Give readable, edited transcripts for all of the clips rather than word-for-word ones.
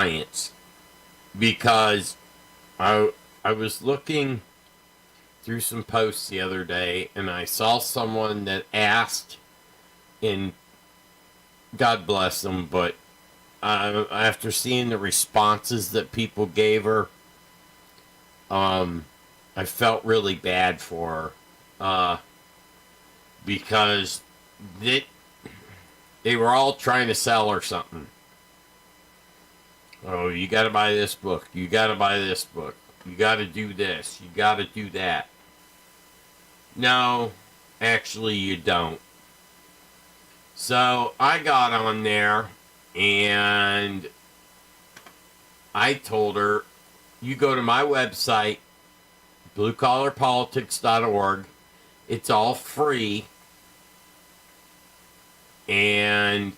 science, because I was looking through some posts the other day, and I saw someone that asked, and God bless them, but after seeing the responses that people gave her, I felt really bad for her, because they were all trying to sell her something. Oh, you got to buy this book. You got to buy this book. You got to do this. You got to do that. No, actually, you don't. So I got on there and I told her, you go to my website, bluecollarpolitics.org. It's all free. And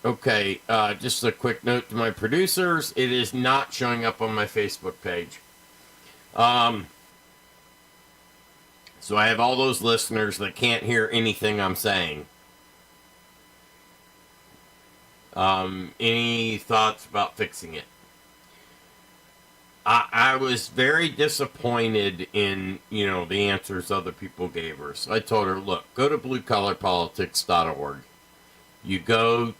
okay, just a quick note to my producers. It is not showing up on my Facebook page. So I have all those listeners that can't hear anything I'm saying. Any thoughts about fixing it? I was very disappointed in, the answers other people gave her. So I told her, look, go to bluecollarpolitics.org. You go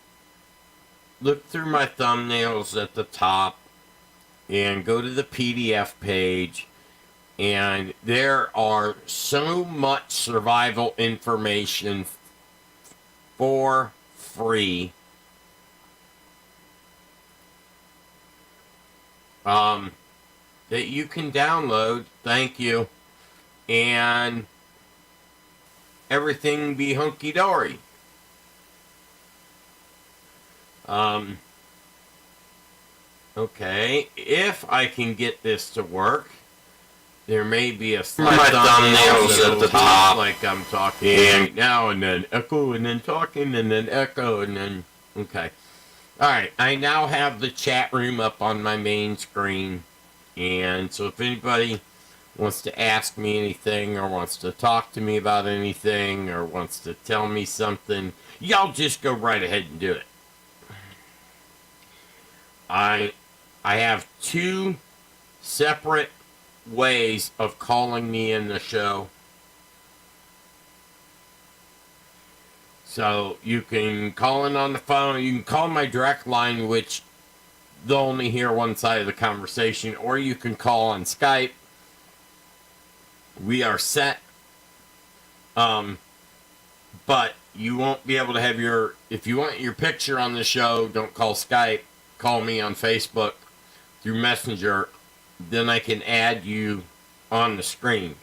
look through my thumbnails at the top and go to the PDF page. And there are so much survival information for free. That you can download. Thank you. And everything be hunky-dory. Okay. If I can get this to work, there may be a my thumbnails at the top, like I'm talking right now, and then echo, and then talking, and then echo, and then okay. All right, I now have the chat room up on my main screen, and so if anybody wants to ask me anything, or wants to talk to me about anything, or wants to tell me something, y'all just go right ahead and do it. I have two separate ways of calling me in the show. So you can call in on the phone. You can call my direct line, which they'll only hear one side of the conversation, or you can call on Skype. We are set. But you won't be able to have if you want your picture on the show, don't call Skype. Call me on Facebook through Messenger. Then I can add you on the screen.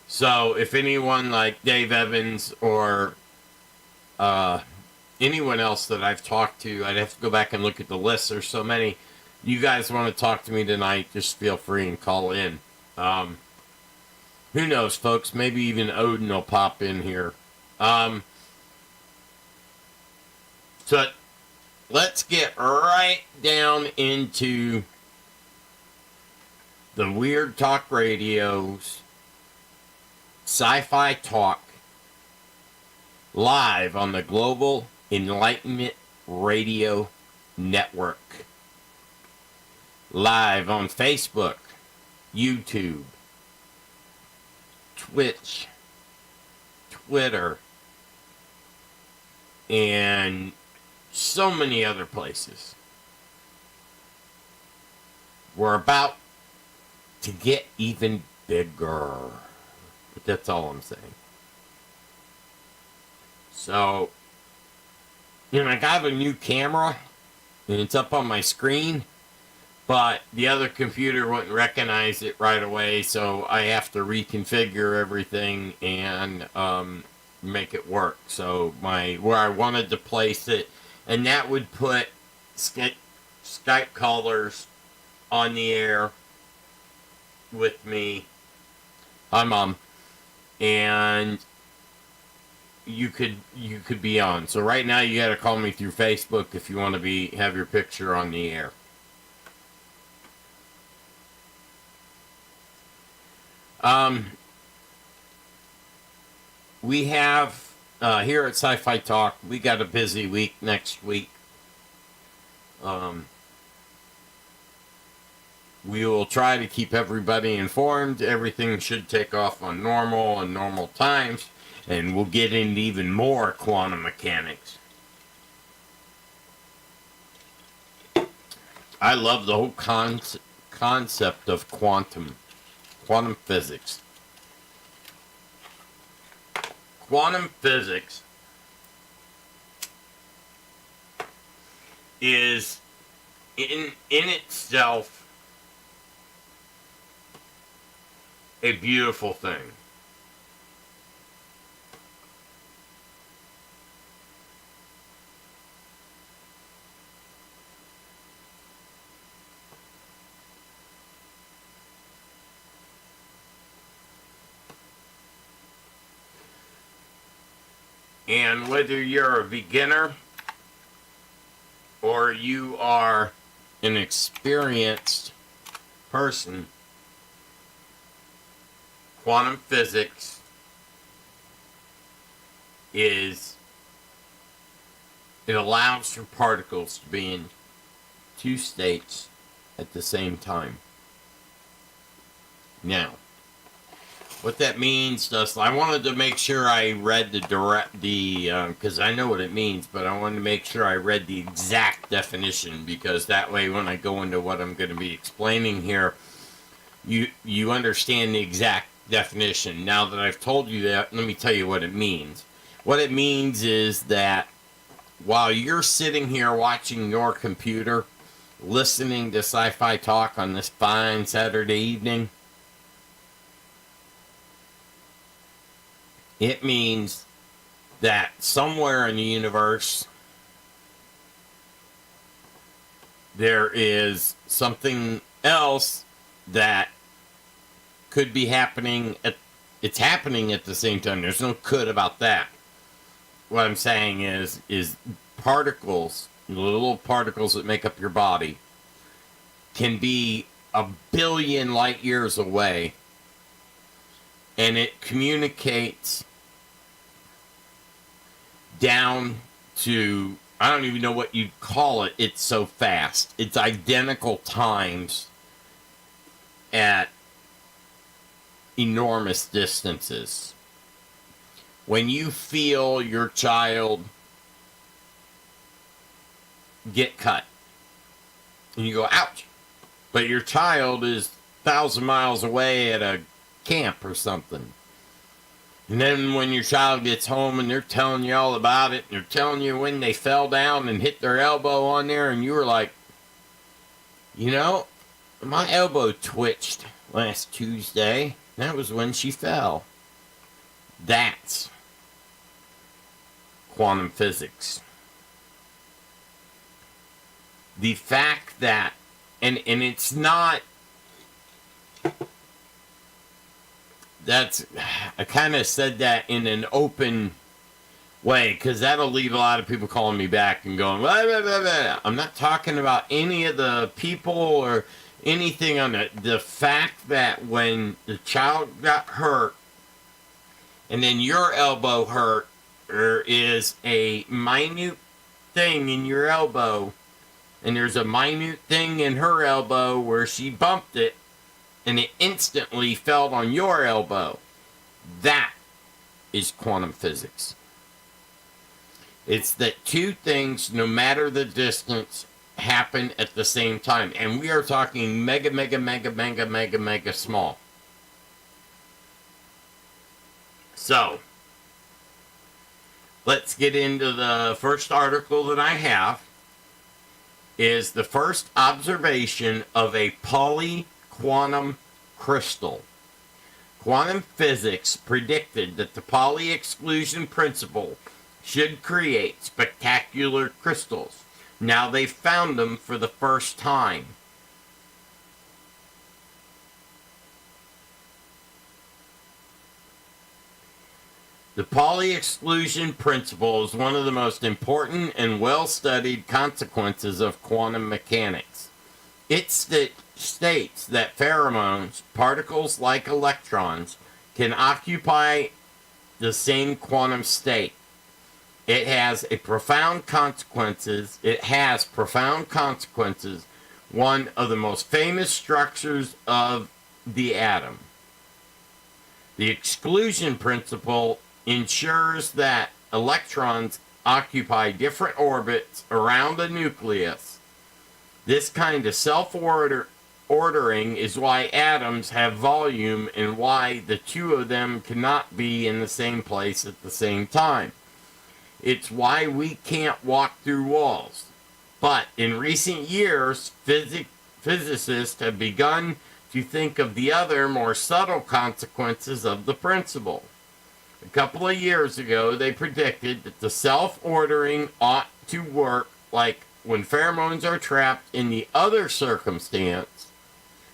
So if anyone like Dave Evans or anyone else that I've talked to, I'd have to go back and look at the list. There's so many. You guys want to talk to me tonight, just feel free and call in. Who knows, folks? Maybe even Odin will pop in here. So let's get right down into the Weird Talk Radio's Sci Fi Talk live on the Global Enlightenment Radio Network. Live on Facebook, YouTube, Twitch, Twitter, and so many other places. We're about to get even bigger. But that's all I'm saying. So, I got a new camera, and it's up on my screen, but the other computer wouldn't recognize it right away, so I have to reconfigure everything and make it work. So where I wanted to place it, and that would put Skype callers on the air with me. Hi, Mom. And you could be on. So right now you got to call me through Facebook if you want to have your picture on the air. We have here at Sci Fi Talk, we got a busy week next week. We will try to keep everybody informed. Everything should take off on normal times, and we'll get into even more quantum mechanics. I love the whole concept of quantum physics. Quantum physics is in itself a beautiful thing. And whether you're a beginner or you are an experienced person, quantum physics it allows for particles to be in two states at the same time. Now, what that means, Dustin, I wanted to make sure I read because I know what it means, but I wanted to make sure I read the exact definition, because that way when I go into what I'm going to be explaining here, you understand the exact definition. Now that I've told you that, let me tell you what it means. What it means is that while you're sitting here watching your computer, listening to Sci Fi Talk on this fine Saturday evening, it means that somewhere in the universe there is something else that could be happening it's happening at the same time. There's no could about that. What I'm saying is particles, the little particles that make up your body, can be 1 billion light years away, and it communicates down to, I don't even know what you'd call it. It's so fast. It's identical times at enormous distances. When you feel your child get cut and you go, ouch, but your child is 1,000 miles away at a camp or something. And then when your child gets home and they're telling you all about it, and they're telling you when they fell down and hit their elbow on there, and you were like, you know, my elbow twitched last Tuesday. That was when she fell. That's quantum physics. The fact that, and it's not, I kind of said that in an open way, because that'll leave a lot of people calling me back and going, blah, blah, blah, blah. I'm not talking about any of the people or anything on it. The fact that when the child got hurt and then your elbow hurt, there is a minute thing in your elbow, and there's a minute thing in her elbow where she bumped it, and it instantly fell on your elbow. That is quantum physics. It's that two things, no matter the distance, happen at the same time. And we are talking mega small. So, let's get into the first article that I have. Is the first observation of a polyquantum crystal. Quantum physics predicted that the Pauli exclusion principle should create spectacular crystals. Now they found them for the first time. The Pauli exclusion principle is one of the most important and well-studied consequences of quantum mechanics. It states that pheromones, particles like electrons, can occupy the same quantum state. It has profound consequences. It has profound consequences. One of the most famous structures of the atom. The exclusion principle ensures that electrons occupy different orbits around the nucleus. This kind of self-ordering is why atoms have volume and why the two of them cannot be in the same place at the same time. It's why we can't walk through walls. But in recent years, physicists have begun to think of the other, more subtle consequences of the principle. A couple of years ago, they predicted that the self-ordering ought to work like when pheromones are trapped in the other circumstance.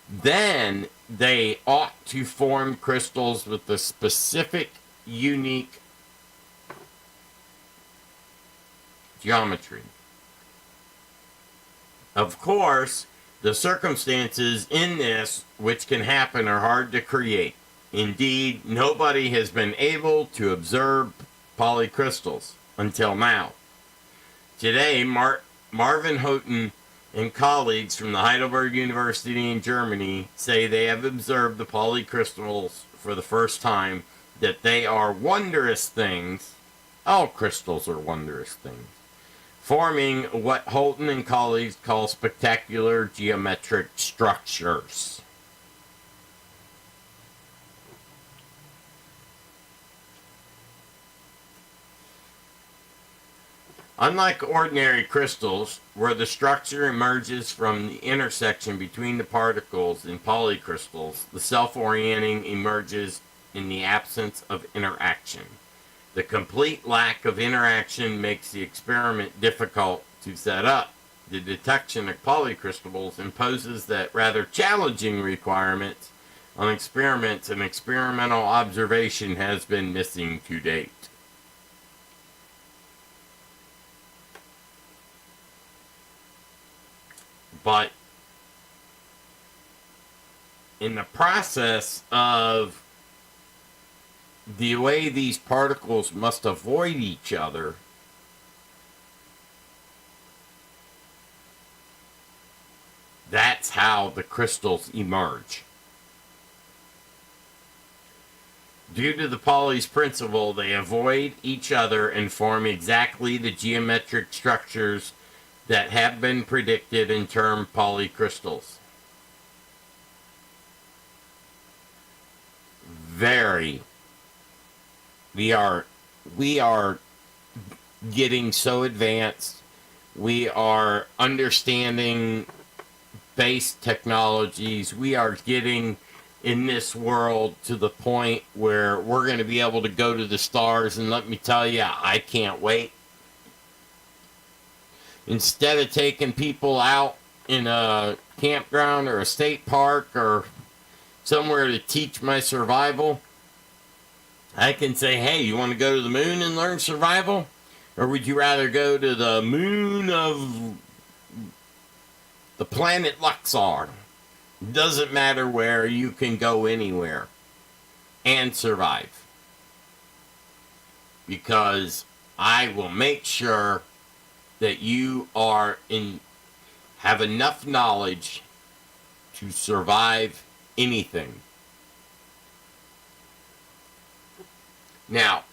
Then they ought to form crystals with a specific, unique geometry. Of course, the circumstances in this which can happen are hard to create. Indeed, nobody has been able to observe polycrystals until now. Today, Marvin Houghton and colleagues from the Heidelberg University in Germany say they have observed the polycrystals for the first time, that they are wondrous things. All crystals are wondrous things, forming what Houghton and colleagues call spectacular geometric structures. Unlike ordinary crystals, where the structure emerges from the intersection between the particles in polycrystals, the self-orienting emerges in the absence of interaction. The complete lack of interaction makes the experiment difficult to set up. The detection of polycrystals imposes that rather challenging requirements on experiments, and experimental observation has been missing to date. But in the process of the way these particles must avoid each other, that's how the crystals emerge. Due to the Pauli's principle, they avoid each other and form exactly the geometric structures that have been predicted and termed polycrystals. We are getting so advanced. We are understanding base technologies. We are getting in this world to the point where we're going to be able to go to the stars, and let me tell you, I can't wait. Instead of taking people out in a campground or a state park or somewhere to teach my survival, I can say, hey, you want to go to the moon and learn survival? Or would you rather go to the moon of the planet Luxor? Doesn't matter where, you can go anywhere and survive. Because I will make sure that you have enough knowledge to survive anything. Now,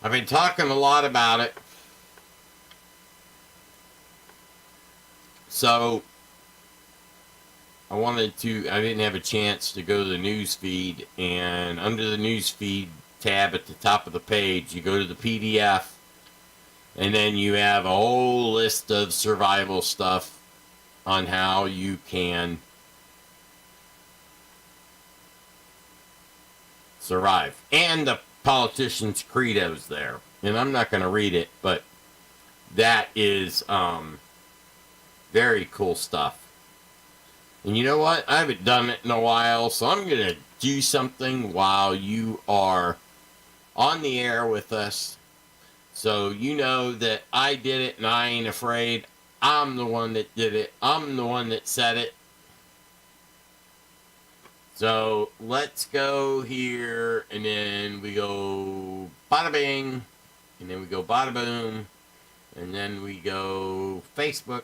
I've been talking a lot about it, so I didn't have a chance to go to the news feed, and under the news feed tab at the top of the page, you go to the PDF, and then you have a whole list of survival stuff on how you can survive. And the politician's credo's there. And I'm not going to read it, but that is very cool stuff. And you know what? I haven't done it in a while, so I'm going to do something while you are on the air with us. So you know that I did it and I ain't afraid. I'm the one that did it. I'm the one that said it. So let's go here, and then we go bada bing, And then we go bada boom. And then we go Facebook.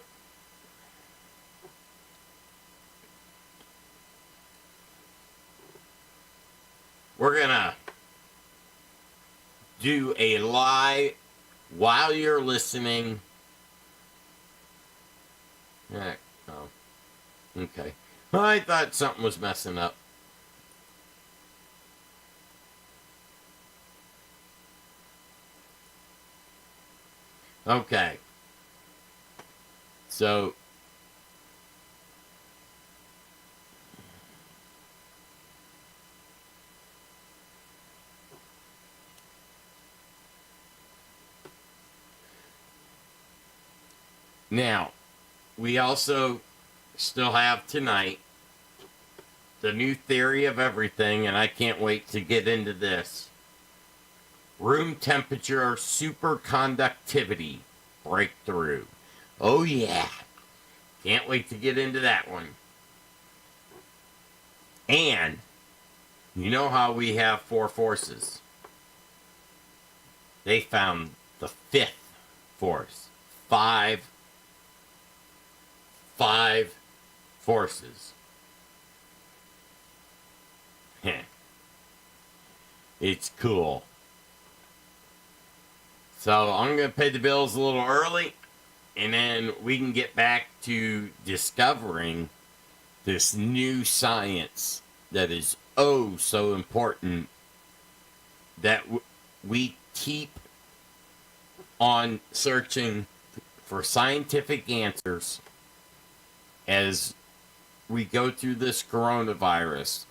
We're going to do a live while you're listening. Oh, okay. I thought something was messing up. Okay. So now, we also still have tonight the new theory of everything, and I can't wait to get into this. Room temperature superconductivity breakthrough. Oh yeah. Can't wait to get into that one. And you know how we have 4 forces? They found the 5th force. Five forces. It's cool. So I'm going to pay the bills a little early, and then we can get back to discovering this new science that is oh so important, that we keep on searching for scientific answers as we go through this coronavirus,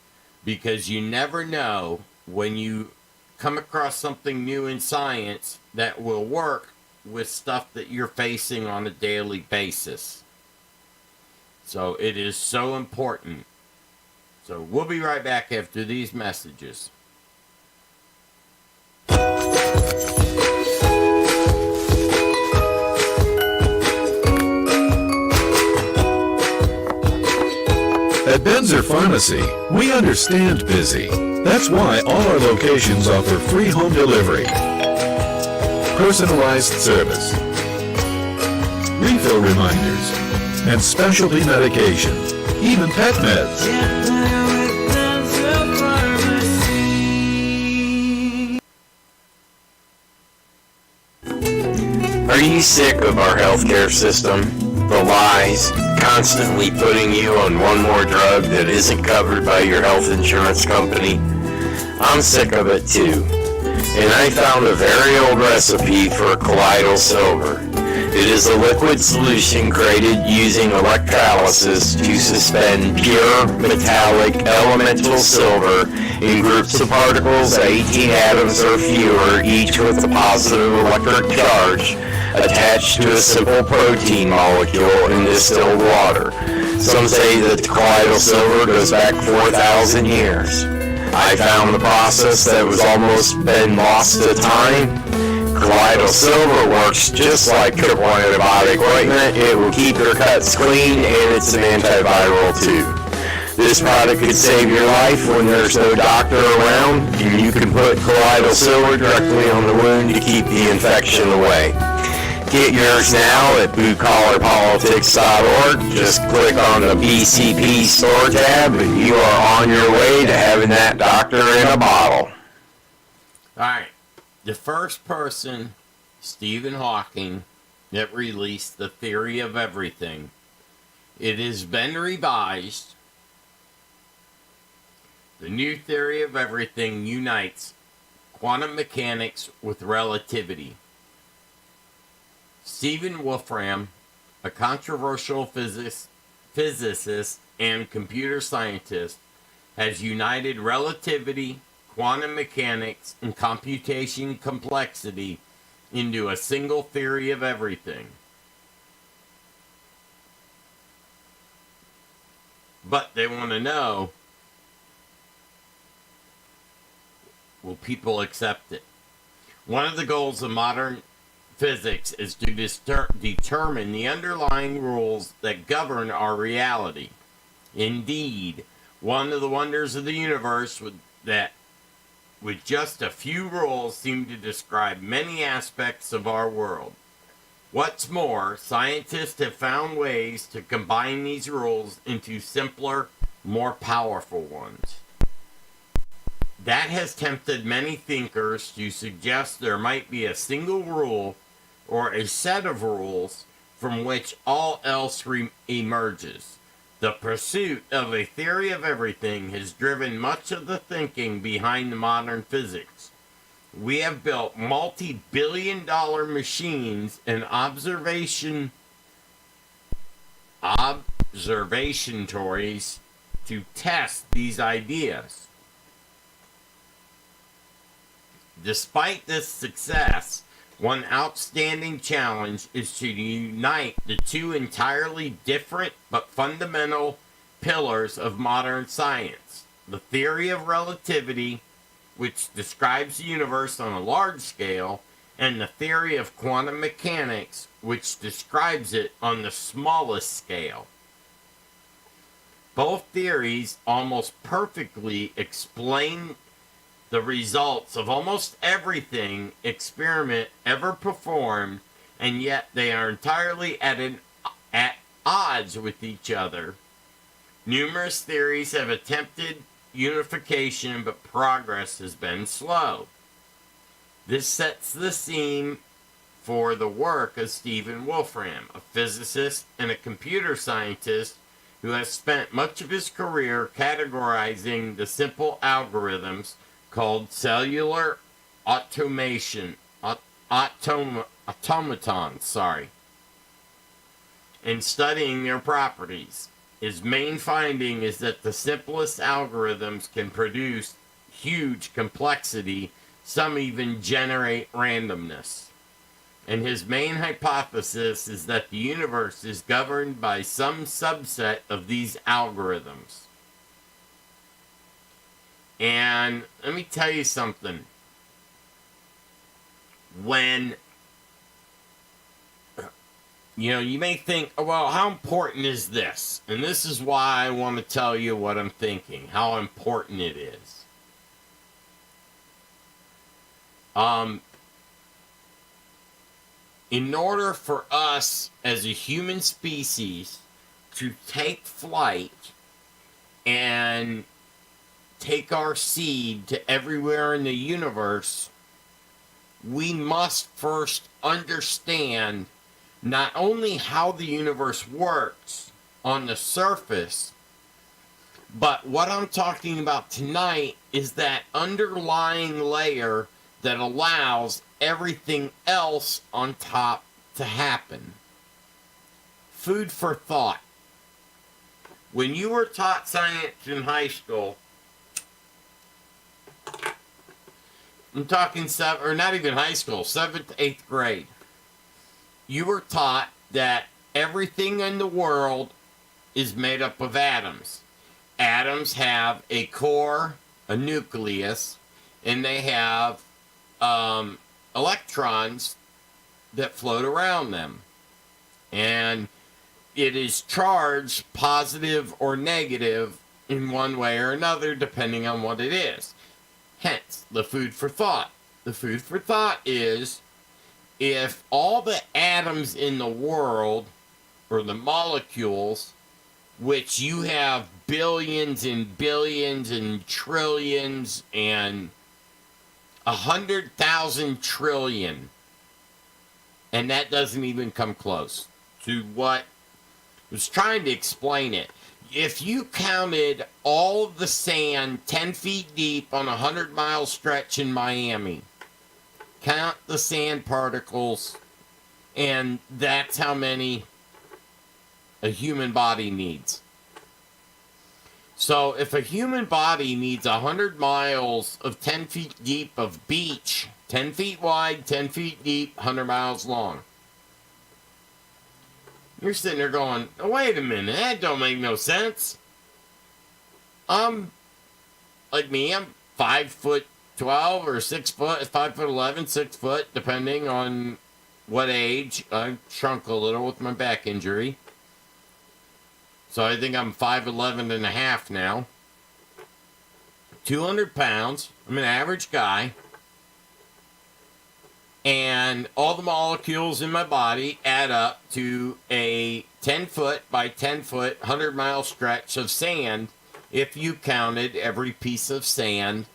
because you never know when you come across something new in science that will work with stuff that you're facing on a daily basis. So it is so important. So we'll be right back after these messages. At Benzer Pharmacy, we understand busy. That's why all our locations offer free home delivery, personalized service, refill reminders, and specialty medication, even pet meds. Are you sick of our healthcare system? The lies, constantly putting you on one more drug that isn't covered by your health insurance company? I'm sick of it too. And I found a very old recipe for colloidal silver. It is a liquid solution created using electrolysis to suspend pure metallic elemental silver in groups of particles at 18 atoms or fewer, each with a positive electric charge, attached to a simple protein molecule in distilled water. Some say that the colloidal silver goes back 4,000 years. I found the process that was almost been lost to time. Colloidal silver works just like triple antibiotic ointment. It will keep your cuts clean, and it's an antiviral too. This product could save your life when there's no doctor around, and you can put colloidal silver directly on the wound to keep the infection away. Get yours now at bluecollarpolitics.org. Just click on the BCP store tab, and you are on your way to having that doctor in a bottle. All right. The first person, Stephen Hawking, that released the theory of everything. It has been revised. The new theory of everything unites quantum mechanics with relativity. Stephen Wolfram, a controversial physicist and computer scientist, has united relativity, quantum mechanics, and computation complexity into a single theory of everything. But they want to know, will people accept it? One of the goals of modern physics is to determine the underlying rules that govern our reality. Indeed, one of the wonders of the universe with just a few rules seem to describe many aspects of our world. What's more, scientists have found ways to combine these rules into simpler, more powerful ones. That has tempted many thinkers to suggest there might be a single rule or a set of rules from which all else emerges. The pursuit of a theory of everything has driven much of the thinking behind the modern physics. We have built multi-billion-dollar machines and observatories to test these ideas. Despite this success, one outstanding challenge is to unite the two entirely different but fundamental pillars of modern science: the theory of relativity, which describes the universe on a large scale, and the theory of quantum mechanics, which describes it on the smallest scale. Both theories almost perfectly explain the results of almost everything experiment ever performed, and yet they are entirely at odds with each other. Numerous theories have attempted unification, but progress has been slow. This sets the scene for the work of Stephen Wolfram, a physicist and a computer scientist who has spent much of his career categorizing the simple algorithms called cellular automatons, and studying their properties. His main finding is that the simplest algorithms can produce huge complexity, some even generate randomness. And his main hypothesis is that the universe is governed by some subset of these algorithms. And let me tell you something. When, you may think, well, how important is this? And this is why I want to tell you what I'm thinking, how important it is. In order for us as a human species to take flight and take our seed to everywhere in the universe, we must first understand not only how the universe works on the surface, but what I'm talking about tonight is that underlying layer that allows everything else on top to happen. Food for thought. When you were taught science in high school, I'm talking not even high school, 7th to 8th grade. You were taught that everything in the world is made up of atoms. Atoms have a core, a nucleus, and they have electrons that float around them. And it is charged positive or negative in one way or another, depending on what it is. Hence, the food for thought. The food for thought is, if all the atoms in the world, or the molecules, which you have billions and billions and trillions and 100,000 trillion, and that doesn't even come close to what I was trying to explain it. If you counted all of the sand 10 feet deep on a 100-mile stretch in Miami, count the sand particles, and that's how many a human body needs. So if a human body needs 100 miles of 10 feet deep of beach, 10 feet wide, 10 feet deep, 100 miles long, you're sitting there going, oh, wait a minute, that don't make no sense. Like me, I'm 5'12" or 6 foot, 5'11", 6 foot, depending on what age. I shrunk a little with my back injury. So I think I'm 5'11 and a half now. 200 pounds. I'm an average guy. And all the molecules in my body add up to a 10-foot by 10-foot, 100-mile stretch of sand if you counted every piece of sand.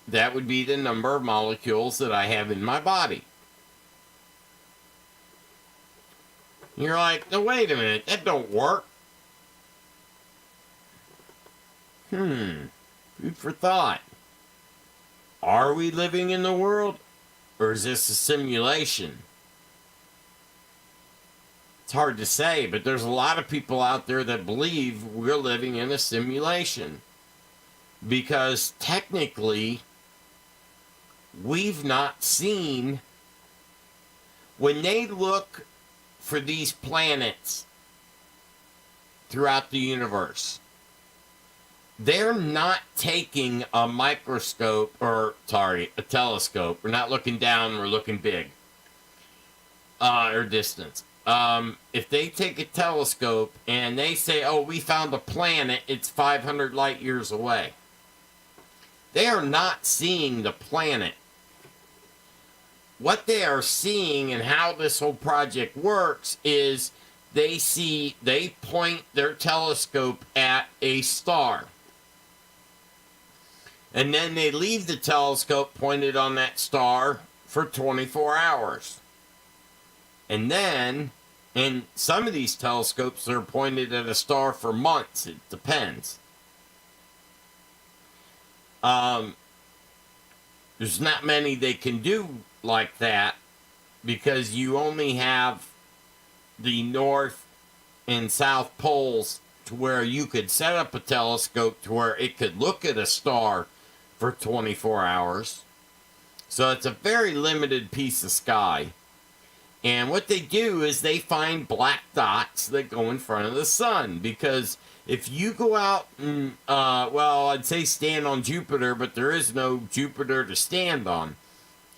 That would be the number of molecules that I have in my body. You're like, no, wait a minute, that don't work. Food for thought. Are we living in the world, or is this a simulation? It's hard to say, but there's a lot of people out there that believe we're living in a simulation. Because technically, we've not seen, when they look for these planets throughout the universe, they're not taking a microscope, a telescope. We're not looking down, we're looking big. Or distance. If they take a telescope and they say, oh, we found a planet, it's 500 light years away. They are not seeing the planet. What they are seeing and how this whole project works is they point their telescope at a star. And then they leave the telescope pointed on that star for 24 hours. And then, and some of these telescopes are pointed at a star for months. It depends. There's not many they can do like that because you only have the north and south poles to where you could set up a telescope to where it could look at a star for 24 hours. So it's a very limited piece of sky. And what they do is they find black dots that go in front of the sun. Because if you go out and, I'd say stand on Jupiter, but there is no Jupiter to stand on.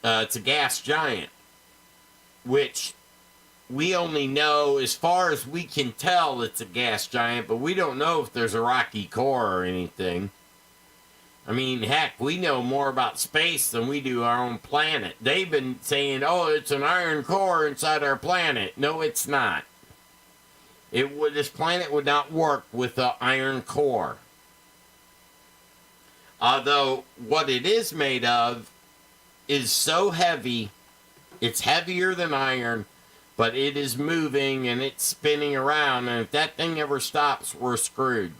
It's a gas giant, which we only know, as far as we can tell, it's a gas giant, but we don't know if there's a rocky core or anything. I mean, heck, we know more about space than we do our own planet. They've been saying, oh, it's an iron core inside our planet. No, it's not. This planet would not work with an iron core. Although, what it is made of is so heavy, it's heavier than iron, but it is moving and it's spinning around, and if that thing ever stops, we're screwed.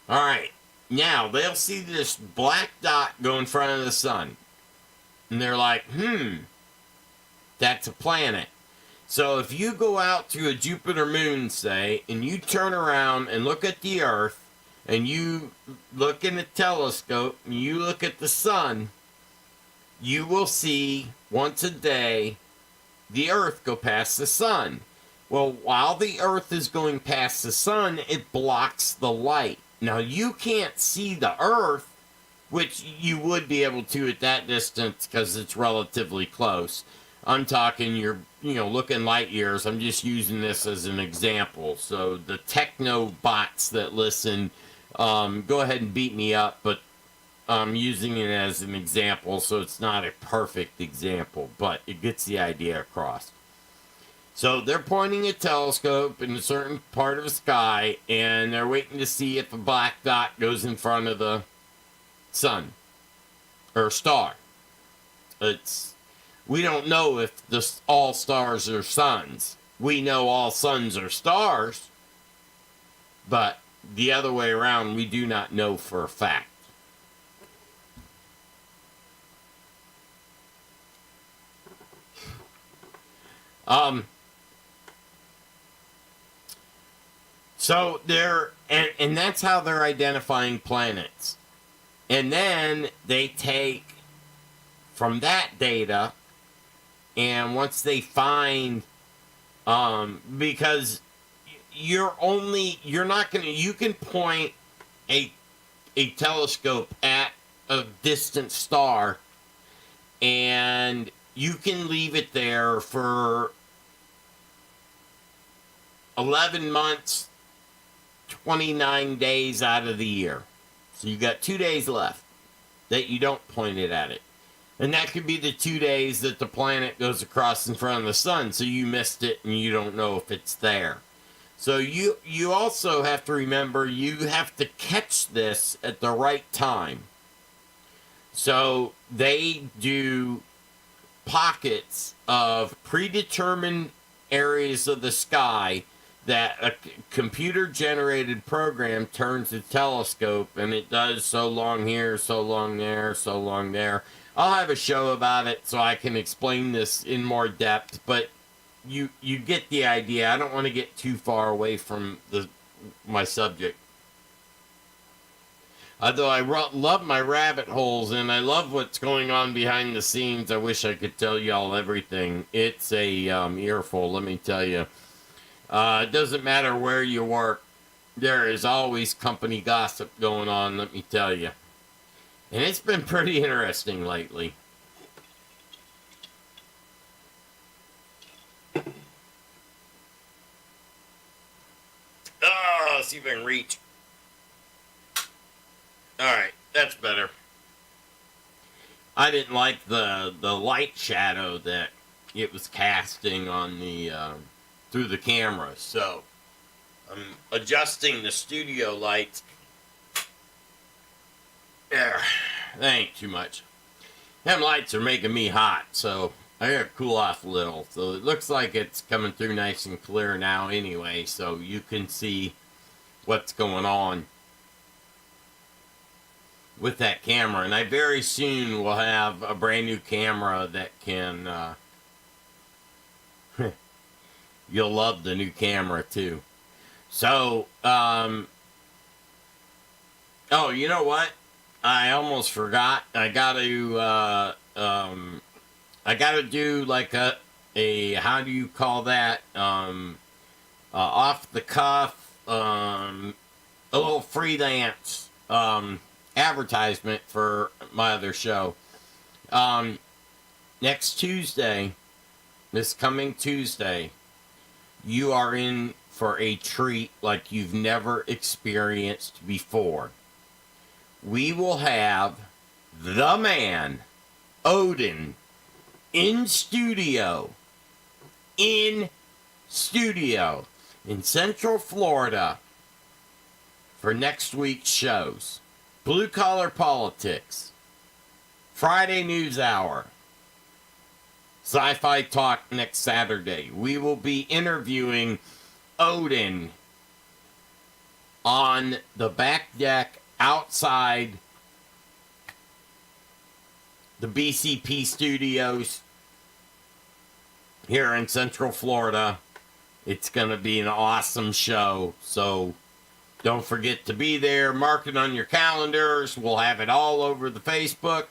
All right, now they'll see this black dot go in front of the sun. And they're like, that's a planet. So if you go out to a Jupiter moon, say, and you turn around and look at the Earth, and you look in a telescope, and you look at the sun, you will see once a day the Earth go past the sun. Well, while the Earth is going past the sun, it blocks the light. Now, you can't see the Earth, which you would be able to at that distance because it's relatively close. I'm talking looking light years. I'm just using this as an example. So the techno bots that listen, go ahead and beat me up, but I'm using it as an example, so it's not a perfect example, but it gets the idea across. So they're pointing a telescope in a certain part of the sky, and they're waiting to see if a black dot goes in front of the sun or star. We don't know if all stars are suns. We know all suns are stars, but the other way around, we do not know for a fact. So and that's how they're identifying planets. And then they take from that data, and once they find, because you can point a telescope at a distant star, and you can leave it there for 11 months 29 days out of the year. So you got 2 days left that you don't point it at it. And that could be the 2 days that the planet goes across in front of the sun, so you missed it and you don't know if it's there. So you also have to remember you have to catch this at the right time. So they do pockets of predetermined areas of the sky that a computer-generated program turns the telescope, and it does so long here, so long there, so long there. I'll have a show about it so I can explain this in more depth, but you get the idea. I don't want to get too far away from my subject. Although I love my rabbit holes and I love what's going on behind the scenes, I wish I could tell y'all everything. It's a earful, let me tell you. It doesn't matter where you work. There is always company gossip going on, let me tell you. And it's been pretty interesting lately. Oh, let's see if I can reach. Alright, that's better. I didn't like the light shadow that it was casting on the through the camera, so I'm adjusting the studio lights. There, that ain't too much. Them lights are making me hot, so I gotta cool off a little. So it looks like it's coming through nice and clear now anyway, so you can see what's going on with that camera. And I very soon will have a brand new camera that can you'll love the new camera too. So oh, you know what, I almost forgot. I gotta do like a how do you call that, off the cuff, a little freelance advertisement for my other show. Next Tuesday, this coming Tuesday, you are in for a treat like you've never experienced before. We will have the man, Odin, in studio in Central Florida for next week's shows. Blue Collar Politics, Friday News Hour, Sci Fi Talk next Saturday. We will be interviewing Odin on the back deck outside the BCP studios here in Central Florida. It's going to be an awesome show, so don't forget to be there. Mark it on your calendars. We'll have it all over the Facebook.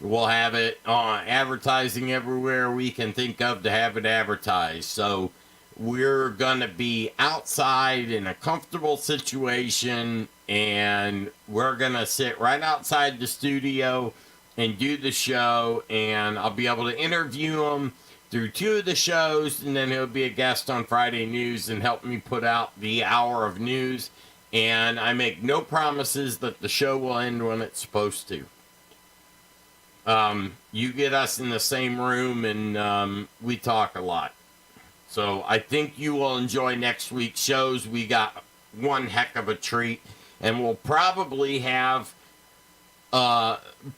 We'll have it on advertising everywhere we can think of to have it advertised. So we're going to be outside in a comfortable situation, and we're going to sit right outside the studio and do the show, and I'll be able to interview them through 2 of the shows, and then he'll be a guest on Friday News and help me put out the hour of news. And I make no promises that the show will end when it's supposed to. You get us in the same room, and we talk a lot. So I think you will enjoy next week's shows. We got one heck of a treat, and we'll probably have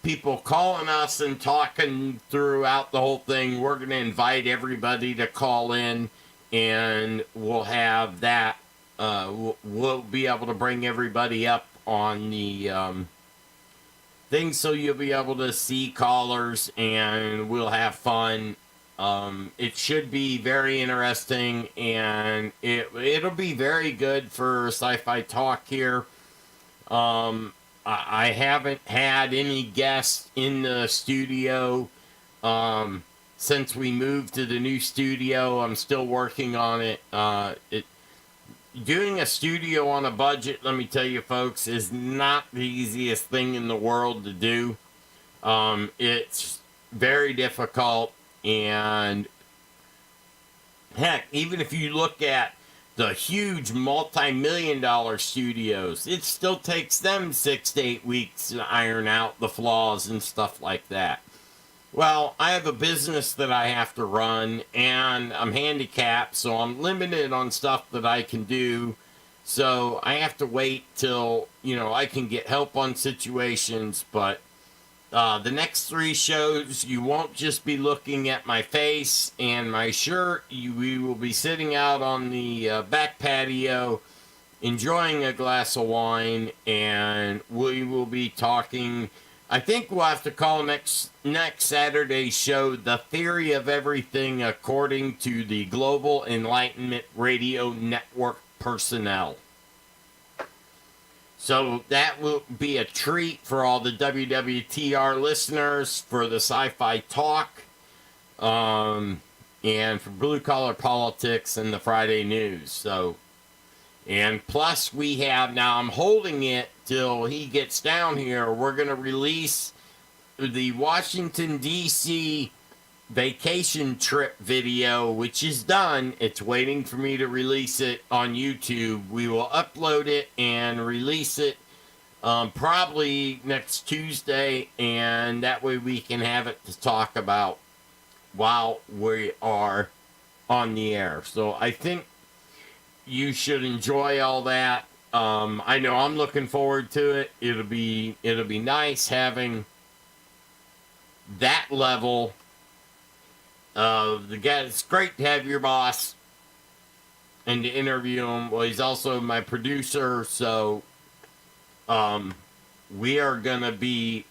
people calling us and talking throughout the whole thing. We're going to invite everybody to call in, and we'll have that. We'll be able to bring everybody up on the thing, so you'll be able to see callers, and we'll have fun. It should be very interesting, and it'll be very good for Sci-Fi Talk here. I haven't had any guests in the studio since we moved to the new studio. I'm still working on it. Doing a studio on a budget, let me tell you folks, is not the easiest thing in the world to do. It's very difficult, and heck, even if you look at the huge multi-million-dollar studios, it still takes them 6 to 8 weeks to iron out the flaws and stuff like that. Well, I have a business that I have to run, and I'm handicapped, so I'm limited on stuff that I can do. So I have to wait till, I can get help on situations. But the next 3 shows, you won't just be looking at my face and my shirt. We will be sitting out on the back patio, enjoying a glass of wine, and we will be talking. I think we'll have to call next Saturday's show "The Theory of Everything According to the Global Enlightenment Radio Network Personnel." So that will be a treat for all the WWTR listeners, for the Sci-Fi Talk, and for Blue Collar Politics and the Friday News. And plus we have, now I'm holding it till he gets down here, we're going to release the Washington, D.C. vacation trip video, which is done. It's waiting for me to release it on YouTube. We will upload it and release it probably next Tuesday, and that way we can have it to talk about while we are on the air. So I think you should enjoy all that. I know I'm looking forward to it. It'll be nice having that level of the guy. It's great to have your boss and to interview him. Well, he's also my producer, so we'll be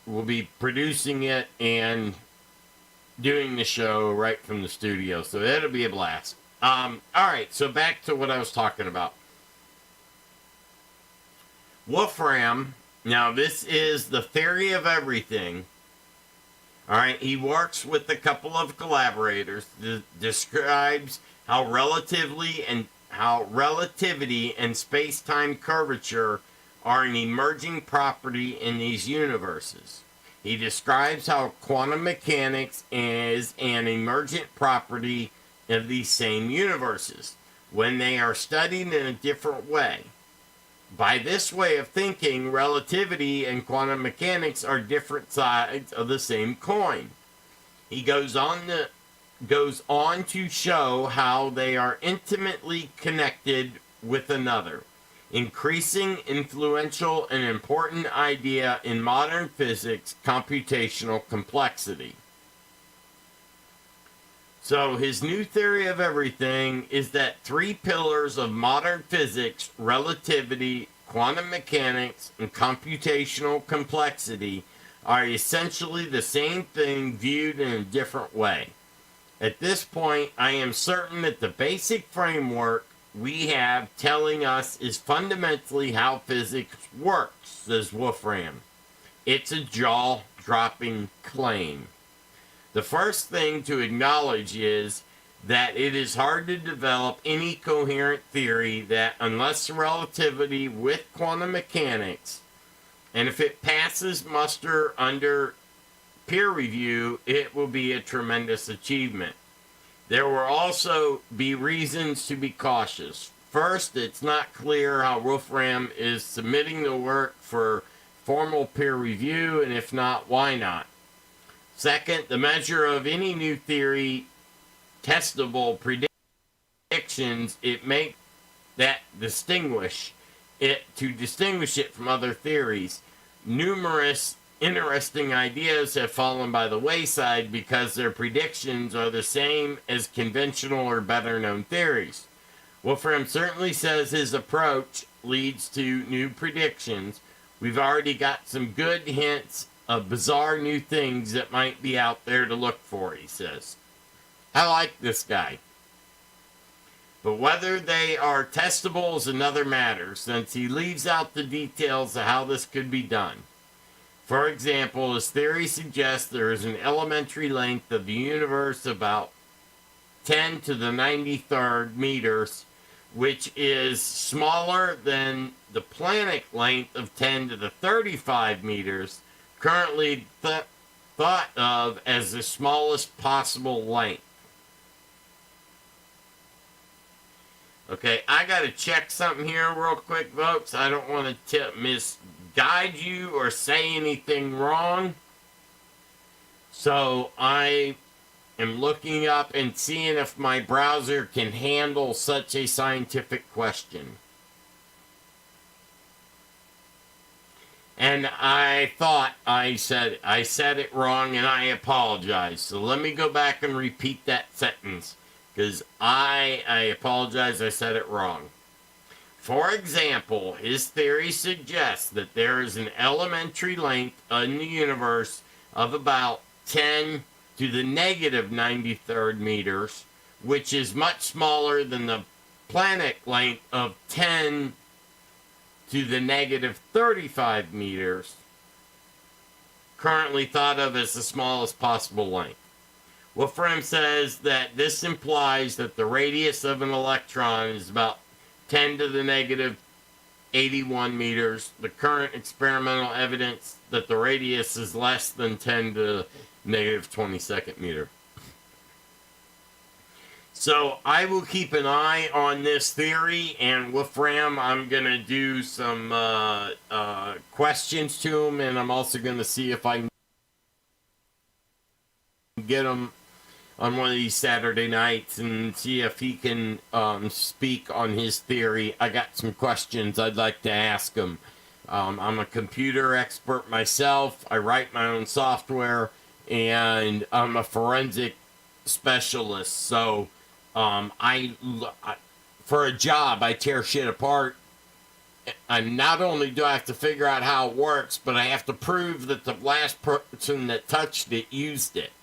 producing it and doing the show right from the studio. So it'll be a blast. All right, so back to what I was talking about. Wolfram, now this is the theory of everything. All right, he works with a couple of collaborators, describes how relativity and space-time curvature are an emerging property in these universes. He describes how quantum mechanics is an emergent property of these same universes when they are studied in a different way. By this way of thinking, relativity and quantum mechanics are different sides of the same coin. He goes on to show how they are intimately connected with another, increasing, influential, and important idea in modern physics, computational complexity. So his new theory of everything is that 3 pillars of modern physics, relativity, quantum mechanics, and computational complexity, are essentially the same thing viewed in a different way. At this point, I am certain that the basic framework we have telling us is fundamentally how physics works, says Wolfram. It's a jaw-dropping claim. The first thing to acknowledge is that it is hard to develop any coherent theory that, unless relativity with quantum mechanics, and if it passes muster under peer review, it will be a tremendous achievement. There will also be reasons to be cautious. First, it's not clear how Wolfram is submitting the work for formal peer review, and if not, why not? Second, the measure of any new theory, testable predictions, it makes that distinguish it from other theories. Numerous interesting ideas have fallen by the wayside because their predictions are the same as conventional or better known theories. Wolfram certainly says his approach leads to new predictions. We've already got some good hints of bizarre new things that might be out there to look for, he says. I like this guy. But whether they are testable is another matter, since he leaves out the details of how this could be done. For example, his theory suggests there is an elementary length of the universe about 10 to the 93rd meters, which is smaller than the planet length of 10 to the 35 meters, currently thought of as the smallest possible length. Okay, I got to check something here real quick, folks. I don't want to misguide you or say anything wrong. So I am looking up and seeing if my browser can handle such a scientific question. And I thought I said it wrong, and I apologize. So let me go back and repeat that sentence, because I apologize, I said it wrong. For example, his theory suggests that there is an elementary length in the universe of about 10 to the negative 93rd meters, which is much smaller than the planet length of 10 to the negative 35 meters, currently thought of as the smallest possible length. Wolfram says that this implies that the radius of an electron is about 10 to the negative 81 meters. The current experimental evidence that the radius is less than 10 to the negative 22nd meter. So I will keep an eye on this theory, and Wolfram, I'm going to do some questions to him, and I'm also going to see if I can get him on one of these Saturday nights and see if he can speak on his theory. I got some questions I'd like to ask him. I'm a computer expert myself. I write my own software, and I'm a forensic specialist. So I for a job, I tear shit apart. And not only do I have to figure out how it works, but I have to prove that the last person that touched it used it.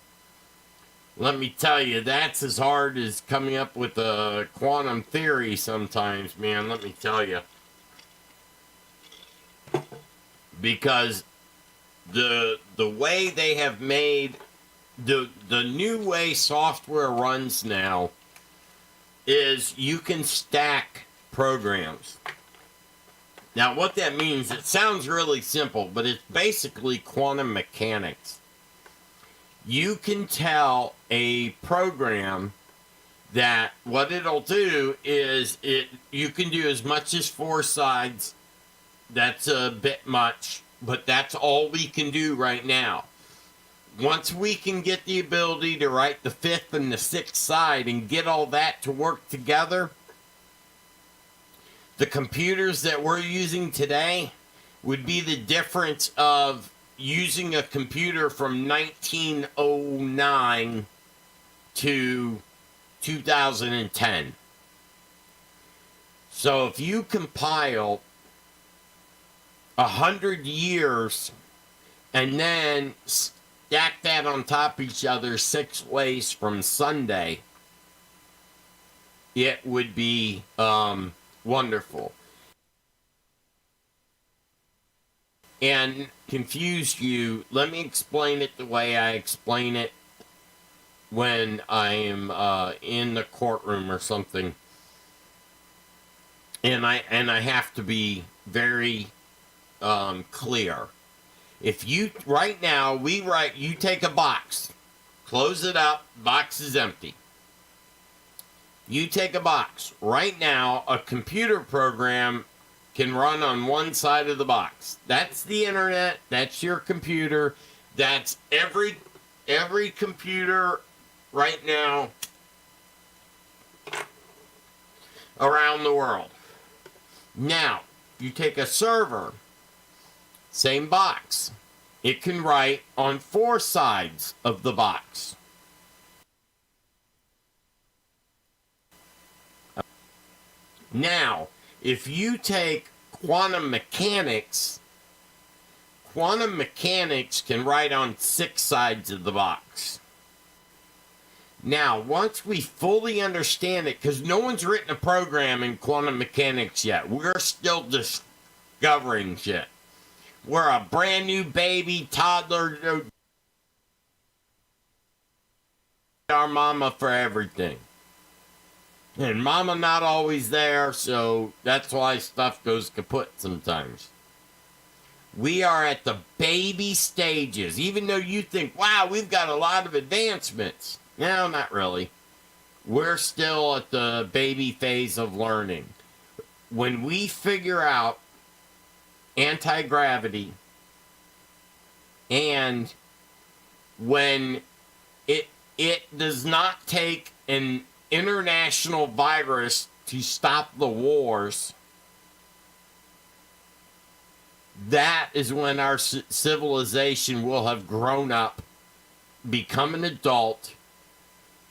Let me tell you, that's as hard as coming up with a quantum theory sometimes, man. Let me tell you. Because the way they have made, the new way software runs now is you can stack programs. Now, what that means, it sounds really simple, but it's basically quantum mechanics. You can tell a program that what it'll do is you can do as much as 4 sides. That's a bit much, but that's all we can do right now. Once we can get the ability to write the 5th and the 6th side and get all that to work together, the computers that we're using today would be the difference of using a computer from 1909 to 2010. So if you compile 100 years and then stack that on top of each other 6 ways from Sunday, it would be wonderful. And confuse you, let me explain it the way I explain it when I am in the courtroom or something. And I have to be very clear. If you, right now, you take a box, close it up, box is empty. You take a box. Right now, a computer program can run on one side of the box. That's the internet. That's your computer. That's every computer right now around the world. Now, you take a server, same box. It can write on 4 sides of the box. Now, if you take quantum mechanics can write on 6 sides of the box. Now, once we fully understand it, because no one's written a program in quantum mechanics yet. We're still discovering shit. We're a brand new baby, toddler, our mama for everything. And mama not always there, so that's why stuff goes kaput sometimes. We are at the baby stages, even though you think, wow, we've got a lot of advancements. No, not really. we're still at the baby phase of learning. When we figure out anti-gravity, and when it does not take an international virus to stop the wars, that is when our civilization will have grown up, become an adult,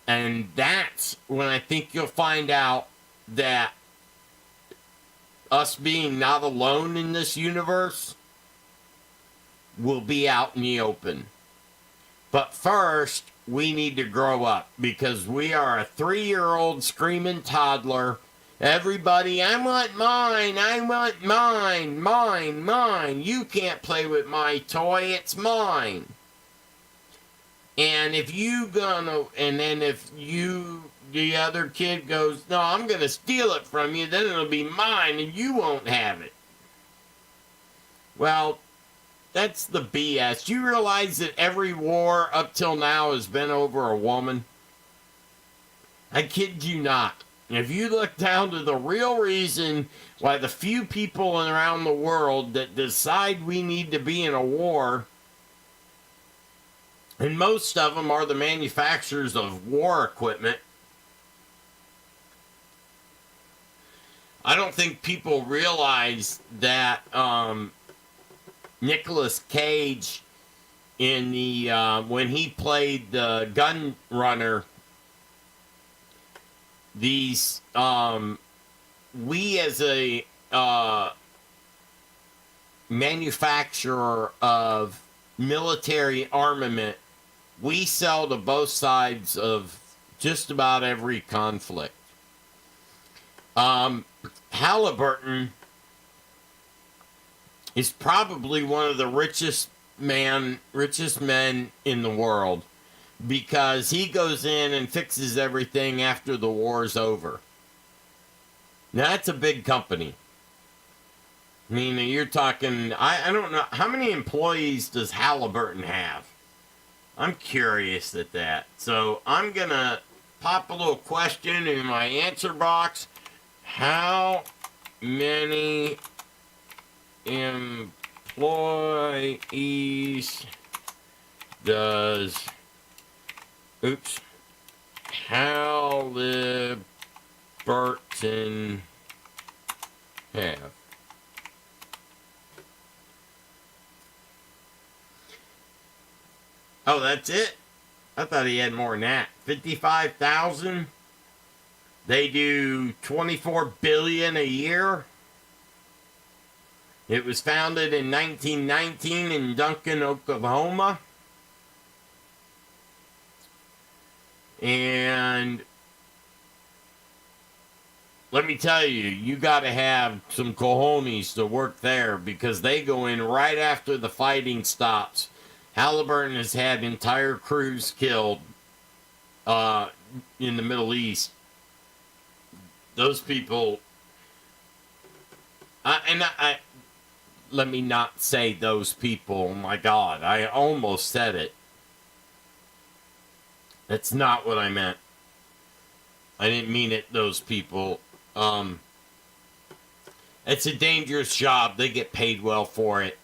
and that's when I think you'll find out that us being not alone in this universe will be out in the open. But first, we need to grow up, because we are a 3-year-old screaming toddler. Everybody, I want mine, mine. You can't play with my toy, it's mine. And if the other kid goes, no, I'm going to steal it from you, then it'll be mine and you won't have it. Well, that's the BS. You realize that every war up till now has been over a woman? I kid you not. If you look down to the real reason why the few people around the world that decide we need to be in a war, and most of them are the manufacturers of war equipment, I don't think people realize that Nicolas Cage in the when he played the gun runner, these we as a manufacturer of military armament, we sell to both sides of just about every conflict. Halliburton is probably one of the richest men in the world, because he goes in and fixes everything after the war's over. Now, that's a big company. I mean, you're talking, I don't know, how many employees does Halliburton have? I'm curious at that. So I'm going to pop a little question in my answer box. How many employees does Halliburton have? Oh, that's it? I thought he had more than that. 55,000. They do $24 billion a year. It was founded in 1919 in Duncan, Oklahoma. And let me tell you, you got to have some cojones to work there, because they go in right after the fighting stops. Halliburton has had entire crews killed in the Middle East. Those people, let me not say those people. Oh my God, I almost said it. That's not what I meant. I didn't mean it, those people. It's a dangerous job. They get paid well for it.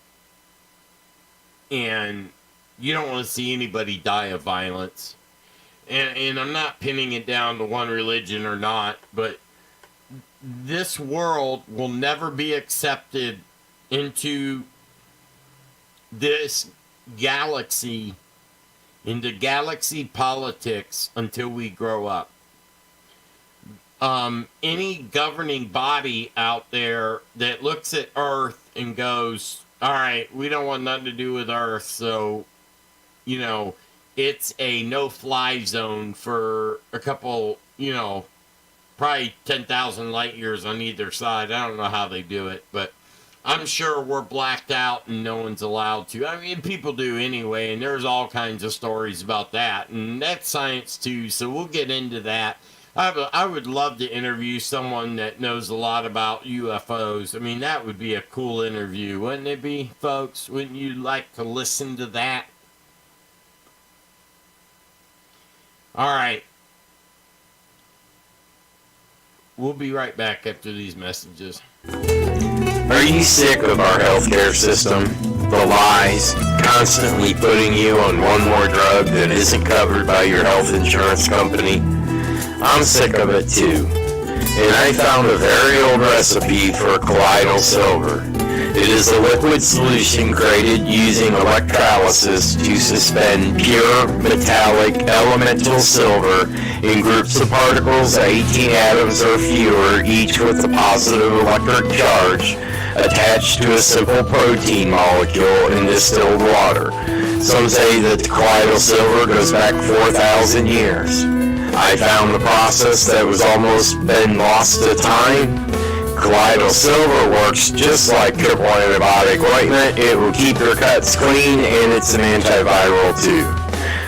And you don't want to see anybody die of violence. And I'm not pinning it down to one religion or not, but this world will never be accepted into this galaxy, into galaxy politics, until we grow up. Any governing body out there that looks at Earth and goes, all right, we don't want nothing to do with Earth, so, you know, it's a no-fly zone for a couple, you know, probably 10,000 light years on either side. I don't know how they do it, but I'm sure we're blacked out and no one's allowed to. I mean, people do anyway, and there's all kinds of stories about that, and that's science too, so we'll get into that. I would love to interview someone that knows a lot about UFOs. I mean, that would be a cool interview, wouldn't it be, folks? Wouldn't you like to listen to that? All right. We'll be right back after these messages. Are you sick of our healthcare system? The lies, constantly putting you on one more drug that isn't covered by your health insurance company? I'm sick of it too. And I found a very old recipe for colloidal silver. It is a liquid solution created using electrolysis to suspend pure metallic elemental silver in groups of particles of 18 atoms or fewer, each with a positive electric charge, attached to a simple protein molecule in distilled water. Some say that the colloidal silver goes back 4,000 years. I found the process that was almost been lost to time. Colloidal silver works just like triple antibiotic ointment. It will keep your cuts clean, and it's an antiviral too.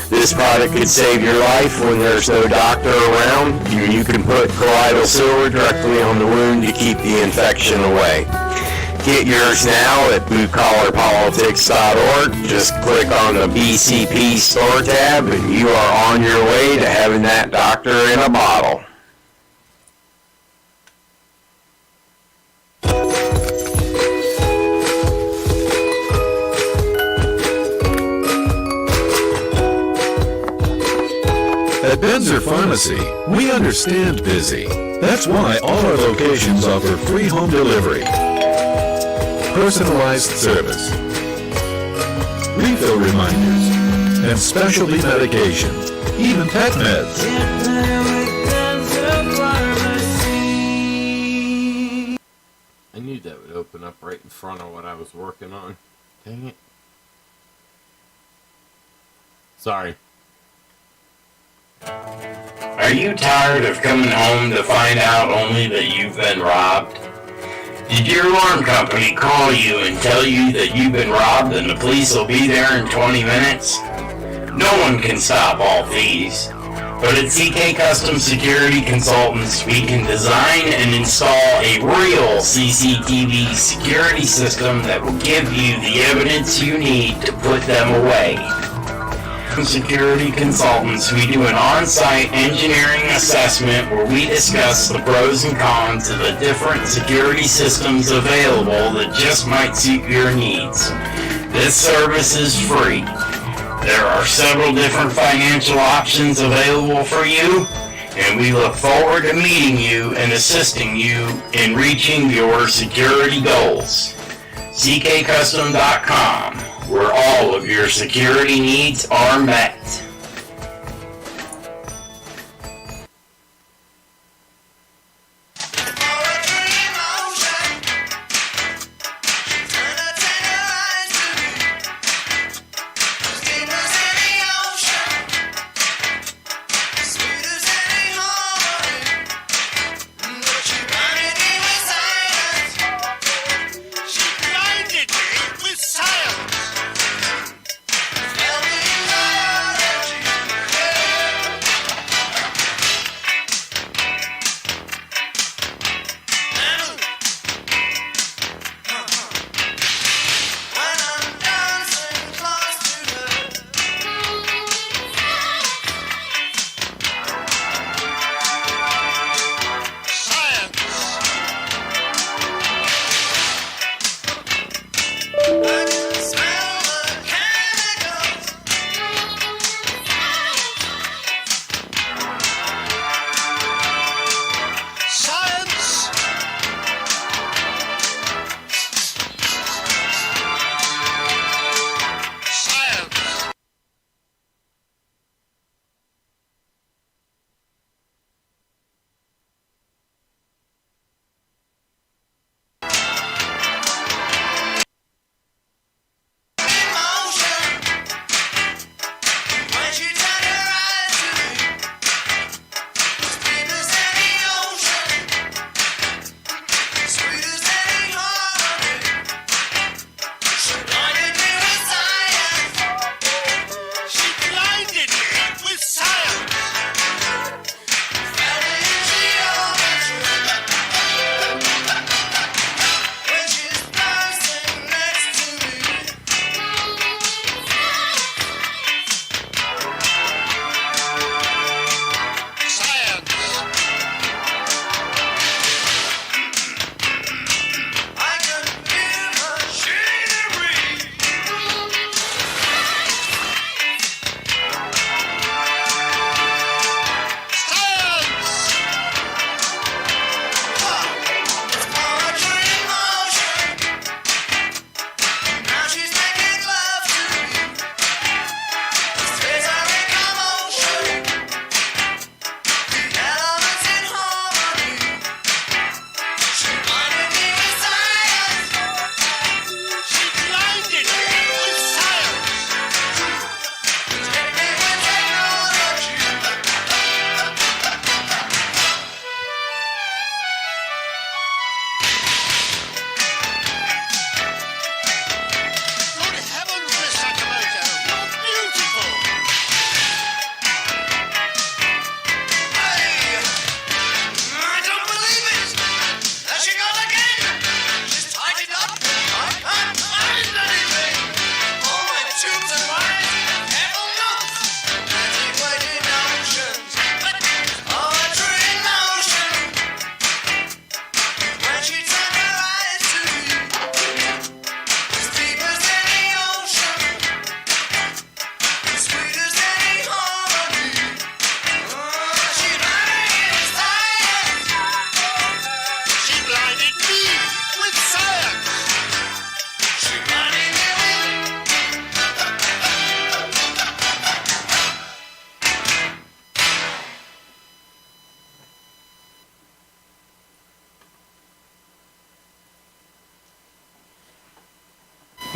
This product could save your life when there's no doctor around. You can put colloidal silver directly on the wound to keep the infection away. Get yours now at bluecollarpolitics.org. Just click on the BCP store tab and you are on your way to having that doctor in a bottle. At Benzer Pharmacy, we understand busy. That's why all our locations offer free home delivery, personalized service, refill reminders, and specialty medications, even pet meds. I knew that would open up right in front of what I was working on. Dang it. Sorry. Are you tired of coming home to find out only that you've been robbed? Did your alarm company call you and tell you that you've been robbed and the police will be there in 20 minutes? No one can stop all thieves. But at CK Custom Security Consultants, we can design and install a real CCTV security system that will give you the evidence you need to put them away. Security Consultants, we do an on-site engineering assessment where we discuss the pros and cons of the different security systems available that just might suit your needs. This service is free. There are several different financial options available for you, and we look forward to meeting you and assisting you in reaching your security goals. CKCustom.com, where all of your security needs are met.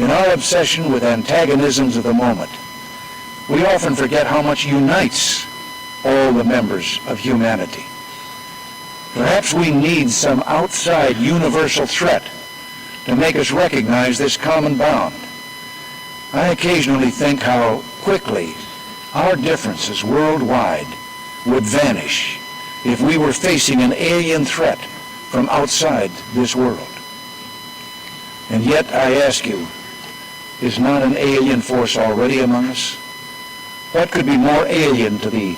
In our obsession with antagonisms of the moment, we often forget how much unites all the members of humanity. Perhaps we need some outside universal threat to make us recognize this common bond. I occasionally think how quickly our differences worldwide would vanish if we were facing an alien threat from outside this world. And yet, I ask you, is not an alien force already among us? What could be more alien to the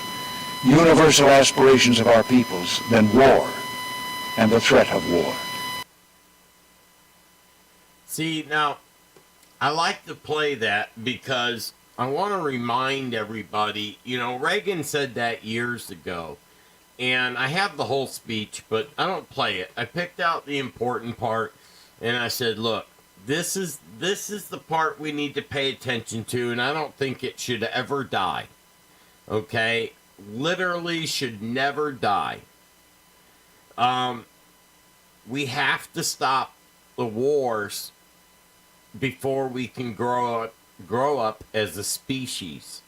universal aspirations of our peoples than war and the threat of war? See, now, I like to play that because I want to remind everybody, Reagan said that years ago, and I have the whole speech, but I don't play it. I picked out the important part, and I said, look, this is the part we need to pay attention to, and I don't think it should ever die. Okay? Literally should never die. We have to stop the wars before we can grow up as a species.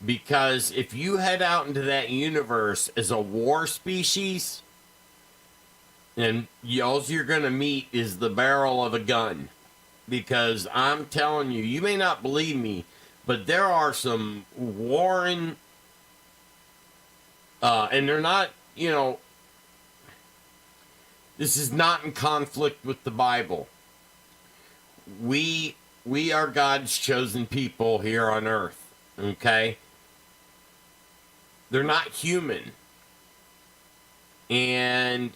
Because if you head out into that universe as a war species, and all you're going to meet is the barrel of a gun. Because I'm telling you, you may not believe me, but there are some warring, and they're not, this is not in conflict with the Bible. We are God's chosen people here on earth, okay? They're not human. And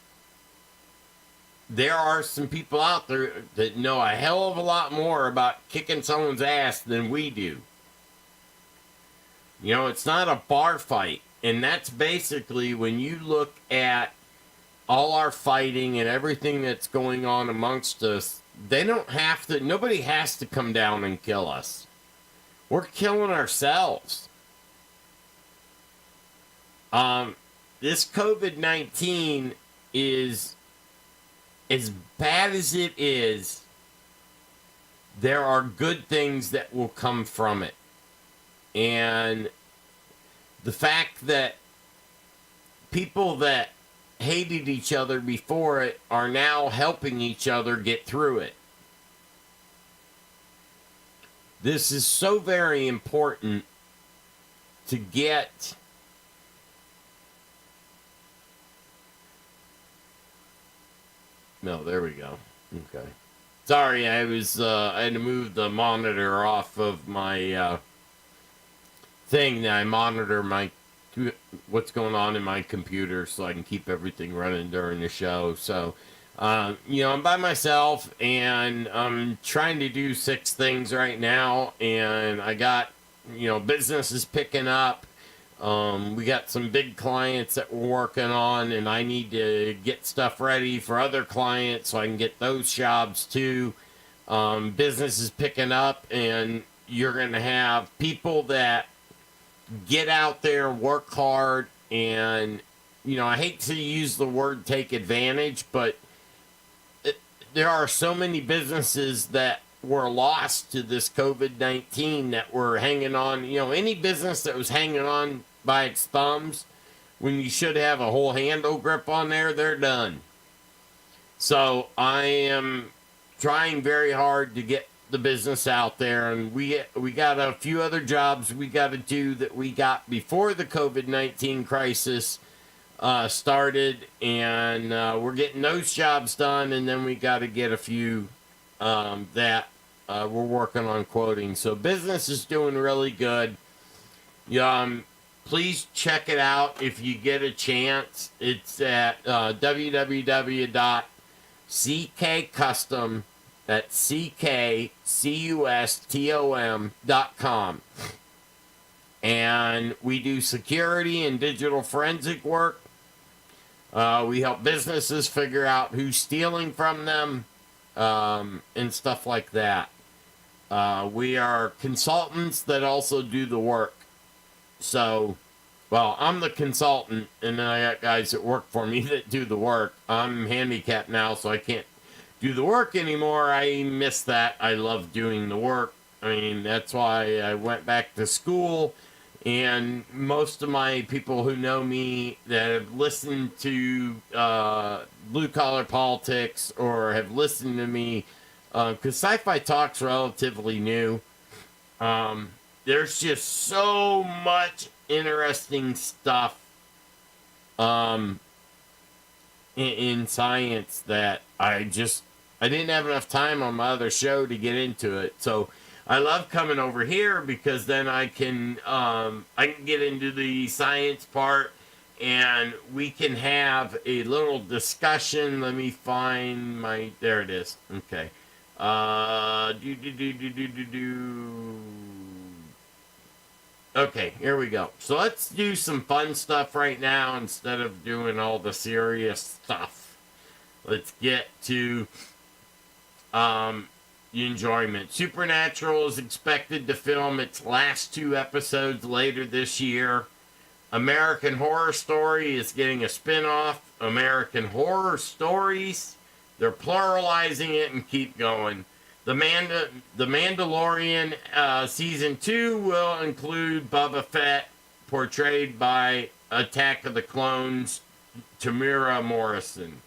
there are some people out there that know a hell of a lot more about kicking someone's ass than we do. It's not a bar fight. And that's basically when you look at all our fighting and everything that's going on amongst us, nobody has to come down and kill us. We're killing ourselves. This COVID-19 is, as bad as it is, there are good things that will come from it. And the fact that people that hated each other before it are now helping each other get through it. This is so very important to get no, there we go. Okay. Sorry, I had to move the monitor off of my thing that I monitor what's going on in my computer so I can keep everything running during the show. So, I'm by myself and I'm trying to do 6 things right now, and I got, business is picking up. We got some big clients that we're working on, and I need to get stuff ready for other clients so I can get those jobs too. Business is picking up, and you're going to have people that get out there, work hard, and, I hate to use the word take advantage, but there are so many businesses that were lost to this COVID-19 that were hanging on. Any business that was hanging on by its thumbs when you should have a whole handle grip on there, they're done. So I am trying very hard to get the business out there, and we got a few other jobs we got to do that we got before the COVID-19 crisis started, and we're getting those jobs done, and then we got to get a few that we're working on quoting. So business is doing really good. Please check it out if you get a chance. It's at www.ckcustom.com. That's CKCUSTOM.com. And we do security and digital forensic work. We help businesses figure out who's stealing from them and stuff like that. We are consultants that also do the work. So, I'm the consultant, and then I got guys that work for me that do the work. I'm handicapped now, so I can't do the work anymore, I miss that. I love doing the work. I mean, that's why I went back to school. And most of my people who know me that have listened to Blue Collar Politics or have listened to me, because Sci Fi Talk's relatively new, there's just so much interesting stuff in science that I didn't have enough time on my other show to get into it. So I love coming over here because then I can get into the science part and we can have a little discussion. Let me find there it is. Okay. Okay, here we go. So let's do some fun stuff right now instead of doing all the serious stuff. Let's get to enjoyment. Supernatural is expected to film its last 2 episodes later this year. American Horror Story is getting a spin-off. American Horror Stories. They're pluralizing it and keep going. The Mandalorian Season 2 will include Boba Fett, portrayed by Attack of the Clones, Tamira Morrison.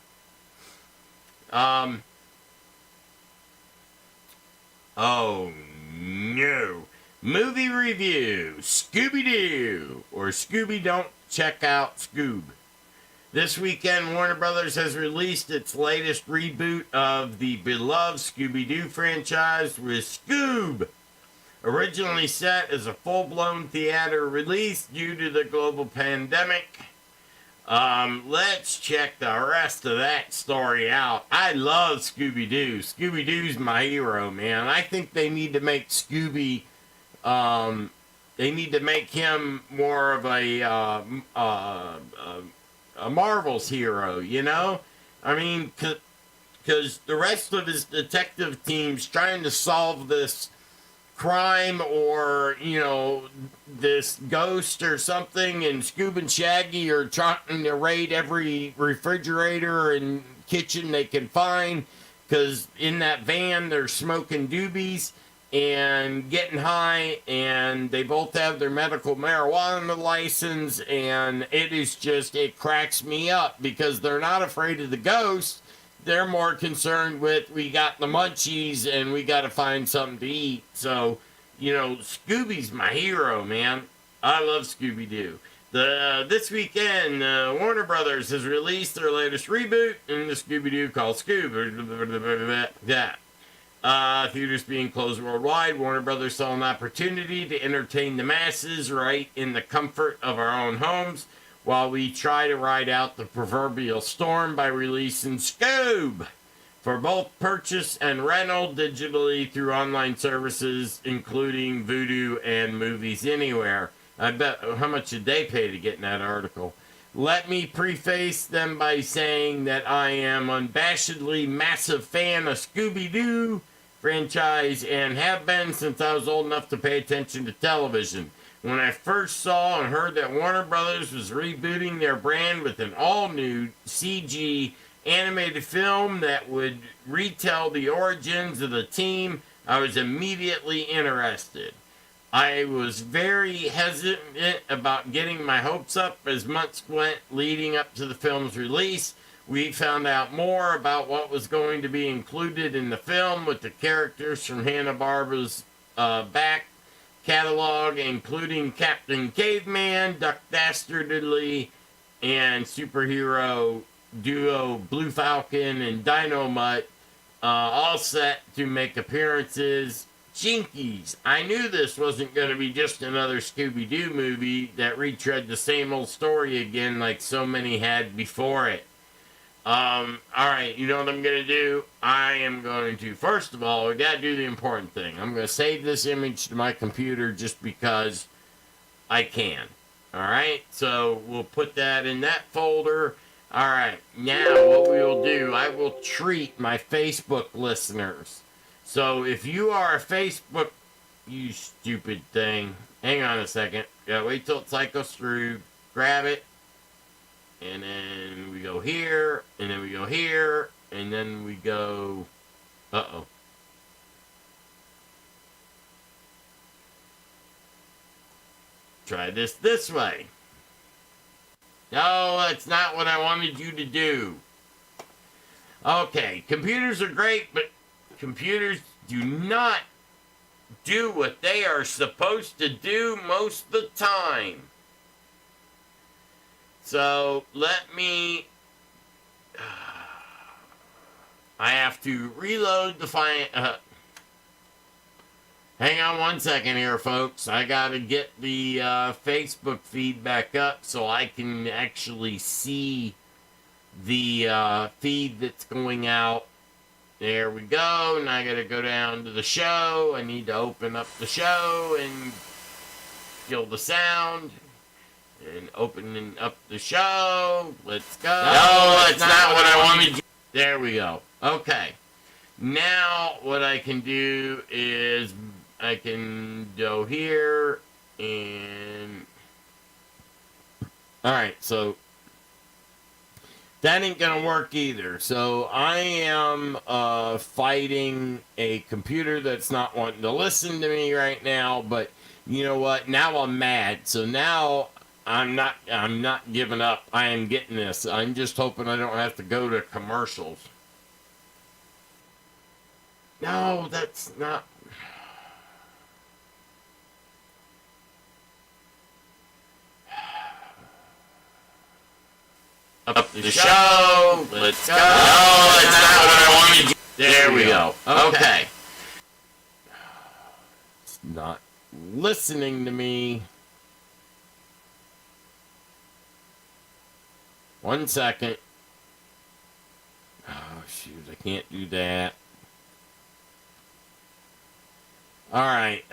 Oh no. Movie review. Scooby-Doo. Or Scooby Don't Check Out Scoob. This weekend, Warner Brothers has released its latest reboot of the beloved Scooby-Doo franchise with Scoob. Originally set as a full-blown theater release due to the global pandemic. Let's check the rest of that story out. I love Scooby-Doo. Scooby-Doo's my hero, man. I think they need to make Scooby, they need to make him more of a Marvel's hero, you know? I mean, because the rest of his detective team's trying to solve this crime or, you know, this ghost or something, and Scoob and Shaggy are trying to raid every refrigerator and kitchen they can find, because in that van they're smoking doobies and getting high, and they both have their medical marijuana license, and it cracks me up because they're not afraid of the ghost. They're more concerned with, we got the munchies and we got to find something to eat. So, you know, Scooby's my hero, man. I love Scooby-Doo. This weekend, Warner Brothers has released their latest reboot in the Scooby-Doo called Scoob. Theaters being closed worldwide, Warner Brothers saw an opportunity to entertain the masses right in the comfort of our own homes while we try to ride out the proverbial storm by releasing Scoob for both purchase and rental digitally through online services, including Vudu and Movies Anywhere. I bet, how much did they pay to get in that article? Let me preface them by saying that I am unabashedly massive fan of Scooby-Doo franchise and have been since I was old enough to pay attention to television. When I first saw and heard that Warner Brothers was rebooting their brand with an all-new CG animated film that would retell the origins of the team, I was immediately interested. I was very hesitant about getting my hopes up as months went leading up to the film's release. We found out more about what was going to be included in the film with the characters from Hanna-Barbera's back catalog, including Captain Caveman, Duck Dastardly, and superhero duo Blue Falcon and Dynamite, all set to make appearances. Jinkies. I knew this wasn't going to be just another Scooby-Doo movie that retread the same old story again like so many had before it. Alright, you know what I'm going to do? I am going to, first of all, we got to do the important thing. I'm going to save this image to my computer just because I can. Alright, so we'll put that in that folder. Alright, now what we will do, I will treat my Facebook listeners. So if you are a Facebook, you stupid thing, hang on a second. Gotta wait till it cycles through, grab it, and then we go here, and then we go here, and then we go, uh-oh. Try this way. No, that's not what I wanted you to do. Okay, computers are great, but computers do not do what they are supposed to do most of the time. So let me... I have to reload the hang on one second here, folks. I gotta get the Facebook feed back up so I can actually see the feed that's going out. There we go. Now I gotta go down to the show. I need to open up the show and kill the sound. And opening up the show. Let's go. No, that's not what I wanted. There we go. Okay. Now what I can do is I can go here and... Alright, so that ain't gonna work either. So I am fighting a computer that's not wanting to listen to me right now, but you know what? Now I'm mad. So now I'm not giving up. I am getting this. I'm just hoping I don't have to go to commercials. No, that's not... Up the show. Let's go. No, that's not what I wanted. There we go. Okay. It's not listening to me. 1 second. Oh, shoot. I can't do that. Alright,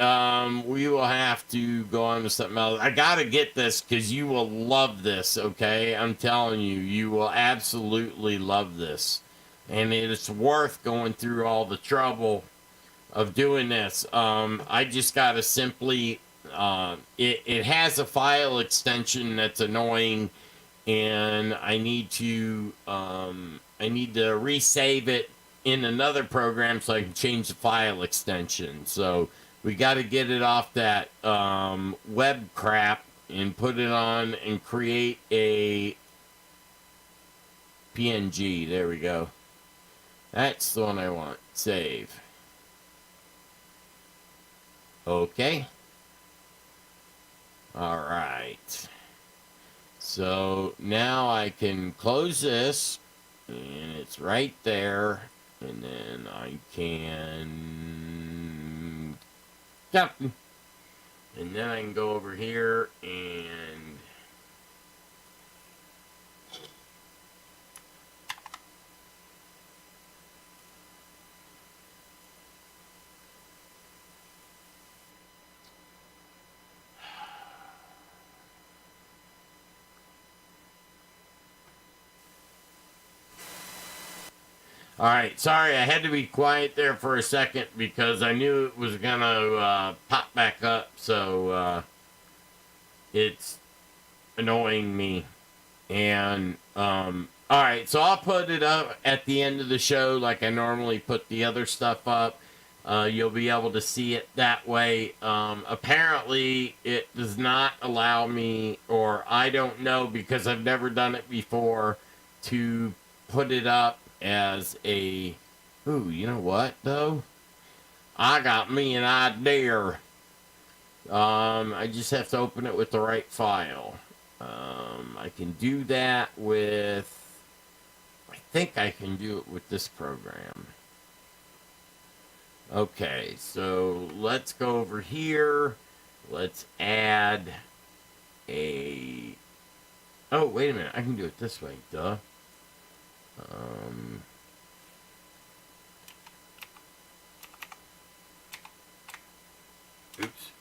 we will have to go on to something else. I gotta get this because you will love this, okay? I'm telling you, you will absolutely love this. And it's worth going through all the trouble of doing this. I just gotta simply, it has a file extension that's annoying, and I need to resave it in another program so I can change the file extension. So we got to get it off that web crap and put it on and create a PNG. There we go. That's the one I want. Save. Okay. All right. So now I can close this, and it's right there. And then I can... And then I can go over here and... Alright, sorry, I had to be quiet there for a second because I knew it was gonna pop back up, so it's annoying me. And, alright, so I'll put it up at the end of the show like I normally put the other stuff up. You'll be able to see it that way. Apparently, it does not allow me, or I don't know because I've never done it before, to put it up as a... Ooh, you know what, though? I got me an idea. I just have to open it with the right file. I can do that with... I think I can do it with this program. Okay, so let's go over here. Let's add a... Oh, wait a minute. I can do it this way, duh. Oops.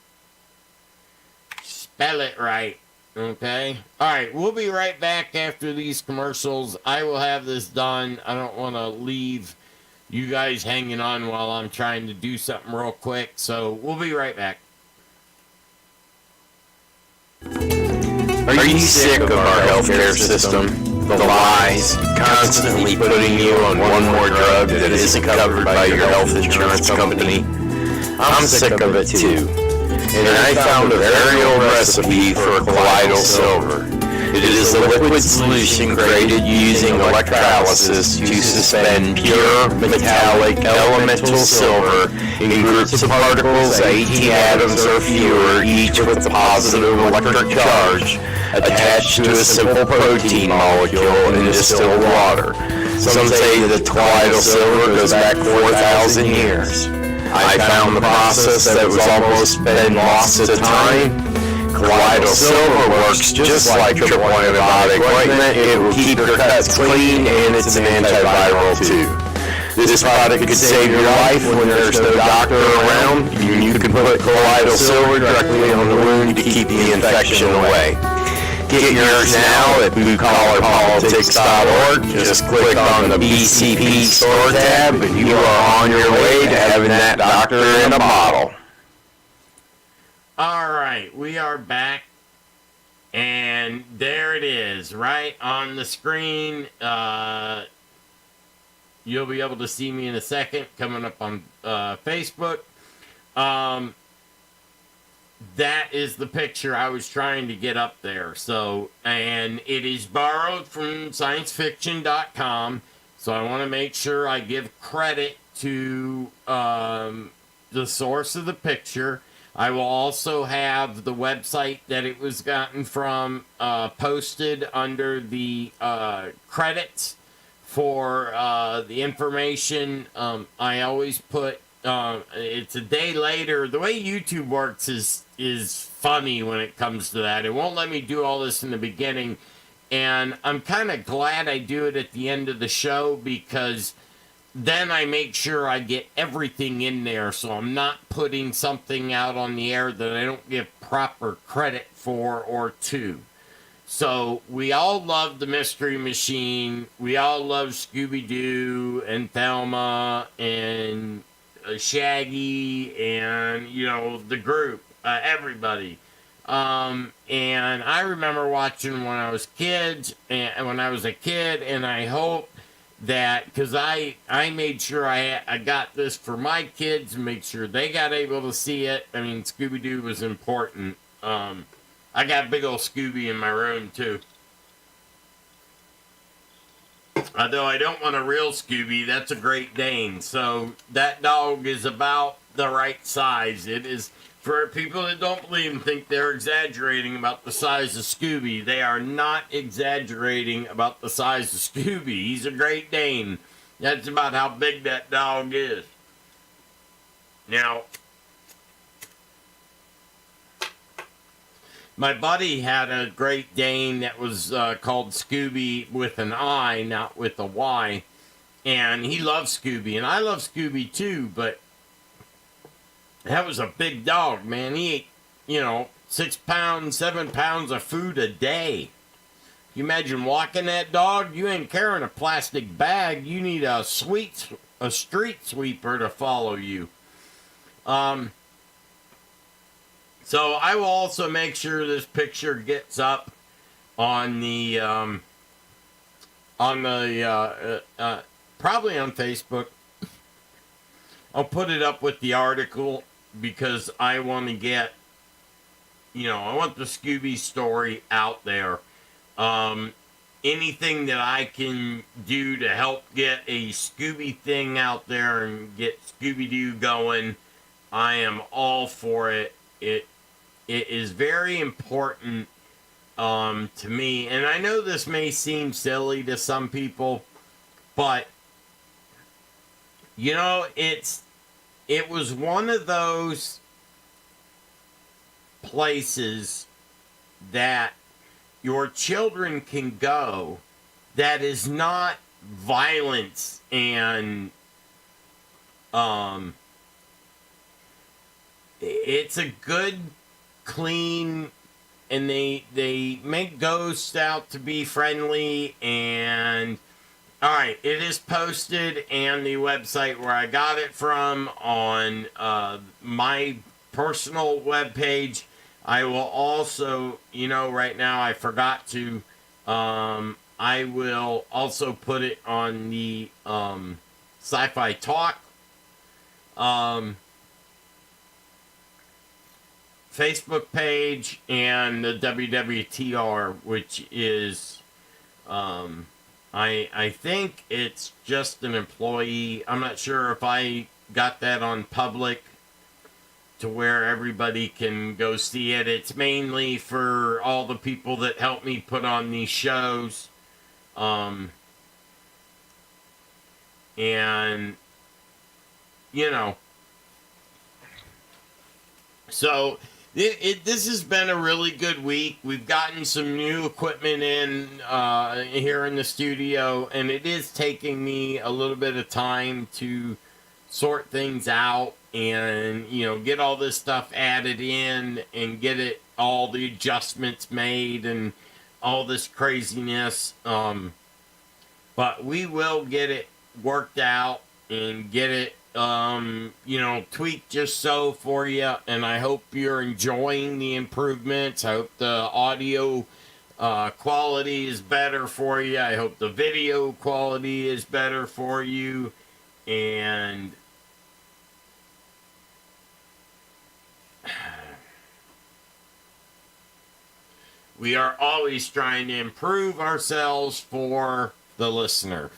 Spell it right. Okay. Alright, we'll be right back after these commercials. I will have this done. I don't want to leave you guys hanging on while I'm trying to do something real quick. So we'll be right back. Are you sick of our healthcare system? the lies, constantly putting you on one more drug that isn't covered by your health insurance company. I'm sick of it too. And I found a very old recipe for colloidal silver. It is a liquid solution created using electrolysis to suspend pure metallic elemental silver in groups of particles, 18 atoms or fewer, each with a positive electric charge, attached to a simple protein molecule in distilled water. Some say that colloidal silver goes back 4,000 years. I found the process that was almost been lost to time. Colloidal silver works just like triple antibiotic ointment. It will keep your cuts clean, and it's an antiviral too. This product could save your life when there's no doctor around. You can put colloidal silver directly on the wound to keep the infection away. Get yours now at bluecollarpolitics.org. Just click on the BCP store tab, and you are on your way to having that doctor in a bottle. All right, we are back, and there it is, right on the screen. You'll be able to see me in a second, coming up on Facebook. That is the picture I was trying to get up there. So, and it is borrowed from sciencefiction.com. So I want to make sure I give credit to the source of the picture. I will also have the website that it was gotten from posted under the credits for the information. I always put it's a day later. The way YouTube works is funny when it comes to that. It won't let me do all this in the beginning, and I'm kind of glad I do it at the end of the show, because then I make sure I get everything in there, so I'm not putting something out on the air that I don't give proper credit for or to. So we all love the Mystery Machine. We all love Scooby-Doo and Thelma and Shaggy and, you know, the group, everybody. And I remember watching when I was a kid, and I hope that, because I made sure I got this for my kids and make sure they got able to see it. I mean, Scooby-Doo was important. I got big old Scooby in my room, too. Although I don't want a real Scooby, that's a Great Dane. So that dog is about the right size. It is, for people that don't believe and think they're exaggerating about the size of Scooby, they are not exaggerating about the size of Scooby. He's a Great Dane. That's about how big that dog is. Now, my buddy had a Great Dane that was called Scooby with an I, not with a Y. And he loved Scooby, and I love Scooby too, but that was a big dog, man. He ate, 6 pounds, 7 pounds of food a day. You imagine walking that dog? You ain't carrying a plastic bag. You need a street sweeper to follow you. So I will also make sure this picture gets up on the probably on Facebook. I'll put it up with the article because I want to get, I want the Scooby story out there. Anything that I can do to help get a Scooby thing out there and get Scooby-Doo going, I am all for it. It is very important to me, and I know this may seem silly to some people, but it was one of those places that your children can go that is not violence and it's a good, clean, and they make ghosts out to be friendly. And all right, it is posted and the website where I got it from on my personal webpage. I will also, right now I forgot to I will also put it on the Sci Fi Talk Facebook page and the WWTR, which is, I think it's just an employee. I'm not sure if I got that on public to where everybody can go see it. It's mainly for all the people that help me put on these shows. And, you know, so this has been a really good week. We've gotten some new equipment in here in the studio, and it is taking me a little bit of time to sort things out and, you know, get all this stuff added in and get it, all the adjustments made and all this craziness. But we will get it worked out and get it, you know, tweaked just so for you. And I hope you're enjoying the improvements. I hope the audio quality is better for you. I hope the video quality is better for you. And we are always trying to improve ourselves for the listener.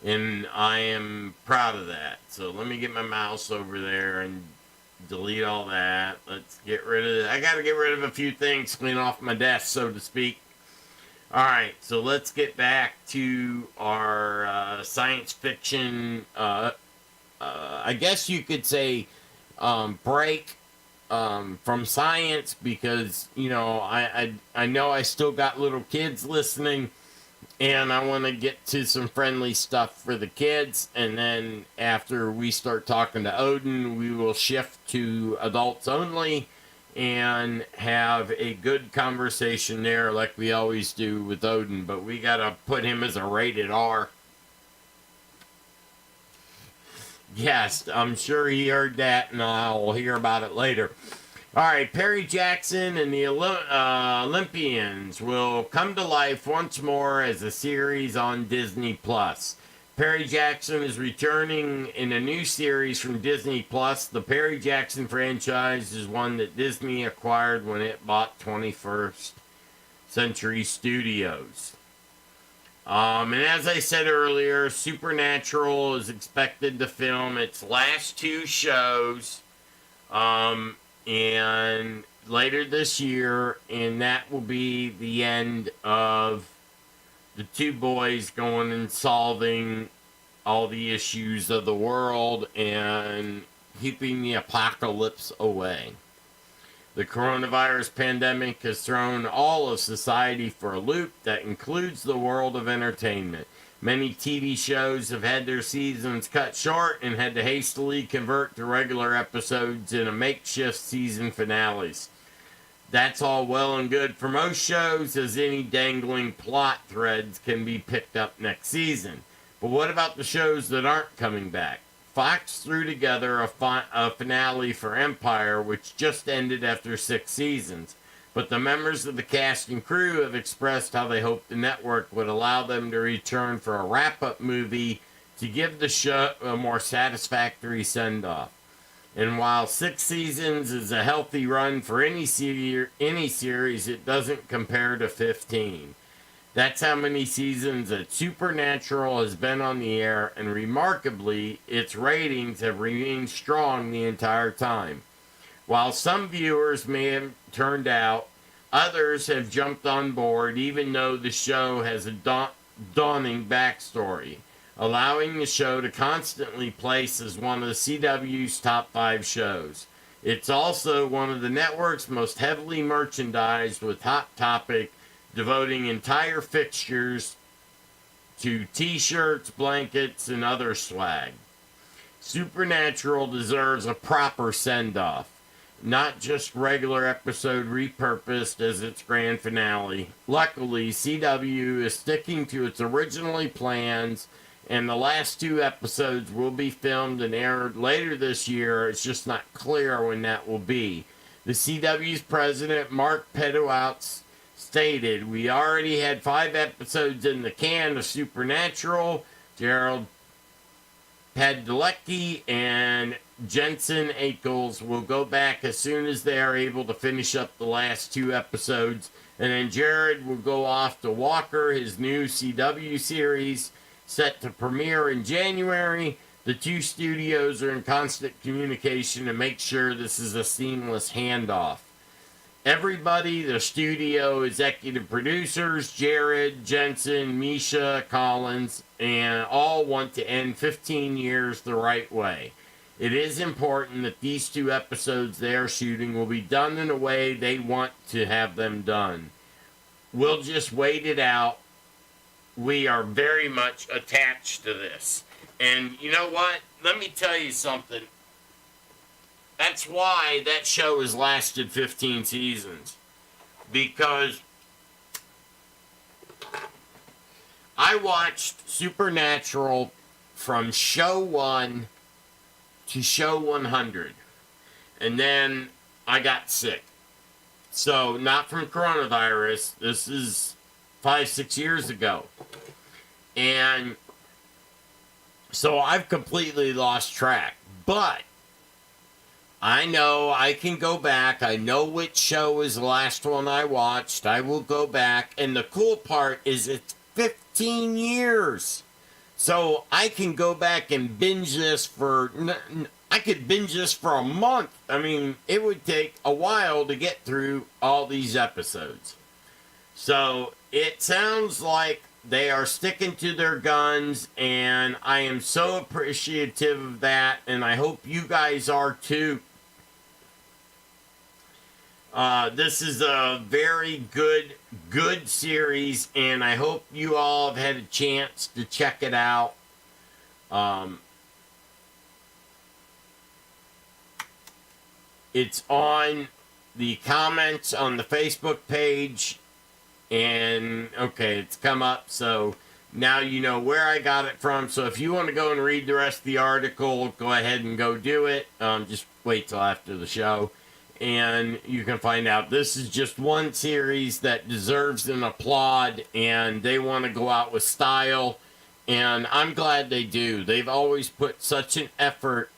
And I am proud of that. So let me get my mouse over there and delete all that. Let's get rid of it. I got to get rid of a few things, clean off my desk, so to speak. All right, so let's get back to our science fiction, I guess you could say, break from science, because, you know, I know I still got little kids listening, and I want to get to some friendly stuff for the kids. And then after we start talking to Odin, we will shift to adults only and have a good conversation there like we always do with Odin. But we got to put him as a rated R. Yes, I'm sure he heard that, and I'll hear about it later. All right, Perry Jackson and the Olympians will come to life once more as a series on Disney+. Perry Jackson is returning in a new series from Disney+. The Perry Jackson franchise is one that Disney acquired when it bought 21st Century Studios. And as I said earlier, Supernatural is expected to film its last two shows. And later this year, and that will be the end of the two boys going and solving all the issues of the world and keeping the apocalypse away. The coronavirus pandemic has thrown all of society for a loop that includes the world of entertainment. Many TV shows have had their seasons cut short and had to hastily convert to regular episodes in a makeshift season finales. That's all well and good for most shows, as any dangling plot threads can be picked up next season. But what about the shows that aren't coming back? Fox threw together a finale for Empire, which just ended after 6 seasons. But the members of the cast and crew have expressed how they hope the network would allow them to return for a wrap-up movie to give the show a more satisfactory send-off. And while 6 seasons is a healthy run for any series, it doesn't compare to 15. That's how many seasons that Supernatural has been on the air, and remarkably, its ratings have remained strong the entire time. While some viewers may have turned out, others have jumped on board even though the show has a daunting backstory, allowing the show to constantly place as one of the CW's top 5 shows. It's also one of the network's most heavily merchandised, with Hot Topic devoting entire fixtures to t-shirts, blankets, and other swag. Supernatural deserves a proper send-off, not just regular episode repurposed as its grand finale. Luckily, CW is sticking to its original plans, and the last 2 episodes will be filmed and aired later this year. It's just not clear when that will be. The CW's president, Mark Pedowitz, stated, we already had 5 episodes in the can of Supernatural. Gerald Padalecki and Jensen Ackles will go back as soon as they are able to finish up the last 2 episodes. And then Jared will go off to Walker, his new CW series, set to premiere in January. The 2 studios are in constant communication to make sure this is a seamless handoff. Everybody, the studio executive producers, Jared, Jensen, Misha, Collins, and all want to end 15 years the right way. It is important that these 2 episodes they are shooting will be done in a way they want to have them done. We'll just wait it out. We are very much attached to this. And you know what? Let me tell you something. That's why that show has lasted 15 seasons. Because I watched Supernatural from show 1 to show 100. And then I got sick. So, not from coronavirus. This is 5-6 years ago. And so I've completely lost track. But I know I can go back. I know which show is the last one I watched. I will go back. And the cool part is it's 15 years. So I can go back and binge this for... I could binge this for a month. I mean, it would take a while to get through all these episodes. So it sounds like they are sticking to their guns, and I am so appreciative of that, and I hope you guys are too. This is a very good series, and I hope you all have had a chance to check it out. It's on the comments on the Facebook page, and okay, it's come up, so now you know where I got it from. So if you want to go and read the rest of the article, go ahead and go do it. Just wait till after the show, and you can find out. This is just one series that deserves an applaud, and they want to go out with style, and I'm glad they do. They've always put such an effort.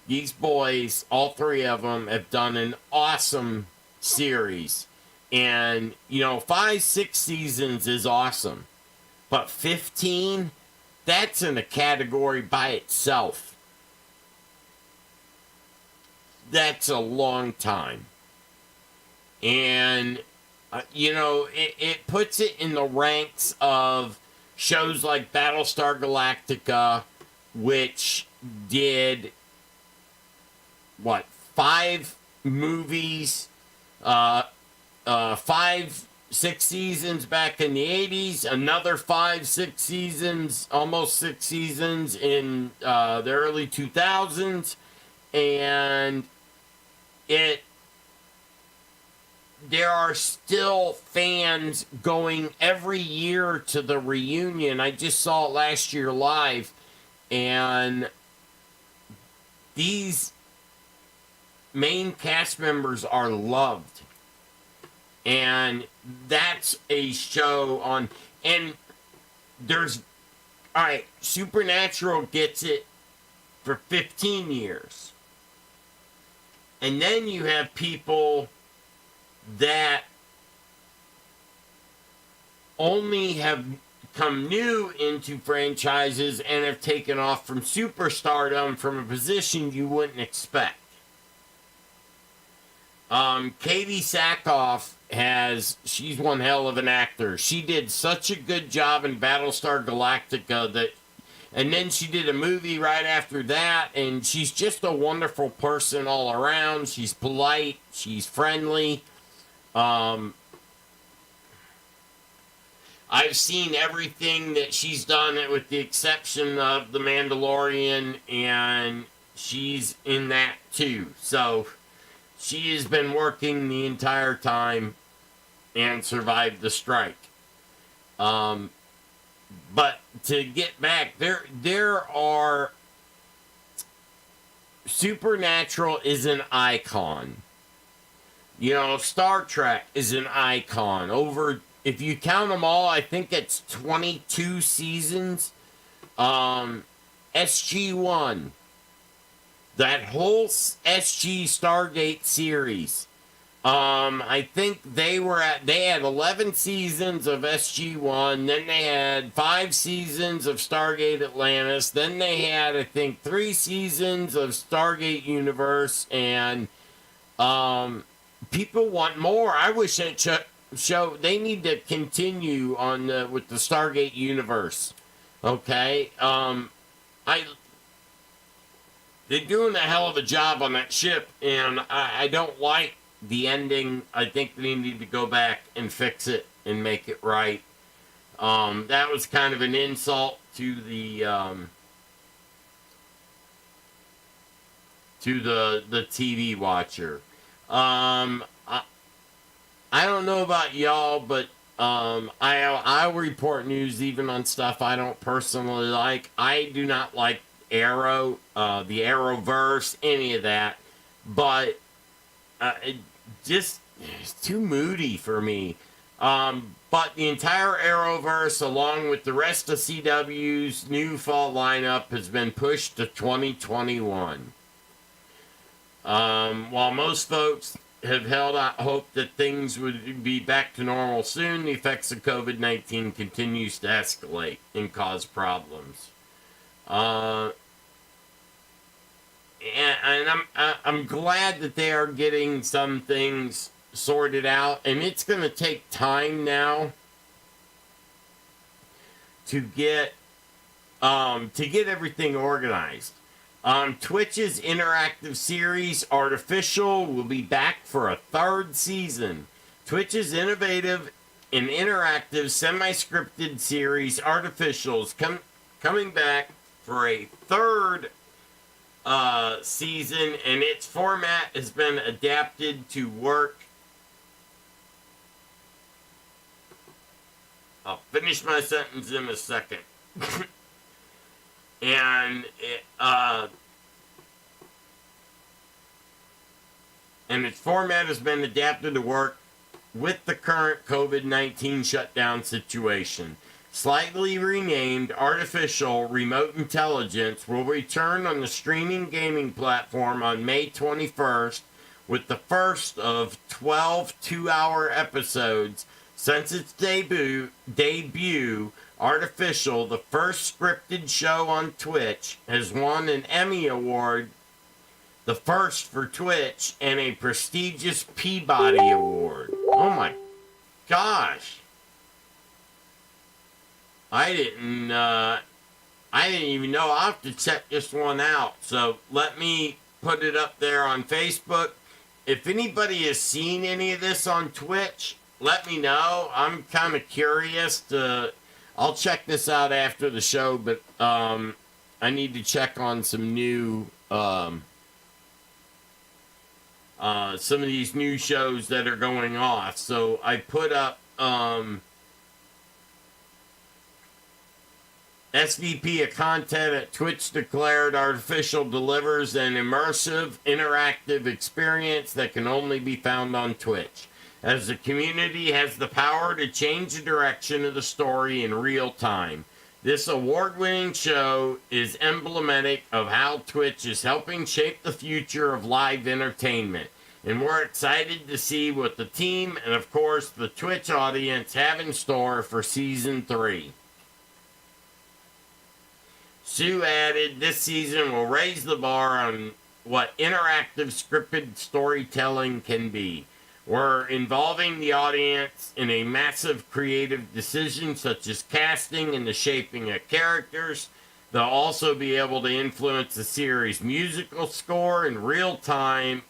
These boys, all 3 of them, have done an awesome series. And, 5-6 seasons is awesome. But 15, that's in a category by itself. That's a long time. And, it puts it in the ranks of shows like Battlestar Galactica, which did... 5 movies, 5-6 seasons back in the 80s, another 5-6 seasons, almost 6 seasons in the early 2000s, and there are still fans going every year to the reunion. I just saw it last year live, and these main cast members are loved, and that's a show on. And Supernatural gets it for 15 years, and then you have people that only have come new into franchises and have taken off from superstardom from a position you wouldn't expect. Katie Sackhoff she's one hell of an actor. She did such a good job in Battlestar Galactica and then she did a movie right after that, and she's just a wonderful person all around. She's polite, she's friendly. I've seen everything that she's done, with the exception of The Mandalorian, and she's in that too. So she has been working the entire time and survived the strike. But to get back, there are... Supernatural is an icon. You know, Star Trek is an icon. If you count them all, I think it's 22 seasons. SG-1, that whole SG Stargate series. I think they had 11 seasons of SG-1, then they had 5 seasons of Stargate Atlantis, then they had, I think, 3 seasons of Stargate Universe, and people want more. I wish that show, they need to continue on with the Stargate Universe. Okay? They're doing a hell of a job on that ship, and I don't like the ending. I think they need to go back and fix it and make it right. That was kind of an insult to the TV watcher. I don't know about y'all, but I'll report news even on stuff I don't personally like. I do not like Arrow, the Arrowverse, any of that, but it's too moody for me. But the entire Arrowverse, along with the rest of CW's new fall lineup, has been pushed to 2021. While most folks have held out hope that things would be back to normal soon, the effects of COVID-19 continues to escalate and cause problems. And I'm glad that they are getting some things sorted out, and it's going to take time now to get everything organized. Twitch's interactive series Artificial will be back for a 3rd season. Twitch's innovative and interactive semi-scripted series Artificial is coming back for a 3rd season, and its format has been adapted to work. I'll finish my sentence in a second. And its format has been adapted to work with the current COVID-19 shutdown situation. Slightly renamed Artificial Remote Intelligence will return on the streaming gaming platform on May 21st with the first of 12 two-hour episodes. Since its debut, Artificial, the first scripted show on Twitch, has won an Emmy Award, the first for Twitch, and a prestigious Peabody Award. Oh my gosh. I didn't even know. I'll have to check this one out. So let me put it up there on Facebook. If anybody has seen any of this on Twitch, let me know. I'm kind of curious I'll check this out after the show, but I need to check on some new some of these new shows that are going off. So I put up SVP of content at Twitch declared Artificial delivers an immersive, interactive experience that can only be found on Twitch, as the community has the power to change the direction of the story in real time. This award-winning show is emblematic of how Twitch is helping shape the future of live entertainment, and we're excited to see what the team and, of course, the Twitch audience have in store for Season 3. Sue added, this season will raise the bar on what interactive scripted storytelling can be. We're involving the audience in a massive creative decision such as casting and the shaping of characters. They'll also be able to influence the series' musical score in real time.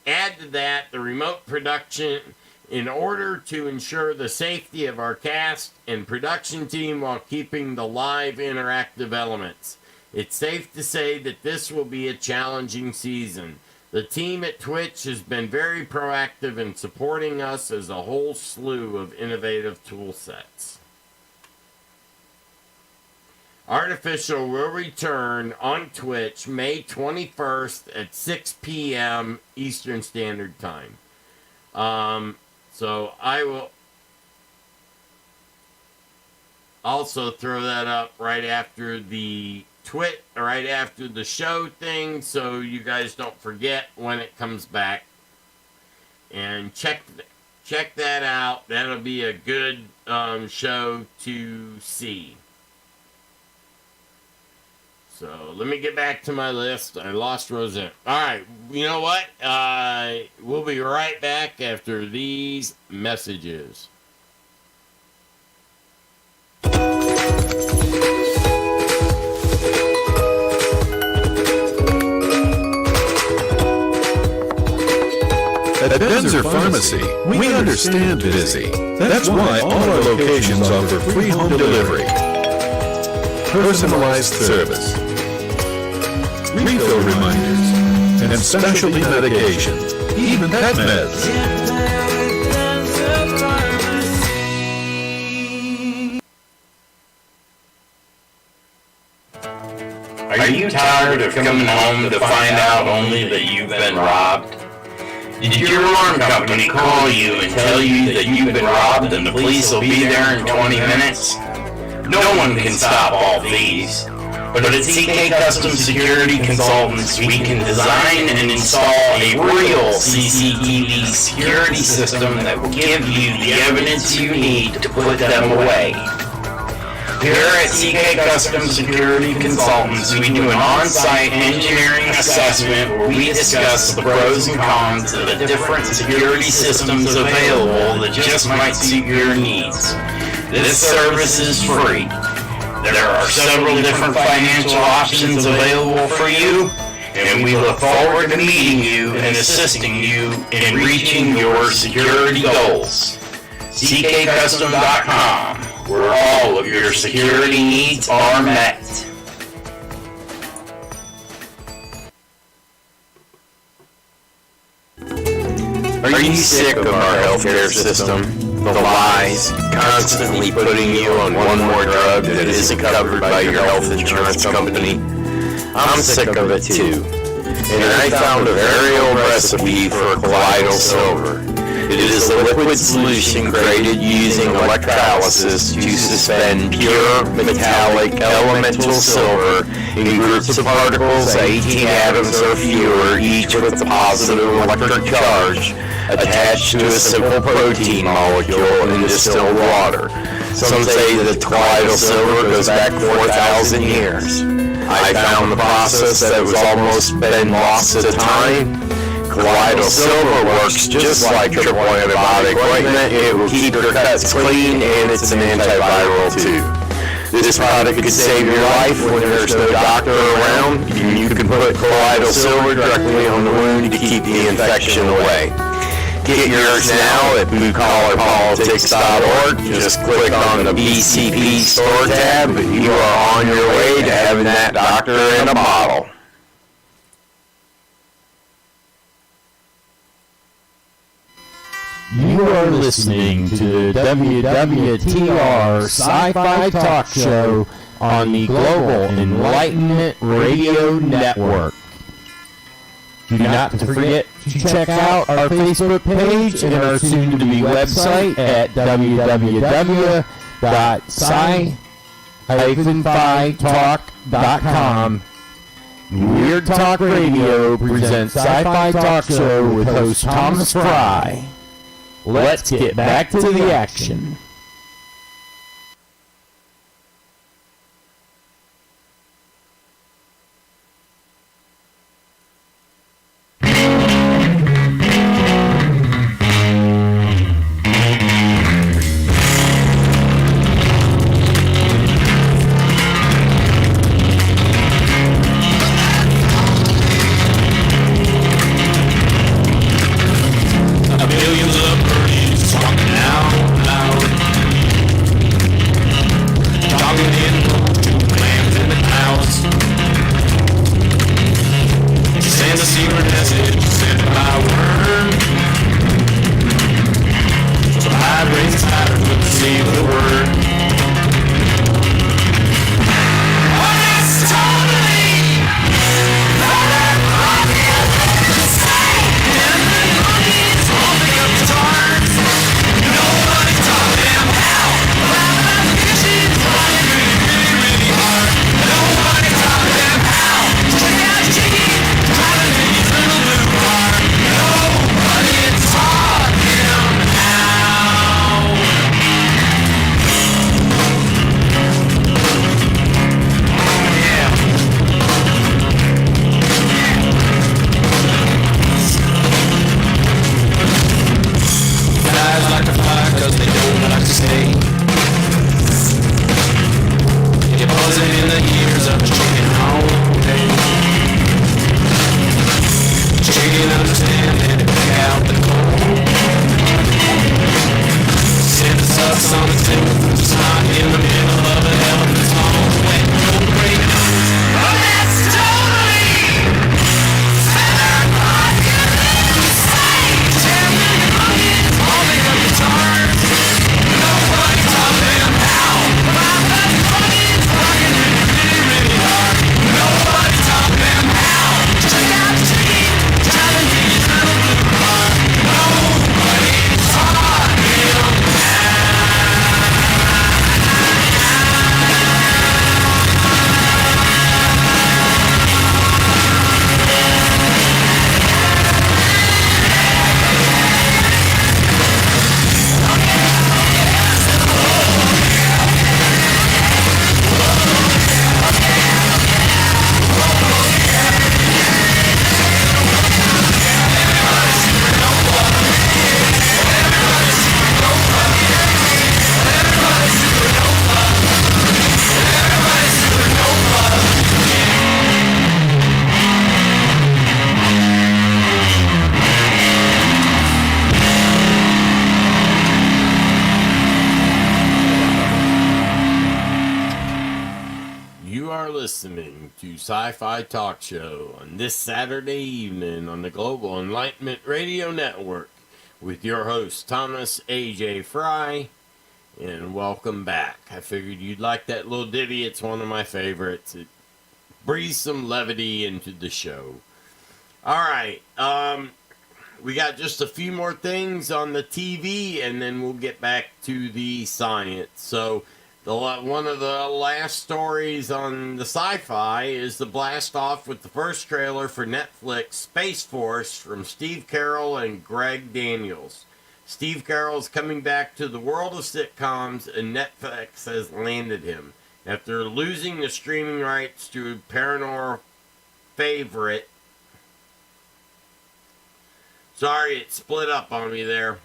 Add to that the remote production in order to ensure the safety of our cast and production team while keeping the live interactive elements. It's safe to say that this will be a challenging season. The team at Twitch has been very proactive in supporting us as a whole slew of innovative tool sets. Artificial will return on Twitch May 21st at 6 p.m. Eastern Standard Time. So I will also throw that up right after the right after the show thing, so you guys don't forget when it comes back. And check that out. That'll be a good show to see. So let me get back to my list. I lost Rosette. All right, you know what? We'll be right back after these messages. At Benzer Pharmacy, we understand busy. That's why all our locations offer free home delivery, personalized service, refill reminders, and specialty medication, even pet meds. Are you tired of coming home to find out only that you've been robbed? Did your alarm company call you and tell you that you've been robbed and the police will be there in 20 minutes? No one can stop all thieves. But at CK Custom Security Consultants, we can design and install a real CCTV security system that will give you the evidence you need to put them away. Here at CK Custom Security Consultants, we do an on-site engineering assessment where we discuss the pros and cons of the different security systems available that just might suit your needs. This service is free. There are several different financial options available for you, and we look forward to meeting you and assisting you in reaching your security goals. CKCustom.com, where all of your security needs are met. Are you sick of our healthcare system? The lies, constantly putting you on one more drug that isn't covered by your health insurance company? I'm sick of it too. And I found a very old recipe for colloidal silver. It is a liquid solution created using electrolysis to suspend pure metallic elemental silver in groups of particles, 18 atoms or fewer, each with a positive electric charge, attached to a simple protein molecule in distilled water. Some say that colloidal silver goes back 4,000 years. I found the process that was almost been lost to time. Colloidal silver works just like triple antibiotic ointment. It will keep your cuts clean, and it's an antiviral too. This product could save your life when there's no doctor around. You can put colloidal silver directly on the wound to keep the infection away. Get yours now at bluecollarpolitics.org. Just click on the BCP store tab, and you are on your way to having that doctor in a bottle. You are listening to the WWTR Sci Fi Talk Show on the Global Enlightenment Radio Network. Do not forget to check out our Facebook page and our soon-to-be website at www.sci-fi-talk.com. Weird Talk Radio presents Sci-Fi Talk Show with host Thomas Fry. Let's get back to the action. Millions of birdies talking out loud. You are listening to Sci Fi Talk Show on this Saturday evening on the Global Enlightenment Radio Network with your host, Thomas A.J. Fry, and welcome back. I figured you'd like that little ditty. It's one of my favorites. It breathes some levity into the show. All right, we got just a few more things on the TV, and then we'll get back to the science. So, one of the last stories on the sci-fi is the blast off with the first trailer for Netflix Space Force from Steve Carell and Greg Daniels. Steve Carell is coming back to the world of sitcoms, and Netflix has landed him. After losing the streaming rights to Paranormal Favorite. Sorry, it split up on me there.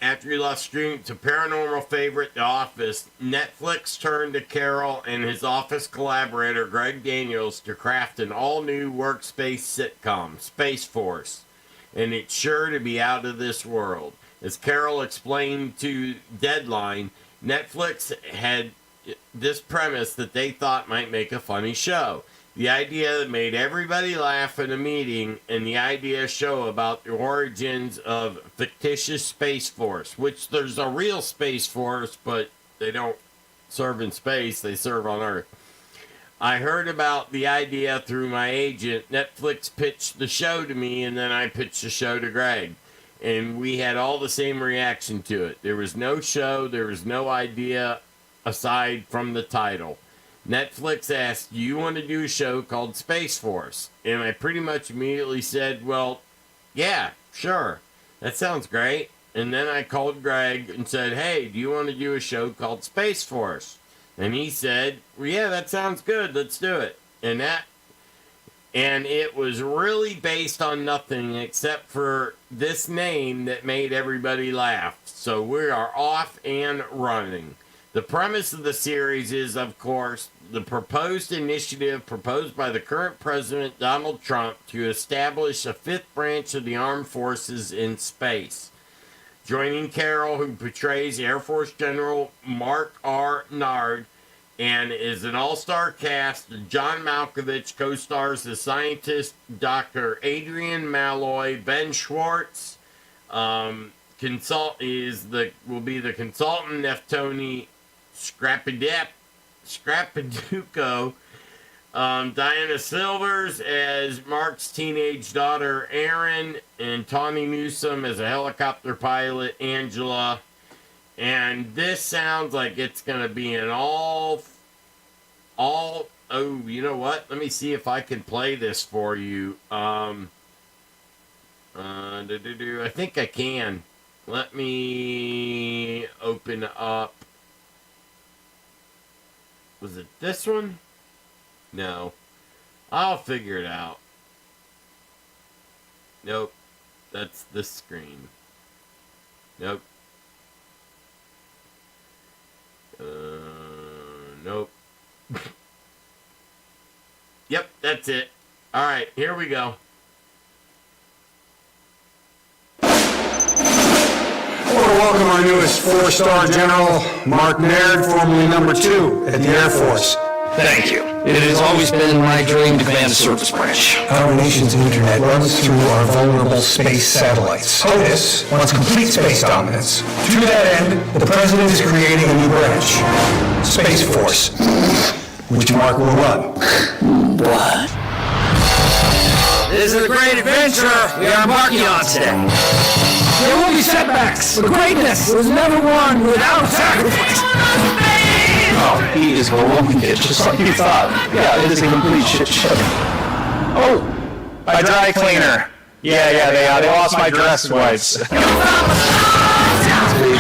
After he left streaming to Paranormal Favorite The Office, Netflix turned to Carroll and his Office collaborator Greg Daniels to craft an all-new workspace sitcom, Space Force, and it's sure to be out of this world. As Carroll explained to Deadline, Netflix had this premise that they thought might make a funny show. The idea that made everybody laugh in a meeting, and the idea show about the origins of fictitious Space Force, which there's a real Space Force, but they don't serve in space, they serve on Earth. I heard about the idea through my agent. Netflix pitched the show to me, and then I pitched the show to Greg. And we had all the same reaction to it. There was no show, there was no idea aside from the title. Netflix asked, do you want to do a show called Space Force? And I pretty much immediately said, well, yeah, sure. That sounds great. And then I called Greg and said, hey, do you want to do a show called Space Force? And he said, well, yeah, that sounds good. Let's do it. And it was really based on nothing except for this name that made everybody laugh. So we are off and running. The premise of the series is, of course, the proposed initiative proposed by the current president, Donald Trump, to establish a fifth branch of the armed forces in space. Joining Carroll, who portrays Air Force General Mark R. Nard, and is an all-star cast. John Malkovich co-stars the scientist Dr. Adrian Malloy. Ben Schwartz will be the consultant Neftoni Scrapaduco. Diana Silvers as Mark's teenage daughter Erin, and Tawny Newsome as a helicopter pilot Angela. And this sounds like it's going to be an oh, you know what? Let me see if I can play this for you. I think I can. Let me open up. Was it this one? No. I'll figure it out. Nope. That's this screen. Nope. Nope. Yep, that's it. Alright, here we go. I want to welcome our newest four-star general, Mark Naird, formerly number 2 at the Air Force. Thank you. It has always been my dream to command a service branch. Our nation's internet runs through our vulnerable space satellites. POTUS wants complete space dominance. To that end, the president is creating a new branch, Space Force, which Mark will run. What? This is a great adventure we are embarking on today. There will be setbacks, but greatness was never won without sacrifice. Oh, he is blowing it just like you thought. Yeah, it is a complete shit show. Oh, a dry cleaner. Yeah, they lost my dress wipes. Space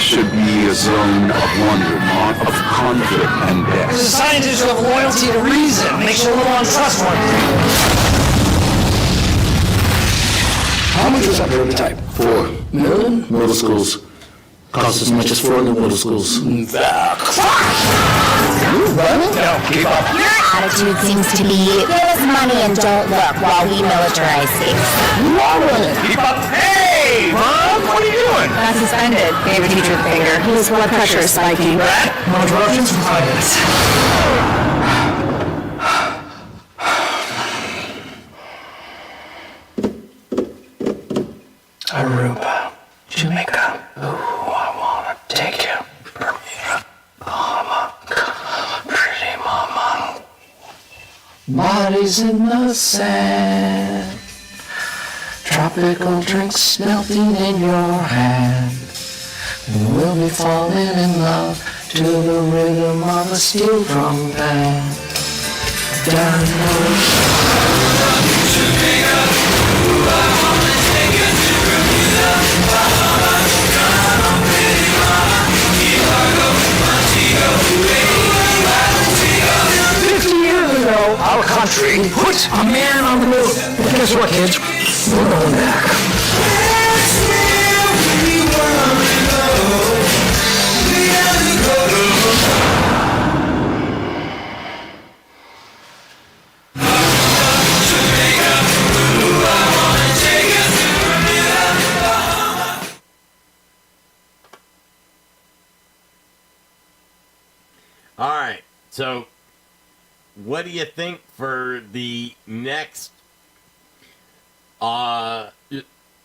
should be a zone of wonder, not of conflict and death. The scientists who have loyalty to reason makes you a little untrustworthy. How much was that prototype? 4 million? middle schools. Cost as much as 4 new middle schools. No, keep up. Your attitude seems to be, give us money and don't look while we militarize space. Keep up. Hey, Mom, what are you doing? doing? Got suspended. Gave a teacher the finger. His blood pressure is spiking. No interruptions for 5 minutes. Aruba, Jamaica. Ooh, I wanna take you. Bermuda, Bahama, pretty mama. Bodies in the sand, tropical drinks melting in your hand. We'll be falling in love to the rhythm of a steel drum band. Down Our country put a man on the moon. But guess what, kids? We're going back. All right, so what do you think for the next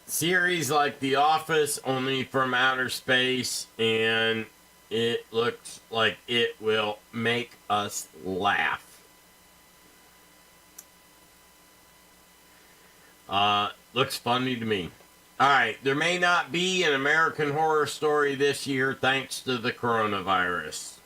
series like The Office, only from outer space, and it looks like it will make us laugh? Looks funny to me. All right, there may not be an American Horror Story this year thanks to the coronavirus.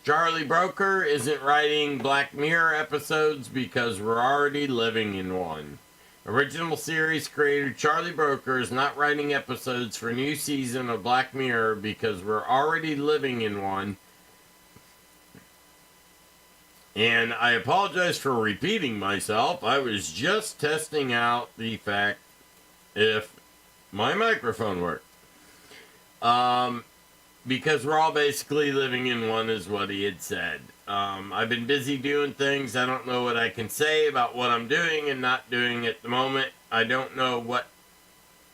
Charlie Brooker isn't writing Black Mirror episodes because we're already living in one. Original series creator Charlie Brooker is not writing episodes for a new season of Black Mirror because we're already living in one. And I apologize for repeating myself. I was just testing out the fact if my microphone worked. Because we're all basically living in one, is what he had said. I've been busy doing things. I don't know what I can say about what I'm doing and not doing at the moment. I don't know what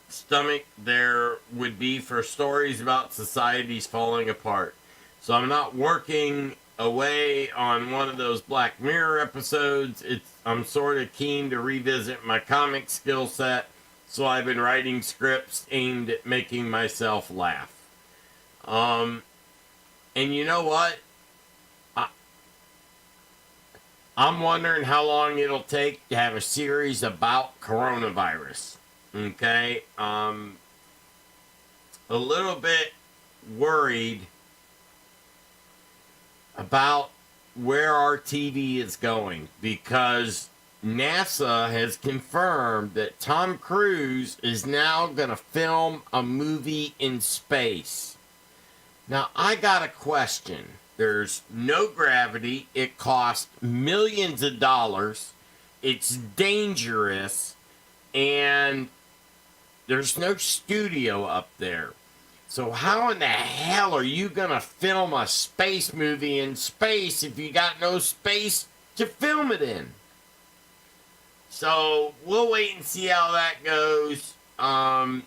stomach there would be for stories about societies falling apart. So I'm not working away on one of those Black Mirror episodes. I'm sort of keen to revisit my comic skill set. So I've been writing scripts aimed at making myself laugh. And you know what? I'm wondering how long it'll take to have a series about coronavirus. Okay? A little bit worried about where our TV is going because NASA has confirmed that Tom Cruise is now going to film a movie in space. Now, I got a question. There's no gravity. It costs millions of dollars. It's dangerous. And there's no studio up there. So how in the hell are you going to film a space movie in space if you got no space to film it in? So we'll wait and see how that goes. Tom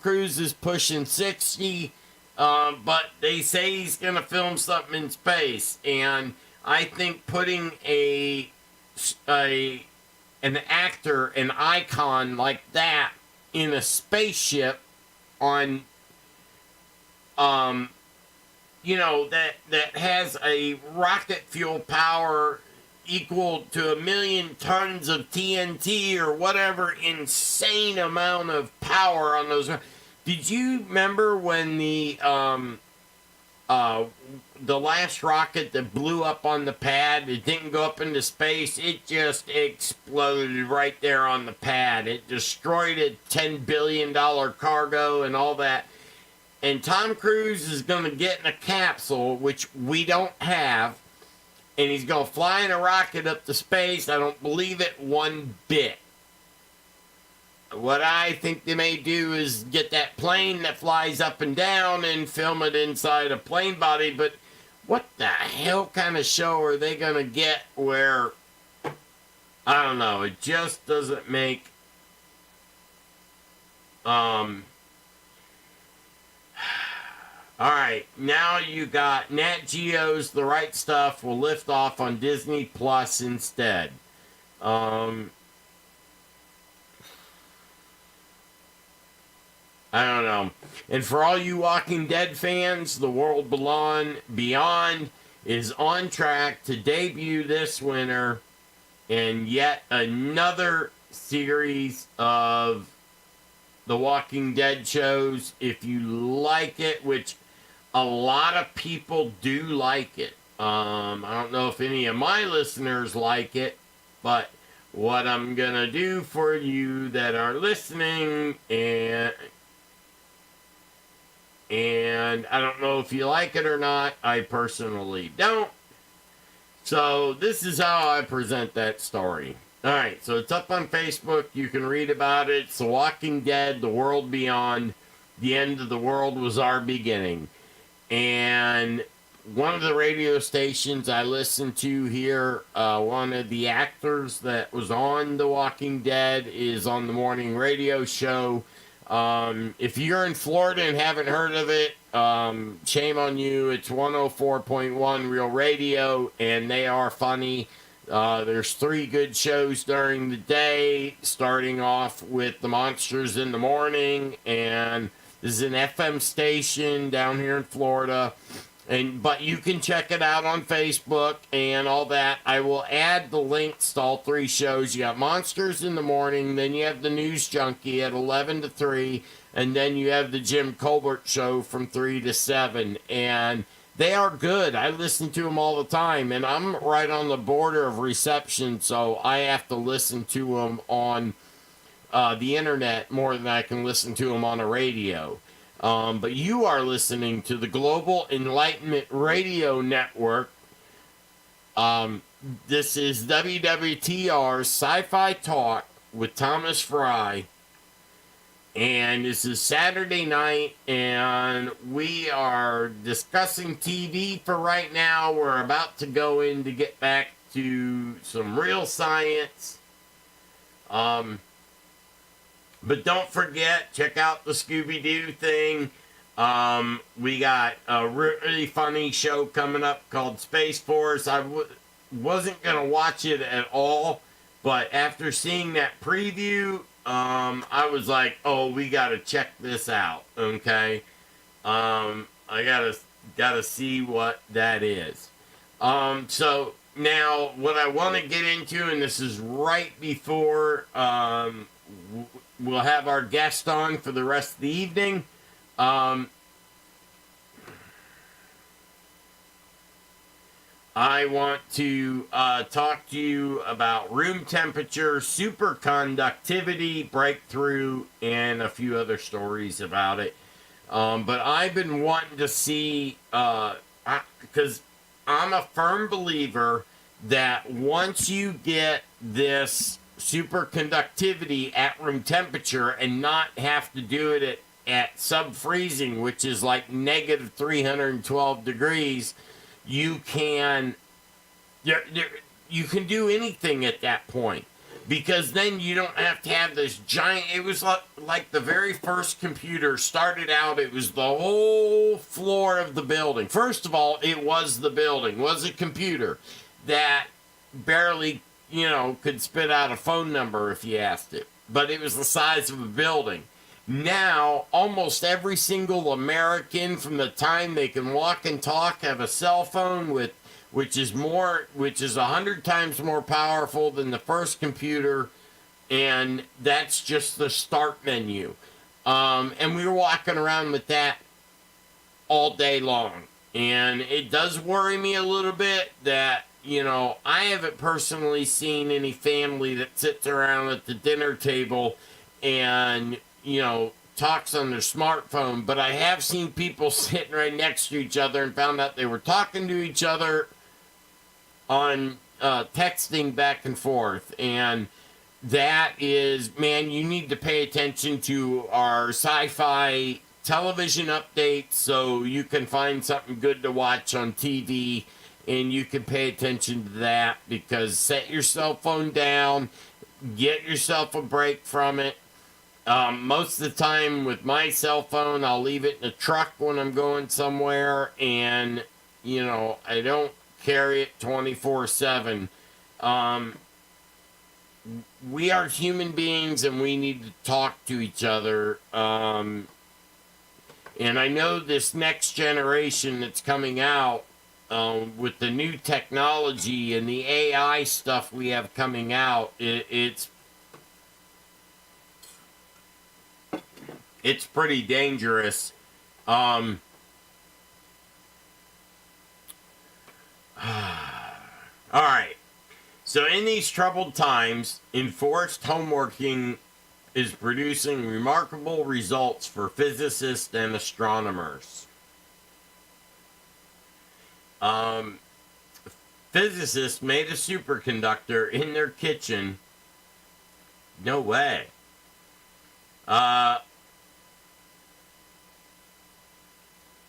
Cruise is pushing 60. But they say he's going to film something in space, and I think putting an actor, an icon like that in a spaceship on, that has a rocket fuel power equal to 1 million tons of TNT or whatever insane amount of power on those. Did you remember when the last rocket that blew up on the pad, it didn't go up into space, it just exploded right there on the pad. It destroyed a $10 billion cargo and all that. And Tom Cruise is going to get in a capsule, which we don't have, and he's going to fly in a rocket up to space. I don't believe it one bit. What I think they may do is get that plane that flies up and down and film it inside a plane body, but what the hell kind of show are they going to get where, I don't know, it just doesn't make Alright, now you got Nat Geo's The Right Stuff will lift off on Disney Plus instead. I don't know. And for all you Walking Dead fans, The World Beyond is on track to debut this winter in yet another series of The Walking Dead shows. If you like it, which a lot of people do like it. I don't know if any of my listeners like it, but what I'm going to do for you that are listening, and I don't know if you like it or not, I personally don't. So this is how I present that story. Alright, so it's up on Facebook. You can read about it. It's The Walking Dead, The World Beyond. The end of the world was our beginning. And one of the radio stations I listen to here, one of the actors that was on The Walking Dead is on the morning radio show. If you're in Florida and haven't heard of it, shame on you. It's 104.1 Real Radio, and they are funny. There's 3 good shows during the day, starting off with The Monsters in the Morning, and this is an FM station down here in Florida. But you can check it out on Facebook and all that. I will add the links to all 3 shows. You got Monsters in the Morning, then you have the News Junkie at 11 to 3, and then you have the Jim Colbert Show from 3 to 7. And they are good. I listen to them all the time, and I'm right on the border of reception, so I have to listen to them on the internet more than I can listen to them on a radio. But you are listening to the Global Enlightenment Radio Network. This is WWTR Sci Fi Talk with Thomas Fry. And this is Saturday night, and we are discussing TV for right now. We're about to go in to get back to some real science. But don't forget, check out the Scooby-Doo thing. We got a really funny show coming up called Space Force. I wasn't going to watch it at all, but after seeing that preview, I was like, oh, we got to check this out, okay? I gotta see what that is. So now what I want to get into, and this is right before we'll have our guest on for the rest of the evening. I want to talk to you about room temperature, superconductivity, breakthrough, and a few other stories about it. But I've been wanting to see, because I'm a firm believer that once you get this superconductivity at room temperature and not have to do it at sub-freezing, which is like negative 312 degrees, you can do anything at that point, because then you don't have to have this giant. It was like the very first computer started out, it was the whole floor of the building. First of all, it was the building, was a computer that barely, could spit out a phone number if you asked it, but it was the size of a building. Now, almost every single American, from the time they can walk and talk, have a cell phone which is 100 times more powerful than the first computer, and that's just the start menu. And we were walking around with that all day long, and it does worry me a little bit that, I haven't personally seen any family that sits around at the dinner table and talks on their smartphone, but I have seen people sitting right next to each other and found out they were talking to each other on texting back and forth. And that is, man, you need to pay attention to our sci-fi television updates so you can find something good to watch on TV, and you can pay attention to that, because set your cell phone down, get yourself a break from it. Most of the time with my cell phone, I'll leave it in the truck when I'm going somewhere, and, I don't carry it 24/7. We are human beings, and we need to talk to each other. And I know this next generation that's coming out, with the new technology and the AI stuff we have coming out, it's pretty dangerous. All right. So in these troubled times, enforced homeworking is producing remarkable results for physicists and astronomers. Physicists made a superconductor in their kitchen. No way.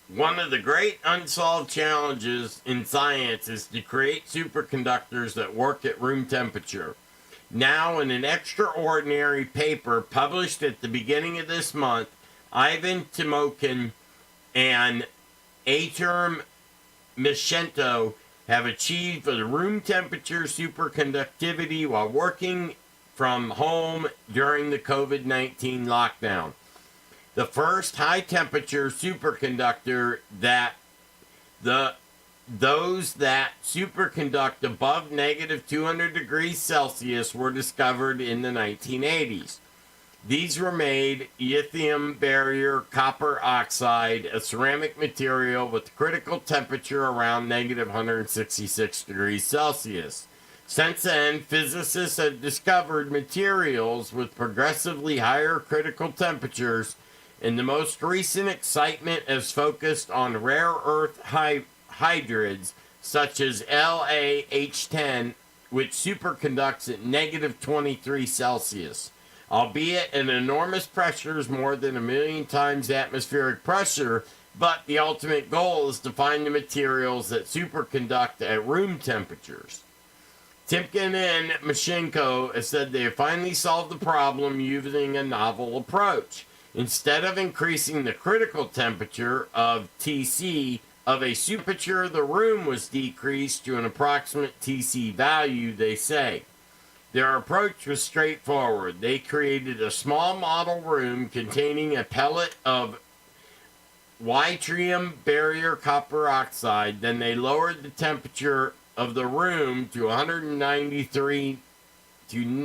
One of the great unsolved challenges in science is to create superconductors that work at room temperature. Now, in an extraordinary paper published at the beginning of this month, Ivan Timokin and Artem Mishento have achieved a room temperature superconductivity while working from home during the COVID-19 lockdown. The first high-temperature superconductor those that superconduct above negative 200 degrees Celsius were discovered in the 1980s. These were made lithium barrier copper oxide, a ceramic material with critical temperature around negative 166 degrees Celsius. Since then, physicists have discovered materials with progressively higher critical temperatures, and the most recent excitement has focused on rare earth hydrides such as LaH10, which superconducts at negative 23 Celsius. Albeit at enormous pressures, more than 1 million times atmospheric pressure, but the ultimate goal is to find the materials that superconduct at room temperatures. Timken and Mashenko have said they have finally solved the problem using a novel approach. Instead of increasing the critical temperature of TC of a supercure, the room was decreased to an approximate TC value, they say. Their approach was straightforward. They created a small model room containing a pellet of yttrium barrier copper oxide. Then they lowered the temperature of the room to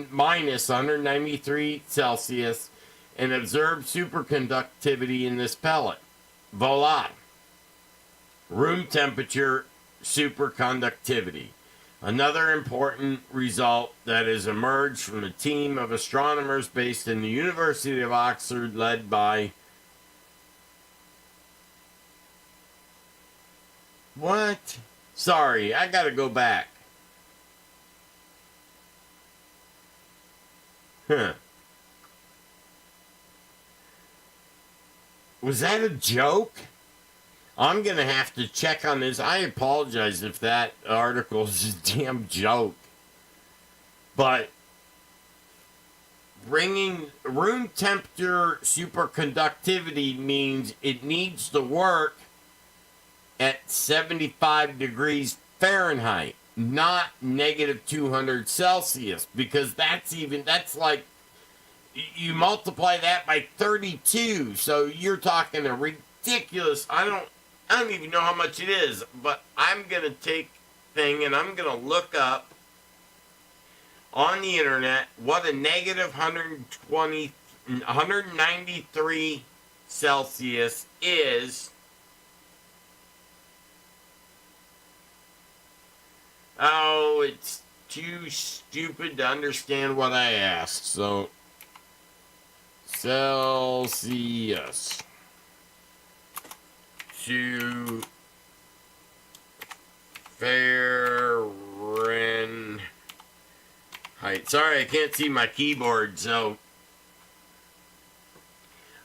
minus 193 Celsius and observed superconductivity in this pellet. Voila! Room temperature superconductivity. Another important result that has emerged from a team of astronomers based in the University of Oxford led by... What? Sorry, I gotta go back. Was that a joke? I'm going to have to check on this. I apologize if that article is a damn joke. But bringing room temperature superconductivity means it needs to work at 75 degrees Fahrenheit, not negative 200 Celsius, because that's like, you multiply that by 32, so you're talking a ridiculous, I don't even know how much it is, but I'm going to take thing and I'm going to look up on the internet what a negative 193 Celsius is. Oh, it's too stupid to understand what I asked, so Celsius to Fahrenheit. Sorry, I can't see my keyboard, so...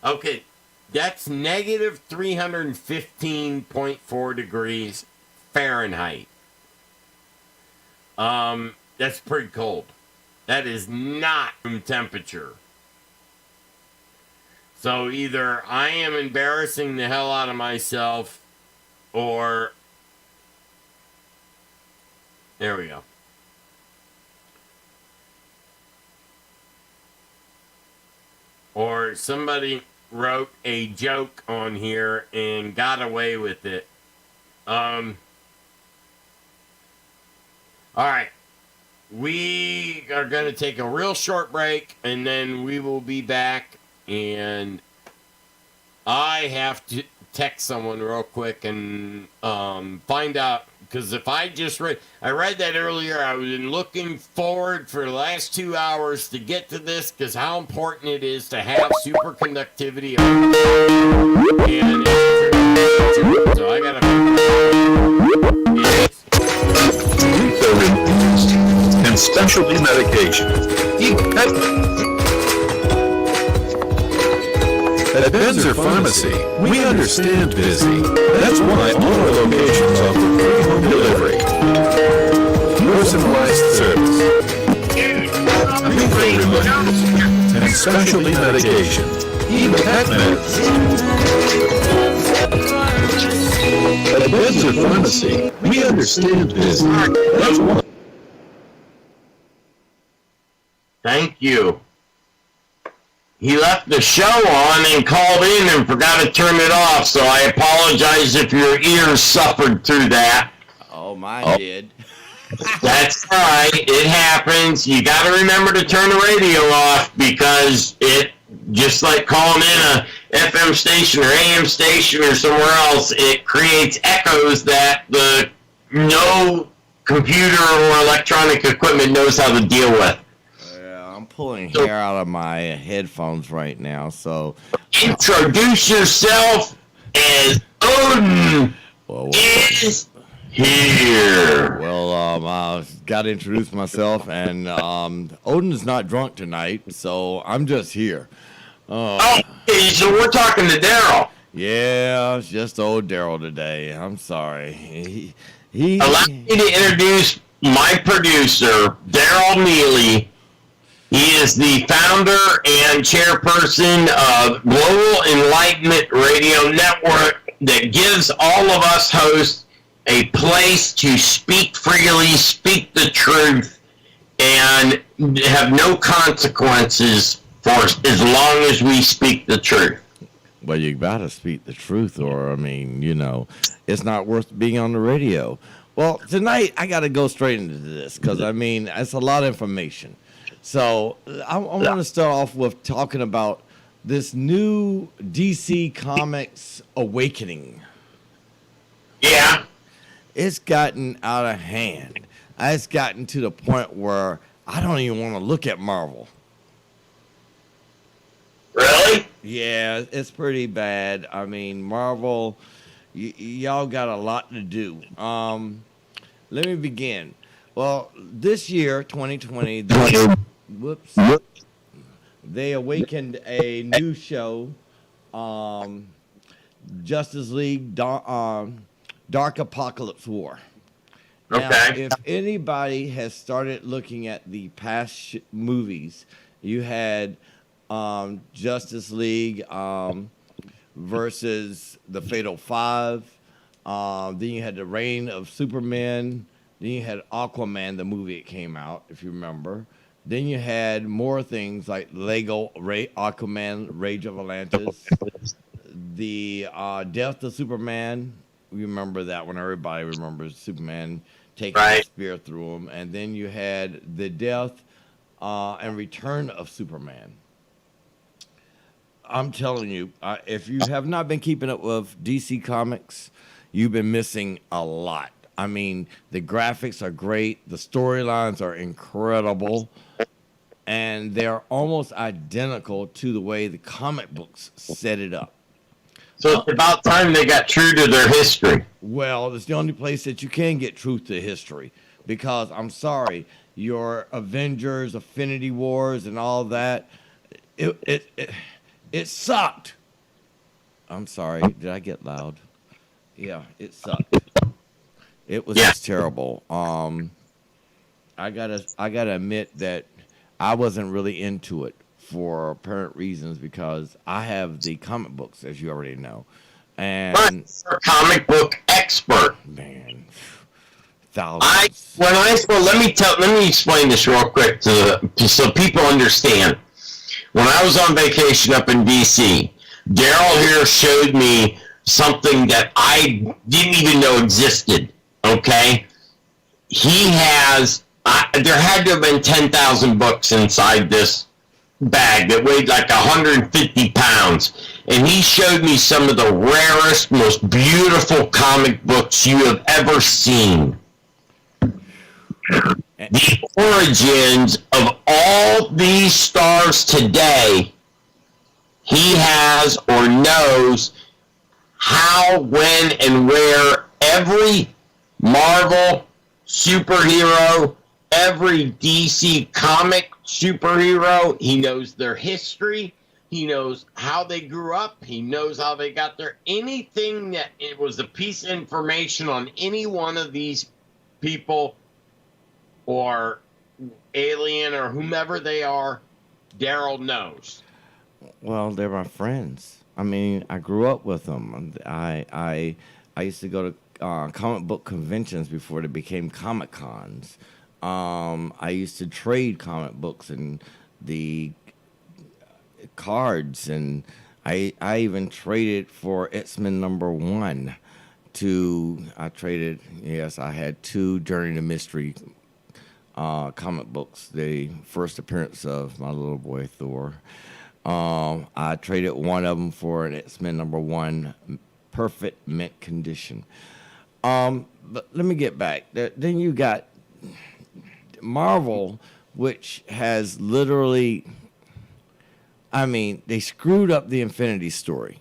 Okay, that's negative 315.4 degrees Fahrenheit. That's pretty cold. That is not room temperature. So either I am embarrassing the hell out of myself, or there we go. Or somebody wrote a joke on here and got away with it. All right. We are going to take a real short break, and then we will be back. And I have to text someone real quick and find out, because if I read that earlier, I was looking forward for the last 2 hours to get to this, because how important it is to have superconductivity. And so I got to and specialty medications. At Benzer Pharmacy, we understand busy. That's why all our locations offer free home delivery, personalized service, refill reminders, and specialty medications, even pet meds. At Benzer Pharmacy, we understand busy. That's why. Thank you. He left the show on and called in and forgot to turn it off, so I apologize if your ears suffered through that. Oh, mine did. That's right. It happens. You got to remember to turn the radio off, because it, just like calling in a FM station or AM station or somewhere else, it creates echoes that no computer or electronic equipment knows how to deal with. I'm pulling hair out of my headphones right now, so... Introduce yourself as Odin is here. Well, I got to introduce myself, and Odin's not drunk tonight, so I'm just here. Okay, so we're talking to Daryl. Yeah, it's just old Daryl today. I'm sorry. Allow me to introduce my producer, Daryl Neely. He is the founder and chairperson of Global Enlightenment Radio Network, that gives all of us hosts a place to speak freely, speak the truth, and have no consequences for as long as we speak the truth. Well, you gotta speak the truth, or, I mean, it's not worth being on the radio. Well, tonight I gotta go straight into this, because, I mean, it's a lot of information. So I want to start off with talking about this new DC Comics awakening. Yeah. It's gotten out of hand. It's gotten to the point where I don't even want to look at Marvel. Really? Yeah, it's pretty bad. I mean, Marvel, y'all got a lot to do. Let me begin. Well, this year, 2020, they awakened a new show, Justice League Dark Apocalypse War. Now, if anybody has started looking at the past movies, you had Justice League versus the Fatal Five. Then you had the Reign of Superman. Then you had Aquaman, the movie that came out, if you remember. Then you had more things like Lego Aquaman, Rage of Atlantis. The Death of Superman. You remember that one. Everybody remembers Superman taking a spear through him. And then you had the Death and Return of Superman. I'm telling you, if you have not been keeping up with DC Comics, you've been missing a lot. I mean, the graphics are great. The storylines are incredible. And they're almost identical to the way the comic books set it up. So it's about time they got true to their history. Well, it's the only place that you can get truth to history. Because, I'm sorry, your Avengers, Infinity Wars, and all that, it sucked. I'm sorry. Did I get loud? Yeah, it sucked. It was just terrible. I gotta admit that I wasn't really into it for apparent reasons because I have the comic books, as you already know. And But you're a comic book expert. man, thousands. Let me explain this real quick so people understand. When I was on vacation up in DC, Daryl here showed me something that I didn't even know existed. Okay, he has. There had to have been 10,000 books inside this bag that weighed like 150 pounds. And he showed me some of the rarest, most beautiful comic books you have ever seen. The origins of all these stars today, he has or knows how, when, and where every Marvel superhero, every DC comic superhero, he knows their history. He knows how they grew up. He knows how they got there. Anything that it was a piece of information on any one of these people or alien or whomever they are, Daryl knows. Well, they're my friends. I mean, I grew up with them. I used to go to comic book conventions before they became Comic Cons. I used to trade comic books and the cards, and I even traded for X-Men #1 I had 2 Journey to Mystery comic books, the first appearance of my little boy Thor. I traded one of them for an X-Men #1 perfect mint condition. But let me get back. Then you got Marvel, which has literally, I mean, they screwed up the Infinity Story.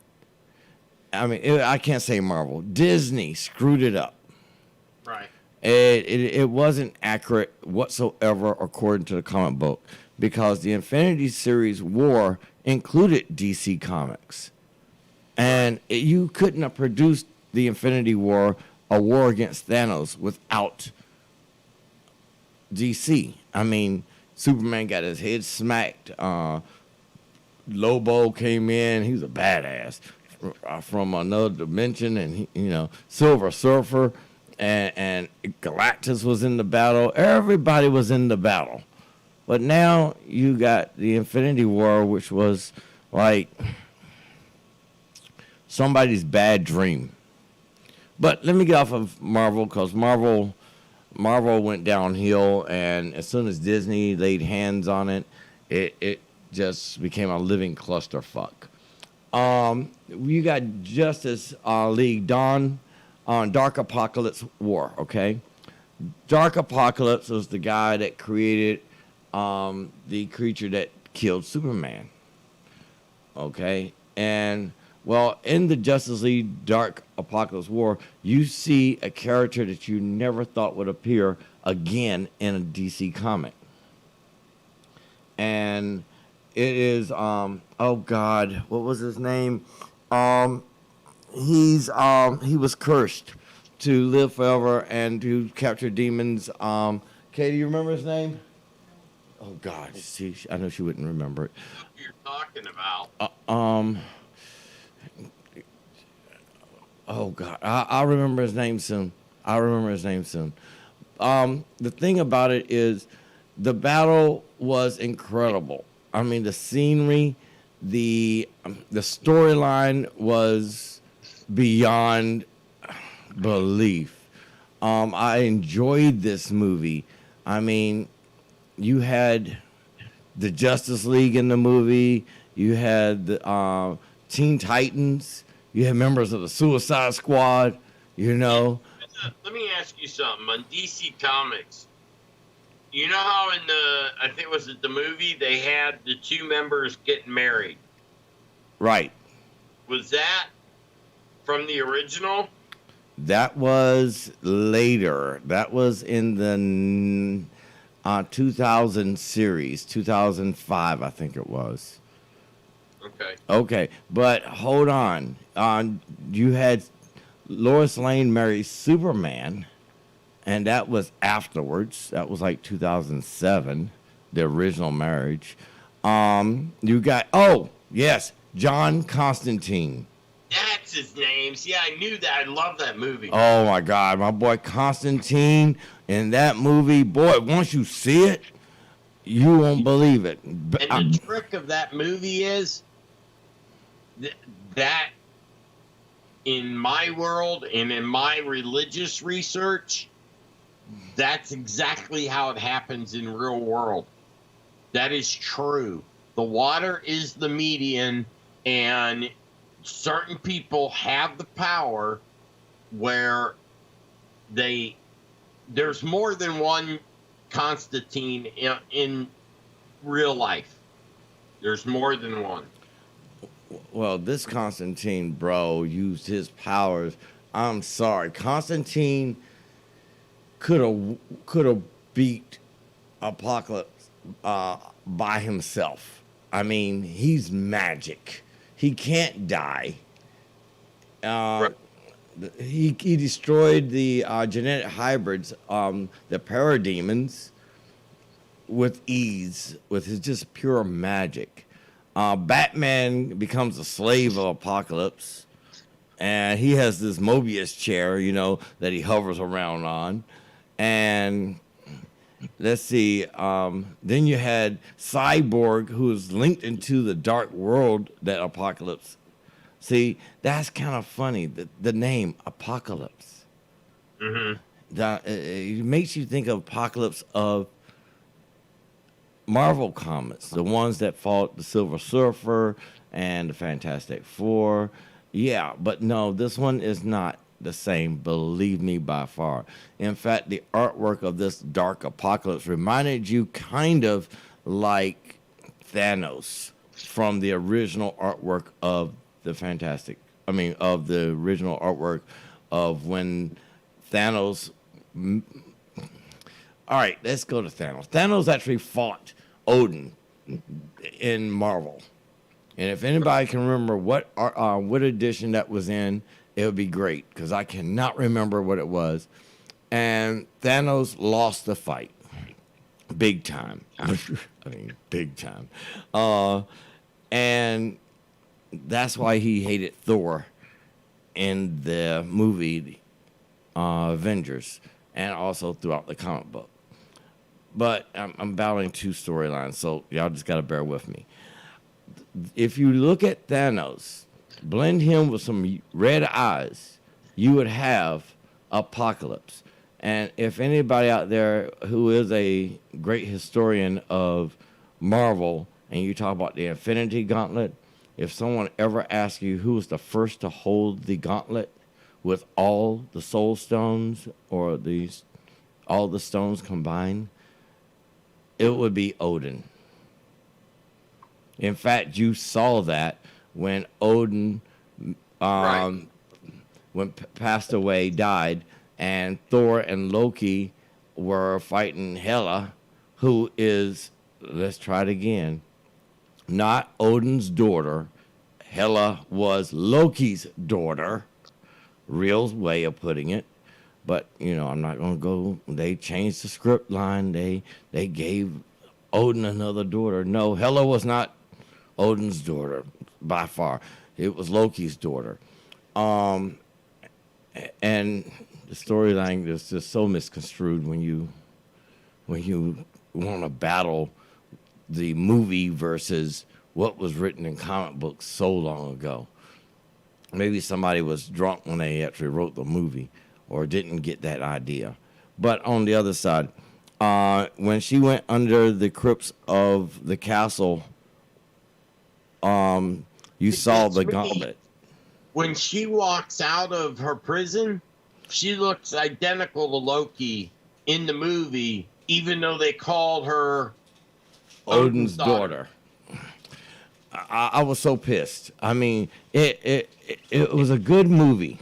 I mean, I can't say Marvel. Disney screwed it up. Right. It wasn't accurate whatsoever according to the comic book because the Infinity Series war included DC Comics. And you couldn't have produced the Infinity War, a war against Thanos, without DC. I mean, Superman got his head smacked. Lobo came in. He was a badass from another dimension. And, Silver Surfer and Galactus was in the battle. Everybody was in the battle. But now you got the Infinity War, which was like somebody's bad dream. But let me get off of Marvel because Marvel went downhill, and as soon as Disney laid hands on it, it just became a living clusterfuck. You got Justice League Dawn on Dark Apocalypse War, okay? Dark Apocalypse was the guy that created the creature that killed Superman, okay? And, well, in the Justice League Dark Apocalypse War, you see a character that you never thought would appear again in a DC comic. And it is, oh God, what was his name? He was cursed to live forever and to capture demons. Kay, do you remember his name? Oh God, I know she wouldn't remember it. What you're talking about? Oh God, I'll remember his name soon. The thing about it is, the battle was incredible. I mean, the scenery, the storyline was beyond belief. I enjoyed this movie. I mean, you had the Justice League in the movie. You had the Teen Titans. You had members of the Suicide Squad. Let me ask you something. On DC Comics, you know how in I think was it the movie, they had the 2 members getting married? Right. Was that from the original? That was later. That was in the 2000 series, 2005, I think it was. Okay, but hold on. You had Lois Lane marry Superman, and that was afterwards. That was like 2007, the original marriage. You got, oh, yes, John Constantine. That's his name. See, I knew that. I love that movie. Oh, my God. My boy Constantine in that movie. Boy, once you see it, you won't believe it. And the trick of that movie is that in my world and in my religious research, that's exactly how it happens in real world. That is true. The water is the median, and certain people have the power where there's more than one Constantine in real life. There's more than one. Well, this Constantine, bro, used his powers. I'm sorry. Constantine could have beat Apocalypse by himself. I mean, he's magic. He can't die. Right. He destroyed the genetic hybrids, the parademons, with ease, with his just pure magic. Batman becomes a slave of Apocalypse, and he has this Mobius chair, that he hovers around on. And let's see, then you had Cyborg, who is linked into the dark world that Apocalypse. See, that's kind of funny, the name Apocalypse. Mm-hmm. It makes you think of Apocalypse of Marvel comics, the ones that fought the Silver Surfer and the Fantastic Four. Yeah, but no, this one is not the same, believe me, by far. In fact, the artwork of this Dark Apocalypse reminded you kind of like Thanos from the original artwork of the of the original artwork of when Thanos. All right, let's go to Thanos. Thanos actually fought Odin in Marvel. And if anybody can remember what edition that was in, it would be great, because I cannot remember what it was. And Thanos lost the fight. Big time. I mean, big time. And that's why he hated Thor in the movie Avengers, and also throughout the comic book. But I'm battling two storylines, so y'all just got to bear with me. If you look at Thanos, blend him with some red eyes, you would have Apocalypse. And if anybody out there who is a great historian of Marvel, and you talk about the Infinity Gauntlet, if someone ever asks you who was the first to hold the gauntlet with all the soul stones or all the stones combined, it would be Odin. In fact, you saw that when Odin passed away, died, and Thor and Loki were fighting Hela, who is, let's try it again, not Odin's daughter. Hela was Loki's daughter. Real way of putting it. But, I'm not going to go. They changed the script line. They gave Odin another daughter. No, Hela was not Odin's daughter by far. It was Loki's daughter. And the storyline is just so misconstrued when you want to battle the movie versus what was written in comic books so long ago. Maybe somebody was drunk when they actually wrote the movie or didn't get that idea. But on the other side, when she went under the crypts of the castle, you saw the gauntlet. When she walks out of her prison, she looks identical to Loki in the movie, even though they called her Odin's daughter. I was so pissed. I mean, it was a good movie.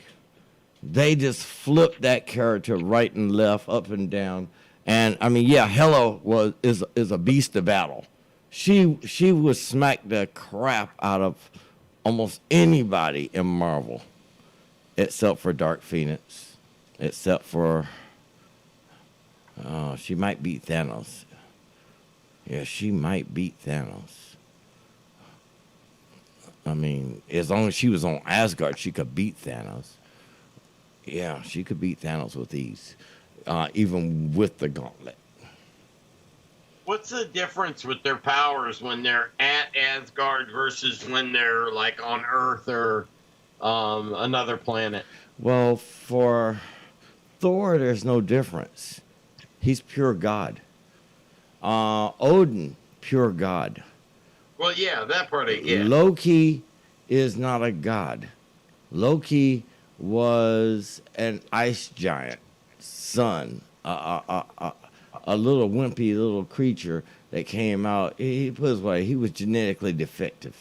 They just flipped that character right and left, up and down. And I mean, yeah, Hela is a beast of battle. She would smack the crap out of almost anybody in Marvel, except for Dark Phoenix, except for she might beat Thanos. Yeah, she might beat Thanos. I mean, as long as she was on Asgard, she could beat Thanos. Yeah, she could beat Thanos with ease, even with the gauntlet. What's the difference with their powers when they're at Asgard versus when they're like on Earth or another planet? Well, for Thor, there's no difference. He's pure God. Odin, pure God. Well, yeah, that part I get. Loki is not a god. Loki was an ice giant son, a little wimpy little creature that came out. He put his way. He was genetically defective.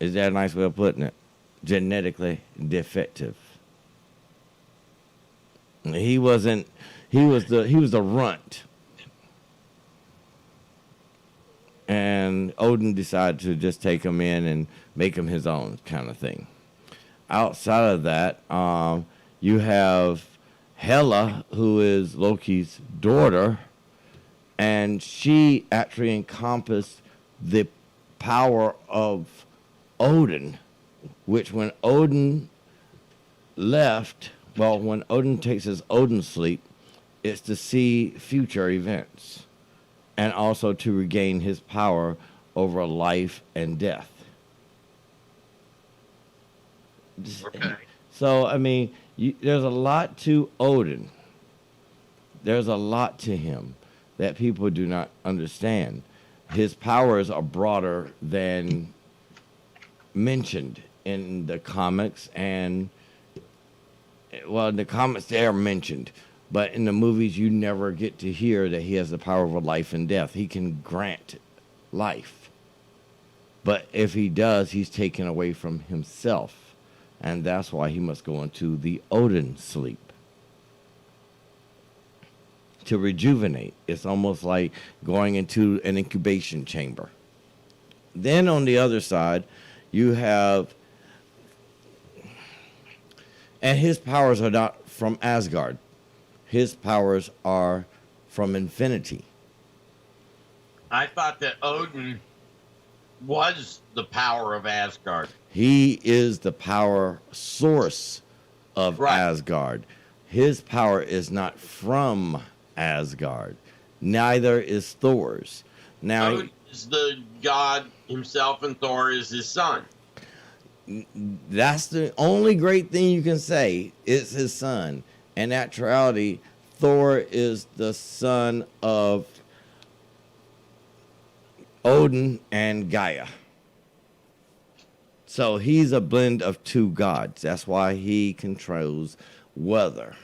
Is that a nice way of putting it? Genetically defective. He wasn't. He was the runt. And Odin decided to just take him in and make him his own kind of thing. Outside of that, you have Hela, who is Loki's daughter, and she actually encompassed the power of Odin, which when Odin left, well, when Odin takes his Odin sleep, it's to see future events and also to regain his power over life and death. Okay. So, I mean, there's a lot to Odin. There's a lot to him that people do not understand. His powers are broader than mentioned in the comics, and, well, in the comics they are mentioned, but in the movies you never get to hear that he has the power over life and death. He can grant life, but if he does, he's taken away from himself. And that's why he must go into the Odin sleep to rejuvenate. It's almost like going into an incubation chamber. Then on the other side, you have, and his powers are not from Asgard. His powers are from infinity. I thought that Odin was the power of Asgard. He is the power source of Asgard. His power is not from Asgard. Neither is Thor's. Now, Odin is the god himself, and Thor is his son. That's the only great thing you can say. It's his son. In actuality, Thor is the son of Odin and Gaia. So he's a blend of two gods. That's why he controls weather.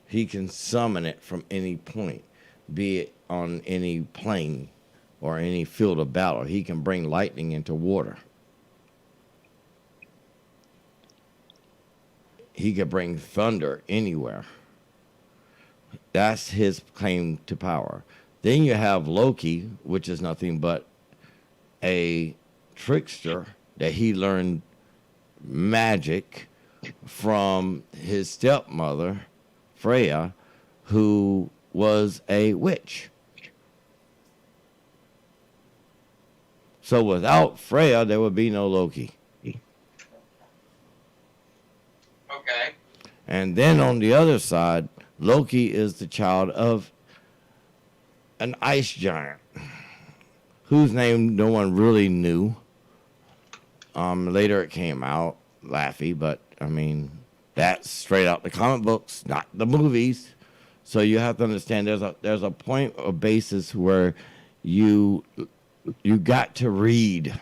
He can summon it from any point, be it on any plane or any field of battle. He can bring lightning into water. He could bring thunder anywhere. That's his claim to power. Then you have Loki, which is nothing but a trickster that he learned magic from his stepmother, Freya, who was a witch. So without Freya, there would be no Loki. Okay. And then on the other side, Loki is the child of an ice giant whose name no one really knew. Later it came out, Laffy, but I mean, that's straight out the comic books, not the movies. So you have to understand there's a point of basis where you got to read.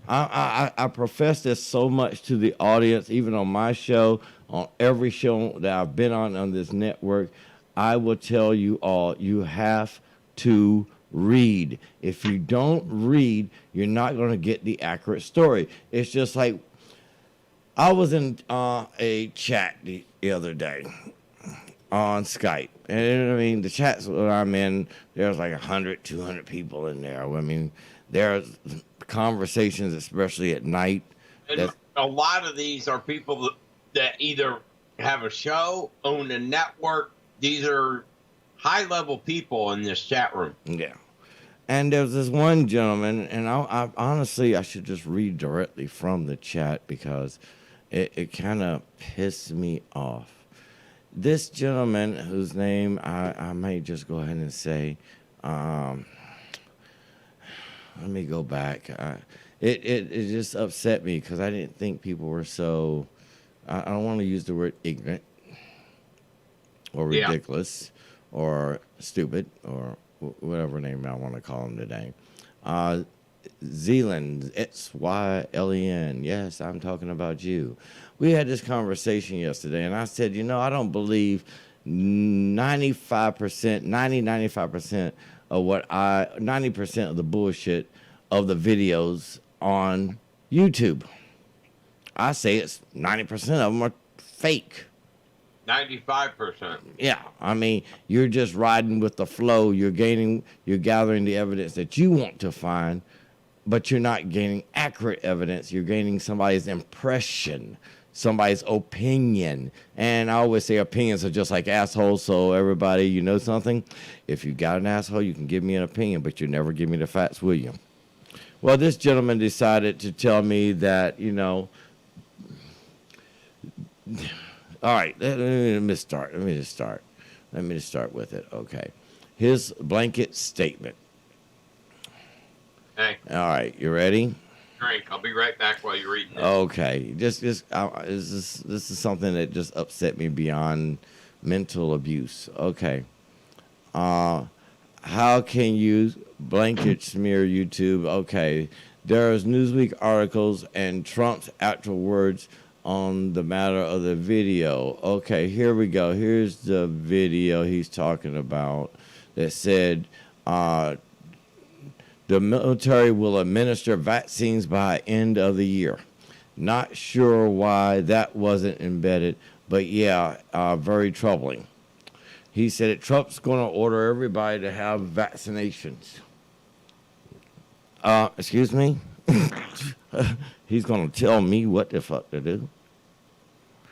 I profess this so much to the audience, even on my show, on every show that I've been on this network. I will tell you all, you have to read. If you don't read, you're not going to get the accurate story. It's just like, I was in a chat the other day on Skype. And I mean, the chats that I'm in, there's like 100, 200 people in there. I mean, there's conversations, especially at night. And a lot of these are people that either have a show, own a network. These are high-level people in this chat room. Yeah. And there's this one gentleman, and I honestly, I should just read directly from the chat because it kind of pissed me off. This gentleman, whose name I may just go ahead and say, let me go back. It just upset me because I didn't think people were so, I don't want to use the word ignorant or ridiculous or stupid or whatever name I want to call him today. Zealand, Sylen. Yes, I'm talking about you. We had this conversation yesterday, and I said, I don't believe 95% of 90% of the bullshit of the videos on YouTube. I say it's 90% of them are fake. 95%. Yeah, I mean, you're just riding with the flow. You're gathering the evidence that you want to find, but you're not gaining accurate evidence. You're gaining somebody's impression, somebody's opinion. And I always say opinions are just like assholes. So everybody, you know something? If you got an asshole, you can give me an opinion, but you never give me the facts, will you? Well, this gentleman decided to tell me that, all right, let me just start with it. Okay. His blanket statement. Hey. All right, you ready? Drink. I'll be right back while you're reading it. Okay. This is something that just upset me beyond mental abuse. Okay. How can you blanket smear YouTube? Okay. There's Newsweek articles and Trump's actual words on the matter of the video. Okay, here we go. Here's the video he's talking about that said the military will administer vaccines by end of the year. Not sure why that wasn't embedded, but yeah, very troubling. He said that Trump's going to order everybody to have vaccinations. Excuse me? He's going to tell me what the fuck to do.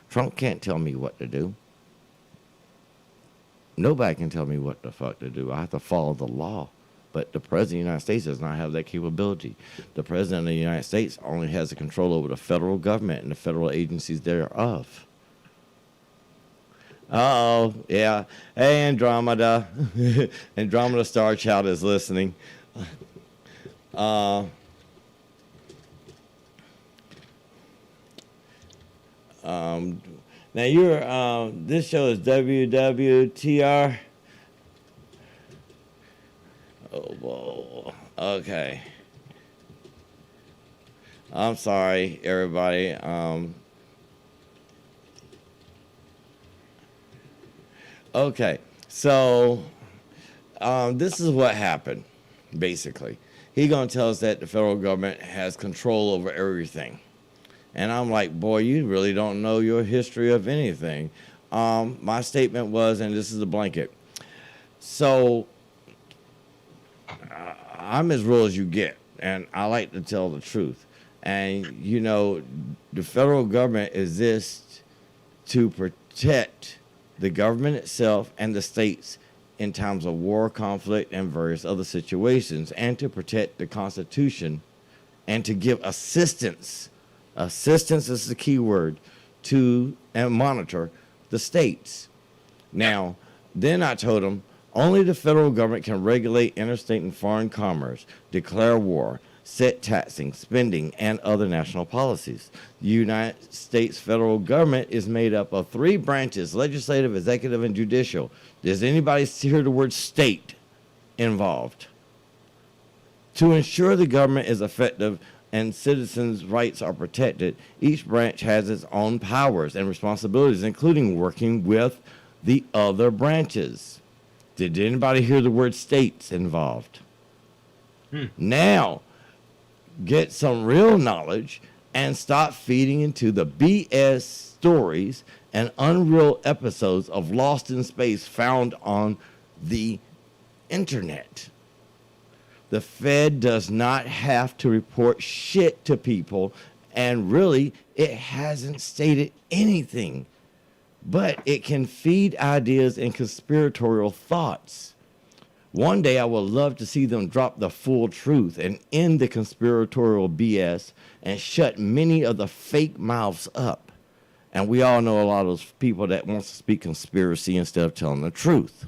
Trump can't tell me what to do. Nobody can tell me what the fuck to do. I have to follow the law. But the President of the United States does not have that capability. The President of the United States only has the control over the federal government and the federal agencies thereof. Uh-oh, yeah. Hey, Andromeda. Andromeda Star Child is listening. Now you're this show is WWTR. Oh, whoa. Okay. I'm sorry, everybody. Okay, so this is what happened, basically. He's going to tell us that the federal government has control over everything. And I'm like, boy, you really don't know your history of anything. My statement was, and this is a blanket. So I'm as real as you get, and I like to tell the truth. And, the federal government exists to protect the government itself and the states in times of war, conflict, and various other situations, and to protect the Constitution and to give assistance. Assistance is the key word, to and monitor the states. Now, then I told them, only the federal government can regulate interstate and foreign commerce, declare war, set taxing, spending, and other national policies. The United States federal government is made up of 3 branches, legislative, executive, and judicial. Does anybody hear the word state involved? To ensure the government is effective and citizens' rights are protected, each branch has its own powers and responsibilities, including working with the other branches. Did anybody hear the word states involved? Now, get some real knowledge and stop feeding into the BS stories and unreal episodes of Lost in Space found on the internet. The Fed does not have to report shit to people, and really, it hasn't stated anything. But it can feed ideas and conspiratorial thoughts. One day I would love to see them drop the full truth and end the conspiratorial BS and shut many of the fake mouths up. And we all know a lot of those people that wants to speak conspiracy instead of telling the truth.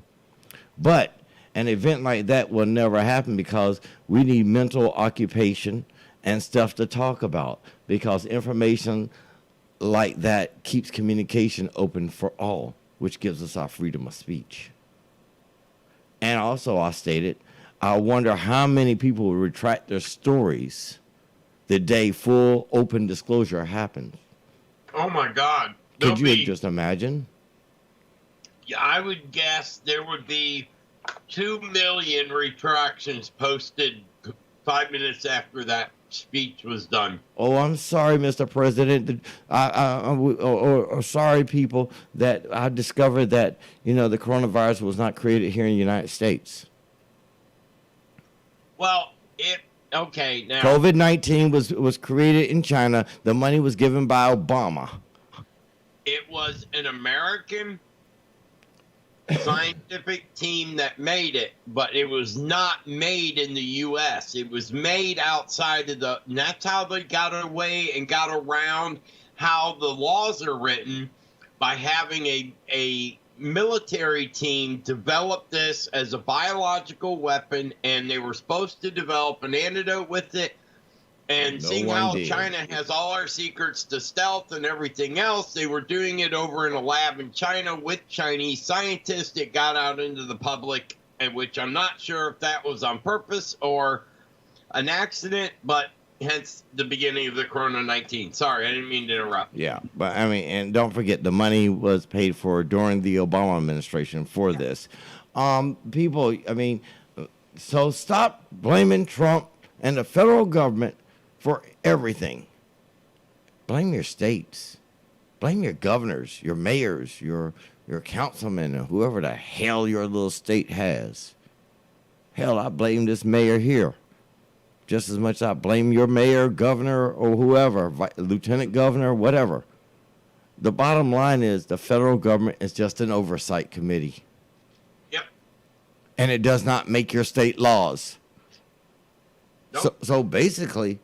But an event like that will never happen because we need mental occupation and stuff to talk about, because information like that keeps communication open for all, which gives us our freedom of speech. And also, I stated, I wonder how many people will retract their stories the day full open disclosure happens. Oh my God. Could you just imagine? Yeah, I would guess there would be 2 million retractions posted 5 minutes after that speech was done. Oh, I'm sorry, Mr. President. Or sorry, people, that I discovered that, the coronavirus was not created here in the United States. Well, okay, now. COVID-19 was created in China. The money was given by Obama. It was an American scientific team that made it, but it was not made in the U.S. It was made outside of and that's how they got away and got around how the laws are written, by having a military team develop this as a biological weapon, and they were supposed to develop an antidote with it. And seeing how China has all our secrets to stealth and everything else, they were doing it over in a lab in China with Chinese scientists. It got out into the public, and which I'm not sure if that was on purpose or an accident, but hence the beginning of the Corona-19. Sorry, I didn't mean to interrupt. Yeah, but and don't forget, the money was paid for during the Obama administration for this. People, so stop blaming Trump and the federal government for everything. Blame your states. Blame your governors, your mayors, your councilmen, or whoever the hell your little state has. Hell, I blame this mayor here just as much as I blame your mayor, governor, or whoever, lieutenant governor, whatever. The bottom line is the federal government is just an oversight committee. Yep. And it does not make your state laws. Nope. So basically,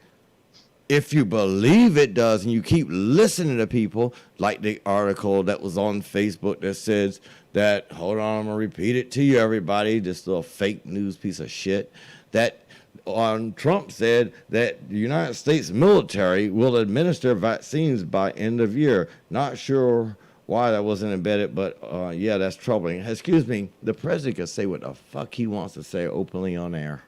if you believe it does and you keep listening to people, like the article that was on Facebook that says that, hold on, I'm going to repeat it to you, everybody, this little fake news piece of shit, that Trump said that the United States military will administer vaccines by end of year. Not sure why that wasn't embedded, but yeah, that's troubling. Excuse me, the president can say what the fuck he wants to say openly on air,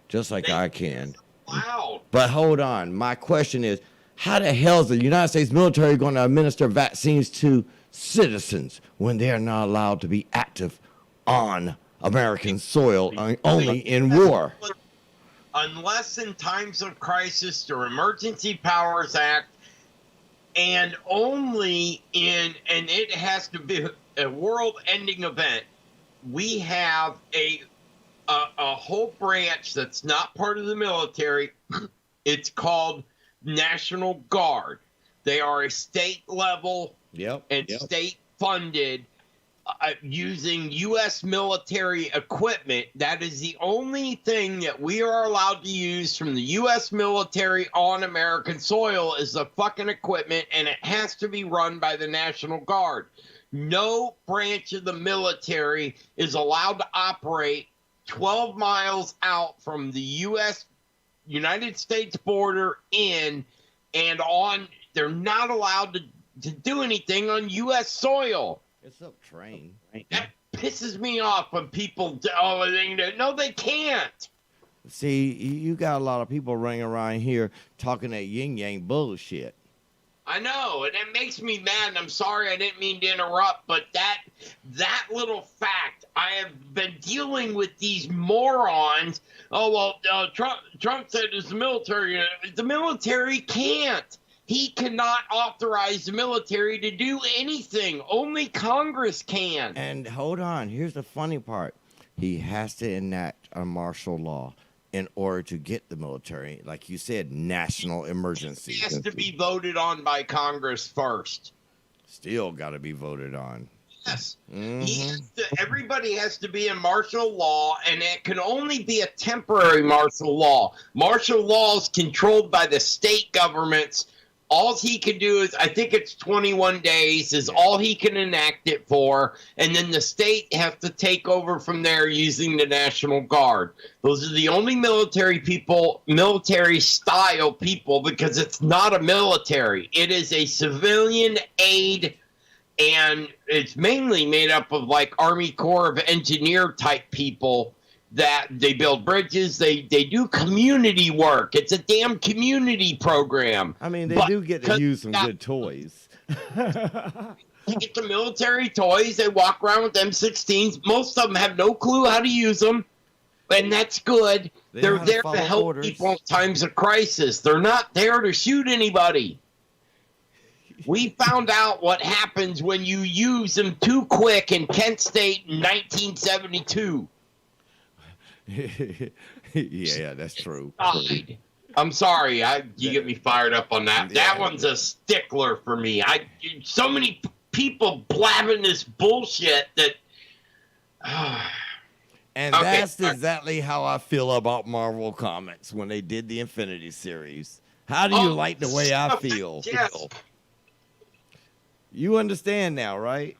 just like I can. Wow. But hold on, my question is, how the hell is the United States military going to administer vaccines to citizens when they are not allowed to be active on American soil, only in war? Unless in times of crisis or Emergency Powers Act, and only and it has to be a world-ending event. We have a whole branch that's not part of the military. It's called National Guard. They are a state level state funded using U.S. military equipment. That is the only thing that we are allowed to use from the U.S. military on American soil is the fucking equipment, and it has to be run by the National Guard. No branch of the military is allowed to operate 12 miles out from the United States border in and on. They're not allowed to do anything on U.S. soil. It's up train. That pisses me off when people no, they can't. See, you got a lot of people running around here talking that yin-yang bullshit. I know, and it makes me mad, and I'm sorry I didn't mean to interrupt, but that little fact, I have been dealing with these morons. Oh, well, Trump said it's the military. The military can't. He cannot authorize the military to do anything. Only Congress can. And hold on, here's the funny part. He has to enact a martial law in order to get the military, like you said, national emergency. It has to be voted on by Congress first. Still got to be voted on. Yes. Everybody has to be in martial law, and it can only be a temporary martial law. Martial law is controlled by the state governments. All he can do is, I think it's 21 days is all he can enact it for, and then the state has to take over from there using the National Guard. Those are the only military style people, because it's not a military. It is a civilian aid, and it's mainly made up of like Army Corps of Engineer type people that they build bridges. They do community work. It's a damn community program. I mean, they do get to use some good toys. They get the military toys. They walk around with M16s. Most of them have no clue how to use them, and that's good. They're there to help people in times of crisis. They're not there to shoot anybody. We found out what happens when you use them too quick in Kent State in 1972. Yeah, that's true. I'm sorry. You get me fired up on that. Yeah. That one's a stickler for me. So many people blabbing this bullshit that. And that's exactly how I feel about Marvel Comics when they did the Infinity series. How do you like the way I feel? Yes. You understand now, right?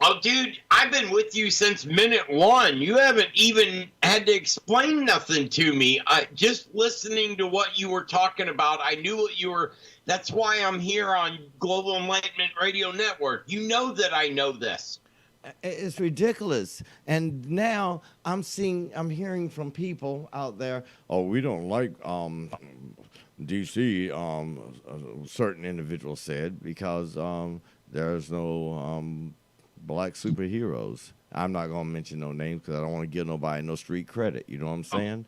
Oh, dude, I've been with you since minute one. You haven't even had to explain nothing to me. Just listening to what you were talking about, I knew what you were. That's why I'm here on Global Enlightenment Radio Network. You know that I know this. It's ridiculous. And now I'm hearing from people out there, oh, we don't like DC, a certain individual said, because there's no black superheroes. I'm not going to mention no names because I don't want to give nobody no street credit. You know what I'm saying?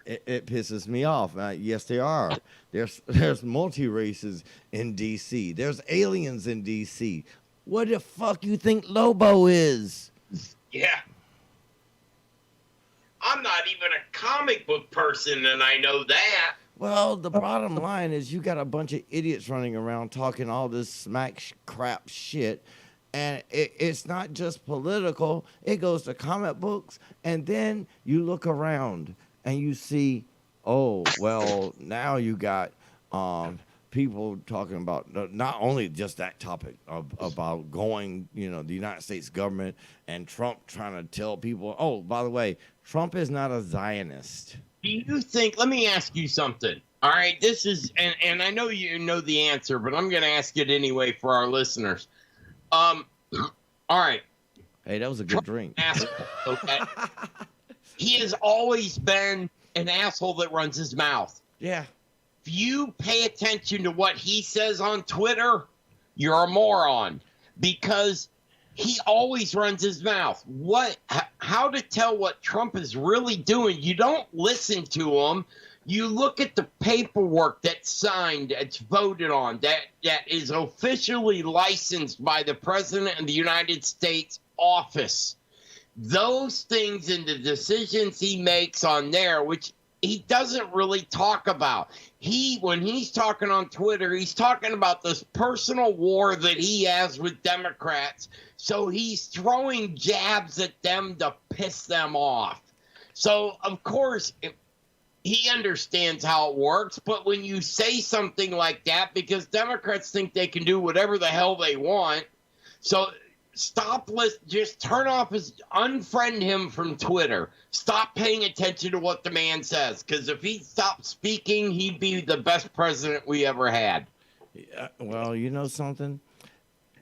It pisses me off. Yes, there are. There's multi-races in D.C. There's aliens in D.C. What the fuck you think Lobo is? Yeah. I'm not even a comic book person, and I know that. Well, the bottom line is you got a bunch of idiots running around talking all this smack crap shit. And it's not just political. It goes to comic books. And then you look around and you see, oh, well, now you got people talking about not only just that topic about going, the United States government and Trump trying to tell people, oh, by the way, Trump is not a Zionist. Do you think, let me ask you something. All right, this is, and I know you know the answer, but I'm going to ask it anyway for our listeners. All right. Hey, that was a good drink. Okay. He has always been an asshole that runs his mouth. Yeah. If you pay attention to what he says on Twitter, you're a moron, because he always runs his mouth. How to tell what Trump is really doing? You don't listen to him. You look at the paperwork that's signed, that's voted on, that is officially licensed by the President of the United States office. Those things and the decisions he makes on there, which he doesn't really talk about. When he's talking on Twitter, he's talking about this personal war that he has with Democrats. So he's throwing jabs at them to piss them off. So, of course, he understands how it works. But when you say something like that, because Democrats think they can do whatever the hell they want, so just turn off unfriend him from Twitter. Stop paying attention to what the man says, because if he stopped speaking, he'd be the best president we ever had. Well, you know something?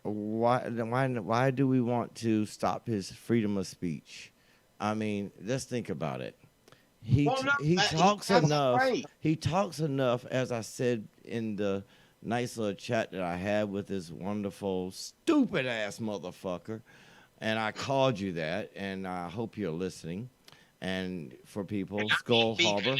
Why do we want to stop his freedom of speech? I mean, let's think about it. He talks enough. Right. He talks enough, as I said in the nice little chat that I had with this wonderful, stupid-ass motherfucker. And I called you that, and I hope you're listening. And for people, Skullport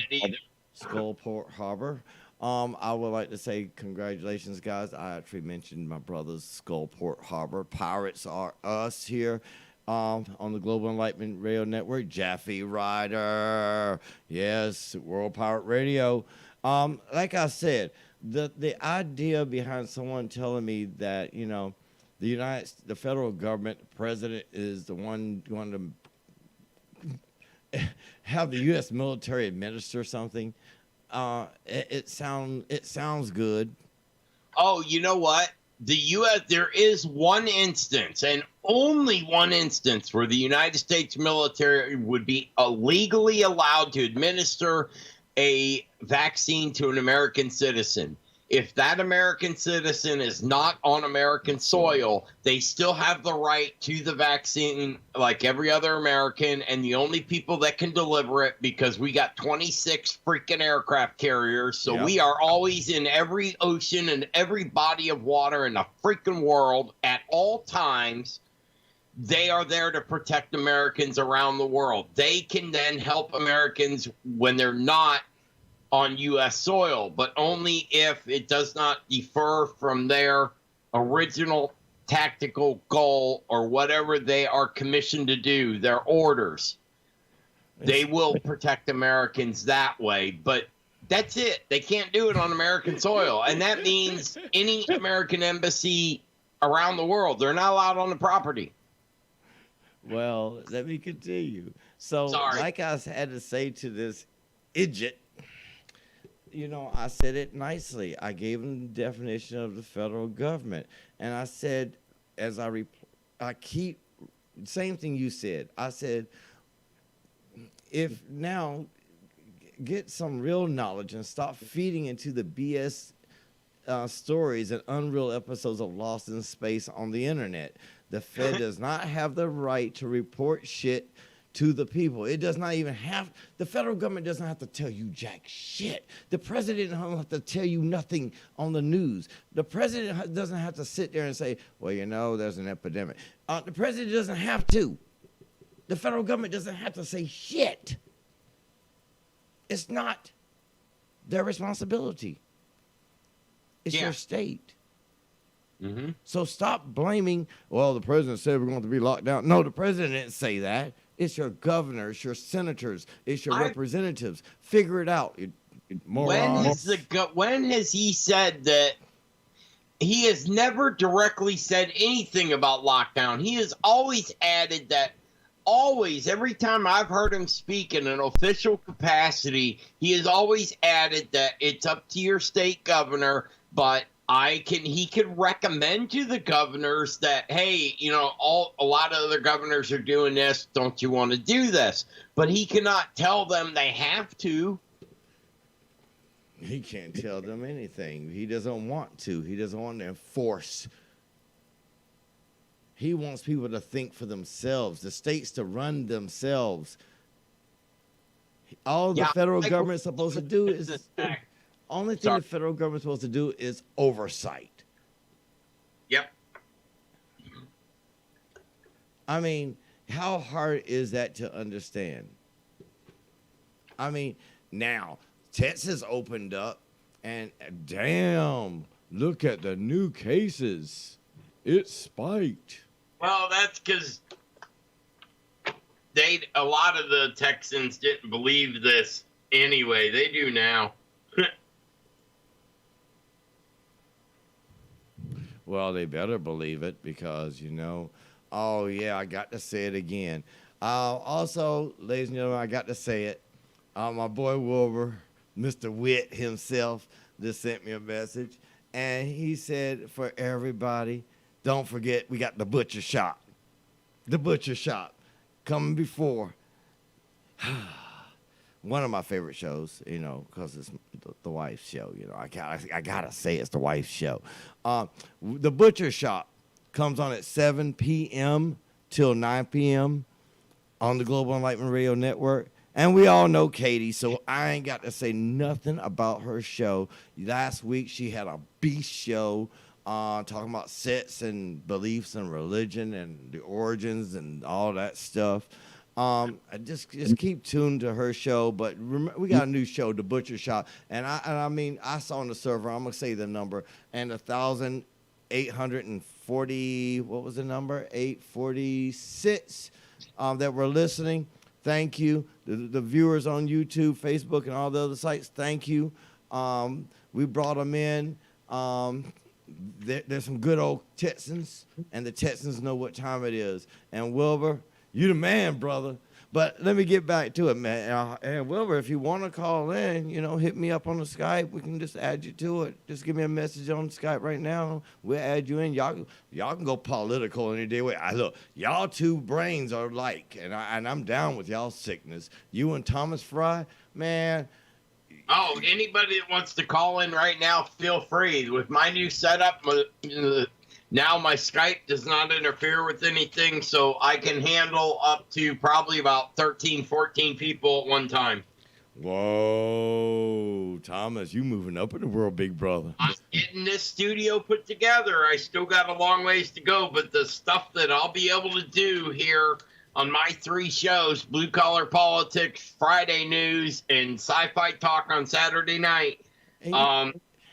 Harbor, I would like to say congratulations, guys. I actually mentioned my brother's Skullport Harbor. Pirates are us here on the Global Enlightenment Radio Network. Jaffe Ryder. Yes, World Pirate Radio. Like I said, the idea behind someone telling me that, the the federal government, the president is the one going to have the U.S. military administer something. It sounds good. Oh, you know what? The U.S. There is one instance, and only one instance, where the United States military would be legally allowed to administer a vaccine to an American citizen. If that American citizen is not on American soil, they still have the right to the vaccine like every other American, and the only people that can deliver it, because we got 26 freaking aircraft carriers, so we are always in every ocean and every body of water in the freaking world at all times. They are there to protect Americans around the world. They can then help Americans when they're not on U.S. soil, but only if it does not defer from their original tactical goal or whatever they are commissioned to do, their orders. They will protect Americans that way, but that's it. They can't do it on American soil, and that means any American embassy around the world, they're not allowed on the property. Well, let me continue. So, like I had to say to this idiot, I said it nicely. I gave him the definition of the federal government. And I said, same thing you said. I said, if now get some real knowledge and stop feeding into the BS stories and unreal episodes of Lost in Space on the internet. The Fed does not have the right to report shit to the people. It does not even have, the federal government doesn't have to tell you jack shit. The president doesn't have to tell you nothing on the news. The president doesn't have to sit there and say, well, there's an epidemic. The president doesn't have to. The federal government doesn't have to say shit. It's not their responsibility. It's your state. Mm-hmm. So stop blaming, the president said we're going to be locked down. No, the president didn't say that. It's your governors, your senators, it's your representatives. Figure it out, you morons. When has he said that? He has never directly said anything about lockdown. He has always added that. Always, every time I've heard him speak in an official capacity, he has always added that it's up to your state governor, but he could recommend to the governors that, hey, a lot of other governors are doing this. Don't you want to do this? But he cannot tell them they have to. He can't tell them anything. He doesn't want to. He doesn't want to enforce. He wants people to think for themselves, the states to run themselves. All the federal government is supposed to do is... Only thing the federal government is supposed to do is oversight. Yep. I mean, how hard is that to understand? I mean, now, Texas opened up, and damn, look at the new cases. It spiked. Well, that's because a lot of the Texans didn't believe this anyway. They do now. Well, they better believe it because, I got to say it again. Also, ladies and gentlemen, I got to say it. My boy Wilbur, Mr. Witt himself, just sent me a message. And he said, for everybody, don't forget we got the butcher shop. The butcher shop coming before. One of my favorite shows, because it's the wife's show. I gotta say it's the wife's show. The Butcher Shop comes on at 7 p.m. till 9 p.m. on the Global Enlightenment Radio Network. And we all know Katie, so I ain't got to say nothing about her show. Last week she had a beast show talking about sets and beliefs and religion and the origins and all that stuff. I just keep tuned to her show, but we got a new show, The Butcher Shop, and I saw on the server. I'm gonna say the number, and 1,840. What was the number? 846. That were listening. Thank you, the viewers on YouTube, Facebook, and all the other sites. Thank you. We brought them in. there's some good old Texans, and the Texans know what time it is. And Wilbur, you the man, brother. But let me get back to it, man. And Wilbur, if you want to call in, hit me up on the Skype. We can just add you to it. Just give me a message on Skype right now. We'll add you in. Y'all can go political any day. Look, y'all two brains are alike, and I'm down with y'all sickness. You and Thomas Fry, man. Oh, anybody that wants to call in right now, feel free. With my new setup, now my Skype does not interfere with anything, so I can handle up to probably about 13, 14 people at one time. Whoa, Thomas, you moving up in the world, big brother. I'm getting this studio put together. I still got a long ways to go, but the stuff that I'll be able to do here on my 3 shows, Blue Collar Politics, Friday News, and Sci Fi Talk on Saturday night,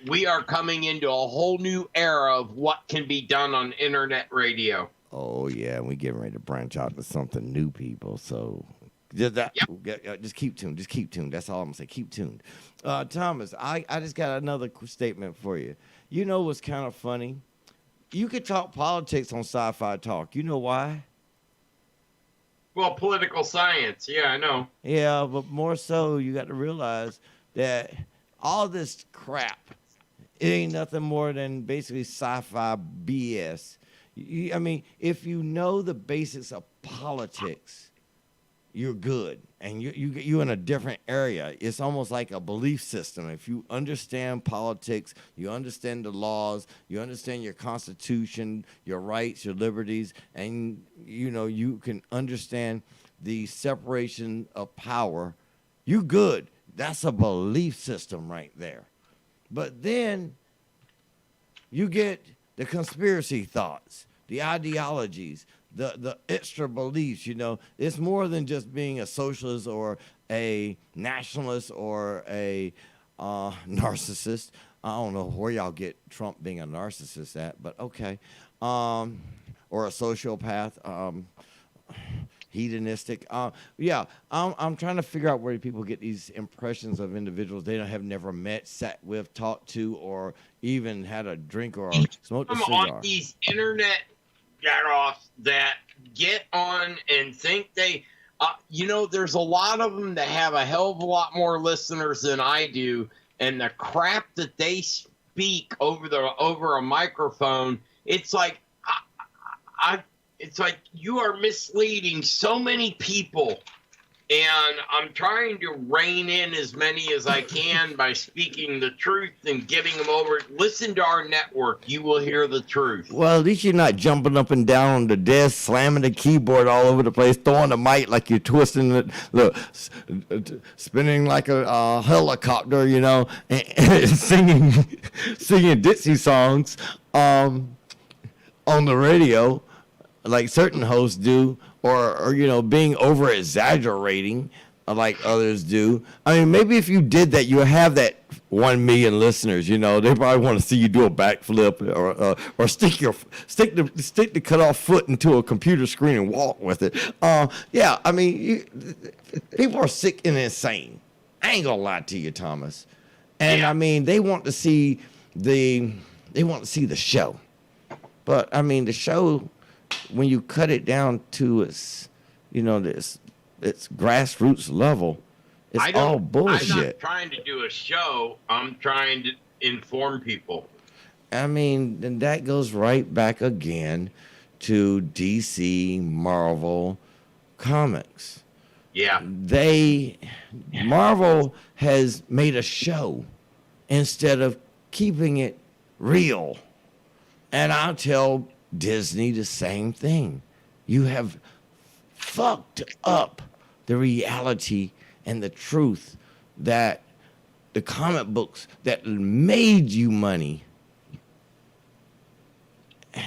we are coming into a whole new era of what can be done on internet radio. Oh, yeah, and we're getting ready to branch out to something new, people. So just keep tuned. Just keep tuned. That's all I'm going to say. Keep tuned. Thomas, I just got another statement for you. You know what's kind of funny? You could talk politics on Sci-Fi Talk. You know why? Well, political science. Yeah, I know. Yeah, but more so, you got to realize that all this crap, it ain't nothing more than basically sci-fi BS. I mean, if you know the basics of politics, you're good, and you're in a different area. It's almost like a belief system. If you understand politics, you understand the laws, you understand your Constitution, your rights, your liberties, and you can understand the separation of power. You good. That's a belief system right there. But then you get the conspiracy thoughts, the ideologies, the extra beliefs. It's more than just being a socialist or a nationalist or a narcissist. I don't know where y'all get Trump being a narcissist at, but okay. Or a sociopath. Hedonistic. I'm trying to figure out where people get these impressions of individuals they have never met, sat with, talked to, or even had a drink or smoked a cigar. On these internet get-offs that get on and think they, there's a lot of them that have a hell of a lot more listeners than I do, and the crap that they speak over a microphone, it's like It's like you are misleading so many people, and I'm trying to rein in as many as I can by speaking the truth and getting them over. Listen to our network. You will hear the truth. Well, at least you're not jumping up and down on the desk, slamming the keyboard all over the place, throwing the mic like you're twisting it, spinning like a helicopter, and singing Dixie songs on the radio, like certain hosts do, or being over exaggerating like others do. I mean, maybe if you did that, you would have that 1 million listeners. They probably want to see you do a backflip or stick the cut off foot into a computer screen and walk with it. I mean, people are sick and insane. I ain't gonna lie to you, Thomas. And I mean, they want to see the show, but I mean, the show, when you cut it down to its grassroots level, it's all bullshit. I'm not trying to do a show. I'm trying to inform people. I mean, and that goes right back again to DC, Marvel, comics. Yeah. Marvel has made a show instead of keeping it real. And I'll tell Disney the same thing. You have fucked up the reality and the truth that the comic books that made you money.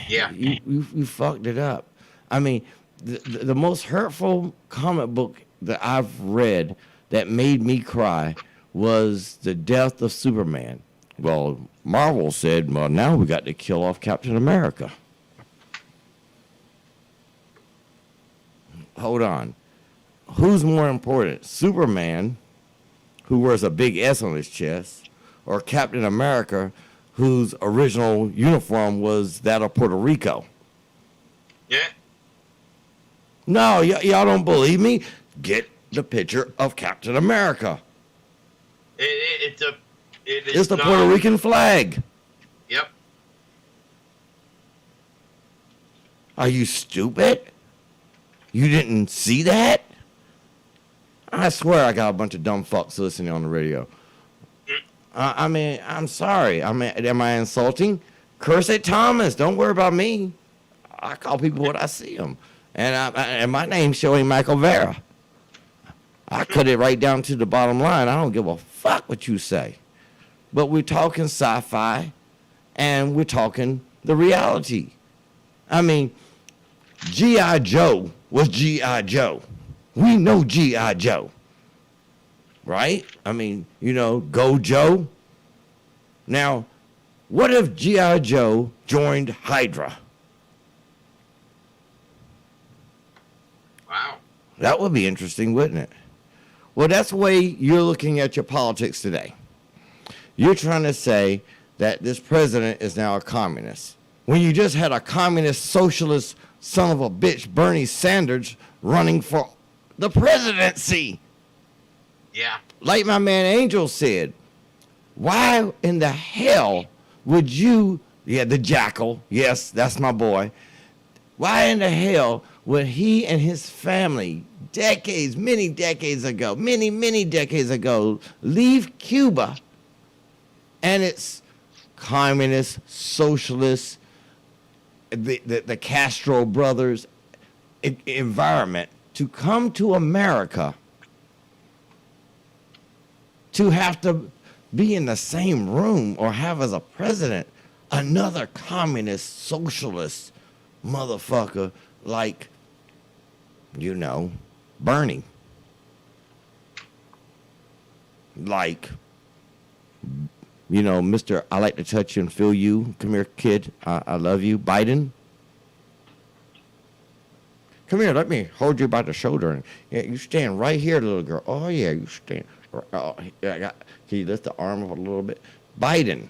Yeah. You fucked it up. I mean, the most hurtful comic book that I've read that made me cry was the death of Superman. Well, Marvel said, well, now we got to kill off Captain America. Hold on. Who's more important, Superman, who wears a big S on his chest, or Captain America, whose original uniform was that of Puerto Rico. Yeah. No, y'all don't believe me? Get the picture of Captain America. It's the Puerto Rican flag. Yep. Are you stupid? You didn't see that? I swear I got a bunch of dumb fucks listening on the radio. I mean, I'm sorry. I mean, am I insulting? Curse at Thomas. Don't worry about me. I call people what I see them. And my name's Showing Michael Vera. I cut it right down to the bottom line. I don't give a fuck what you say. But we're talking sci-fi, and we're talking the reality. I mean, G.I. Joe was G.I. Joe. We know G.I. Joe. Right? I mean, Go Joe. Now, what if G.I. Joe joined Hydra? Wow. That would be interesting, wouldn't it? Well, that's the way you're looking at your politics today. You're trying to say that this president is now a communist, when you just had a communist socialist son of a bitch, Bernie Sanders, running for the presidency. Yeah. Like my man Angel said, why in the hell would you, the jackal, yes, that's my boy, why in the hell would he and his family many decades ago, leave Cuba and its communist, socialist, the Castro brothers environment to come to America, to have to be in the same room or have as a president another communist, socialist motherfucker like, Bernie. Like, Mr. I like to touch you and feel you. Come here, kid. I love you. Biden. Come here. Let me hold you by the shoulder. And you stand right here, little girl. Oh, yeah, you stand. Oh, yeah, can you lift the arm up a little bit? Biden.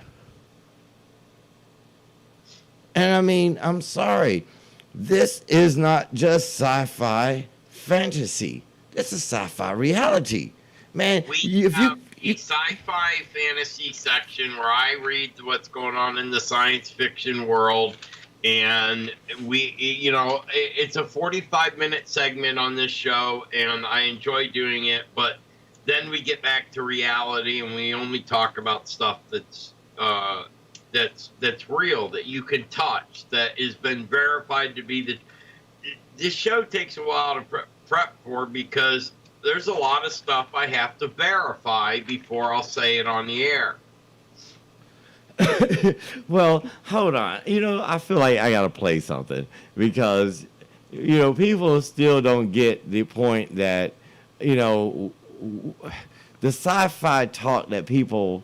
And I mean, I'm sorry. This is not just sci-fi fantasy. This is sci-fi reality. Man, we have a sci-fi fantasy section where I read what's going on in the science fiction world, and it's a 45-minute segment on this show, and I enjoy doing it, but then we get back to reality, and we only talk about stuff that's real, that you can touch, that has been verified to be this show takes a while to prep for, because there's a lot of stuff I have to verify before I'll say it on the air. Well, hold on. I feel like I got to play something, because, people still don't get the point that, the sci-fi talk that people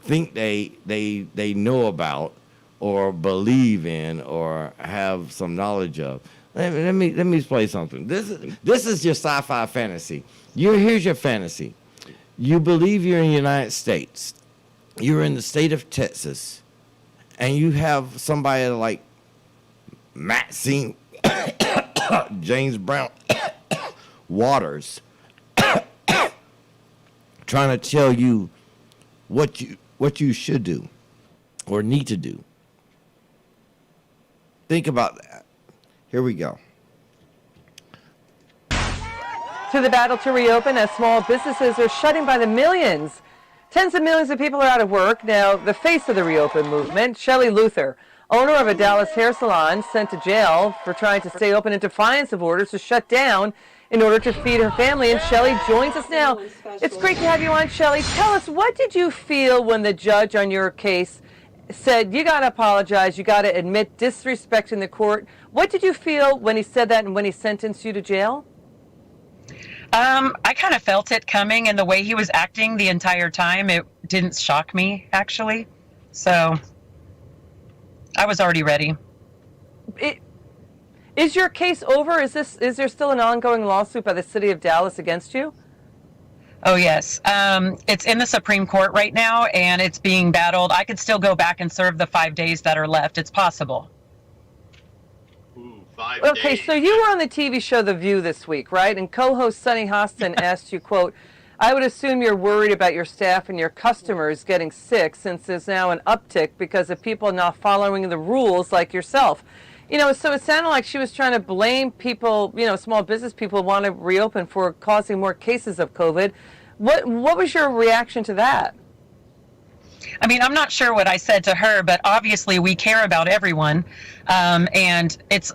think they know about or believe in or have some knowledge of. Let me play something. This is your sci-fi fantasy. Here's your fantasy. You believe you're in the United States. You're in the state of Texas, and you have somebody like Maxine James Brown Waters trying to tell you what you should do or need to do. Think about that. Here we go. To the battle to reopen as small businesses are shutting by the millions. Tens of millions of people are out of work. Now, the face of the reopen movement, Shelley Luther, owner of a Dallas hair salon, sent to jail for trying to stay open in defiance of orders to shut down in order to feed her family. And Shelley joins us now. It's great to have you on, Shelley. Tell us, what did you feel when the judge on your case said, you got to apologize, you got to admit disrespect in the court? What did you feel when he said that and when he sentenced you to jail? I kind of felt it coming, and the way he was acting the entire time, it didn't shock me, actually. So I was already ready. Is your case over? Is there still an ongoing lawsuit by the city of Dallas against you? Oh, yes. It's in the Supreme Court right now, and it's being battled. I could still go back and serve the 5 days that are left. It's possible. Ooh, 5 Okay, days. so you were on the TV show The View this week, right? And co-host Sunny Hostin asked you, quote, I would assume you're worried about your staff and your customers getting sick since there's now an uptick because of people not following the rules like yourself. You know, so it sounded like she was trying to blame people, you know, small business people who want to reopen for causing more cases of COVID. What was your reaction to that? I mean, I'm not sure what I said to her, but obviously we care about everyone. And it's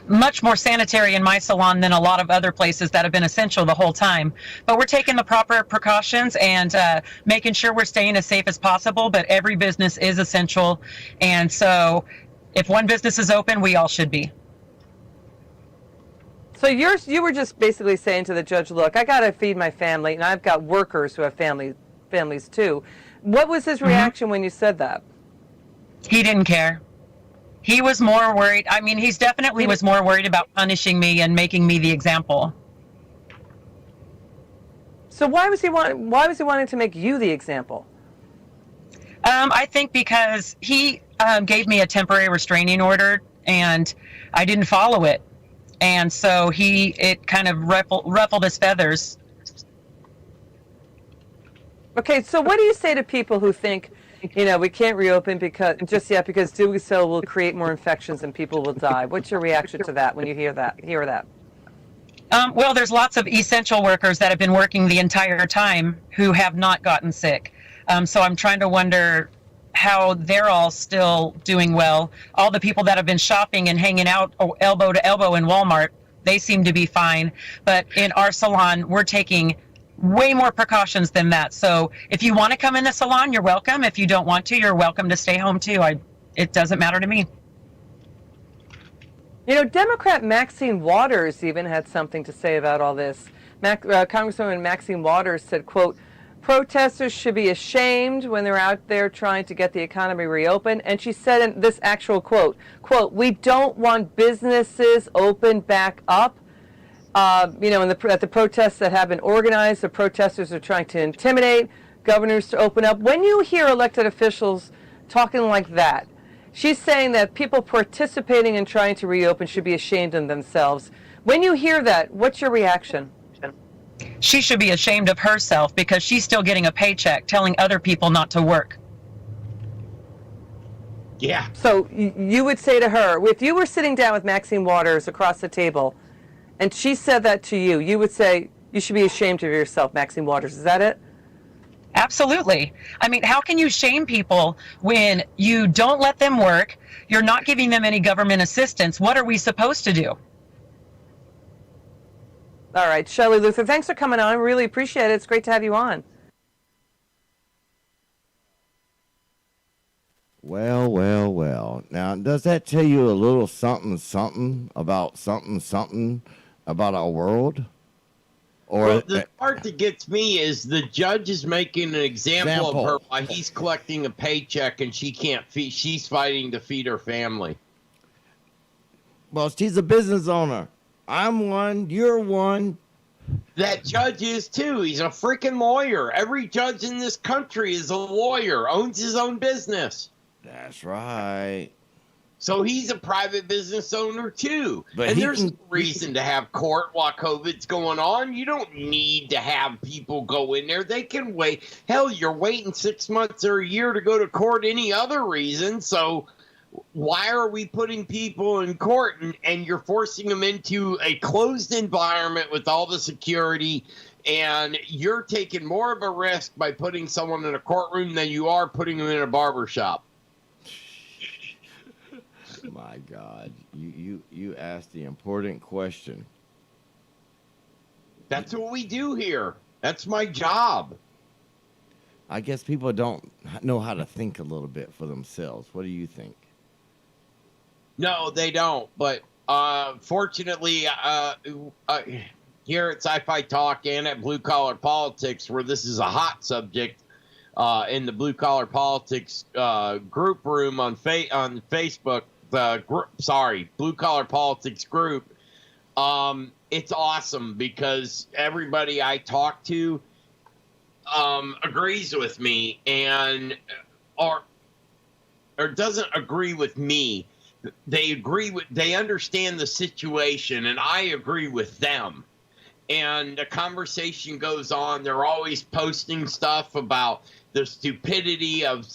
much more sanitary in my salon than a lot of other places that have been essential the whole time. But we're taking the proper precautions and making sure we're staying as safe as possible. But every business is essential. And so if one business is open, we all should be. So you were just basically saying to the judge, look, I got to feed my family, and I've got workers who have families too. What was his reaction when you said that? He didn't care. He was more worried. I mean, he's definitely was more worried about punishing me and making me the example. So why was he wanting to make you the example? I think because he gave me a temporary restraining order and I didn't follow it. And so it kind of ruffled his feathers. Okay, so what do you say to people who think, you know, we can't reopen because doing so will create more infections and people will die? What's your reaction to that when you hear that? Well, there's lots of essential workers that have been working the entire time who have not gotten sick. So I'm trying to wonder how they're all still doing well. All the people that have been shopping and hanging out elbow to elbow in Walmart, they seem to be fine. But in our salon, we're taking way more precautions than that. So if you want to come in the salon, you're welcome. If you don't want to, you're welcome to stay home too. It doesn't matter to me. You know, Democrat Maxine Waters even had something to say about all this. Congresswoman Maxine Waters said, quote, protesters should be ashamed when they're out there trying to get the economy reopened. And she said in this actual quote, we don't want businesses open back up. You know, at the protests that have been organized, the protesters are trying to intimidate governors to open up. When you hear elected officials talking like that, she's saying that people participating in trying to reopen should be ashamed of themselves. When you hear that, what's your reaction? She should be ashamed of herself because she's still getting a paycheck telling other people not to work. Yeah. So you would say to her, if you were sitting down with Maxine Waters across the table and she said that to you, you would say you should be ashamed of yourself, Maxine Waters. Is that it? Absolutely. I mean, how can you shame people when you don't let them work? You're not giving them any government assistance. What are we supposed to do? All right, Shelley Luther, thanks for coming on. Really appreciate it. It's great to have you on. Well. Now, does that tell you a little something about our world? Well, the part that gets me is the judge is making an example of her while he's collecting a paycheck and she can't feed. She's fighting to feed her family. Well, she's a business owner. I'm one. You're one. That judge is too. He's a freaking lawyer. Every judge in this country is a lawyer, owns his own business. That's right. So he's a private business owner too. But there's no reason to have court while COVID's going on. You don't need to have people go in there. They can wait. Hell, you're waiting 6 months or a year to go to court any other reason. So why are we putting people in court and you're forcing them into a closed environment with all the security, and you're taking more of a risk by putting someone in a courtroom than you are putting them in a barber shop? My God, you asked the important question. That's what we do here. That's my job. I guess people don't know how to think a little bit for themselves. What do you think? No, they don't. But fortunately, here at Sci Fi Talk and at Blue Collar Politics, where this is a hot subject, in the Blue Collar Politics group room on Facebook, Blue Collar Politics group, it's awesome because everybody I talk to agrees with me and or doesn't agree with me. They understand the situation, and I agree with them. And the conversation goes on. They're always posting stuff about the stupidity of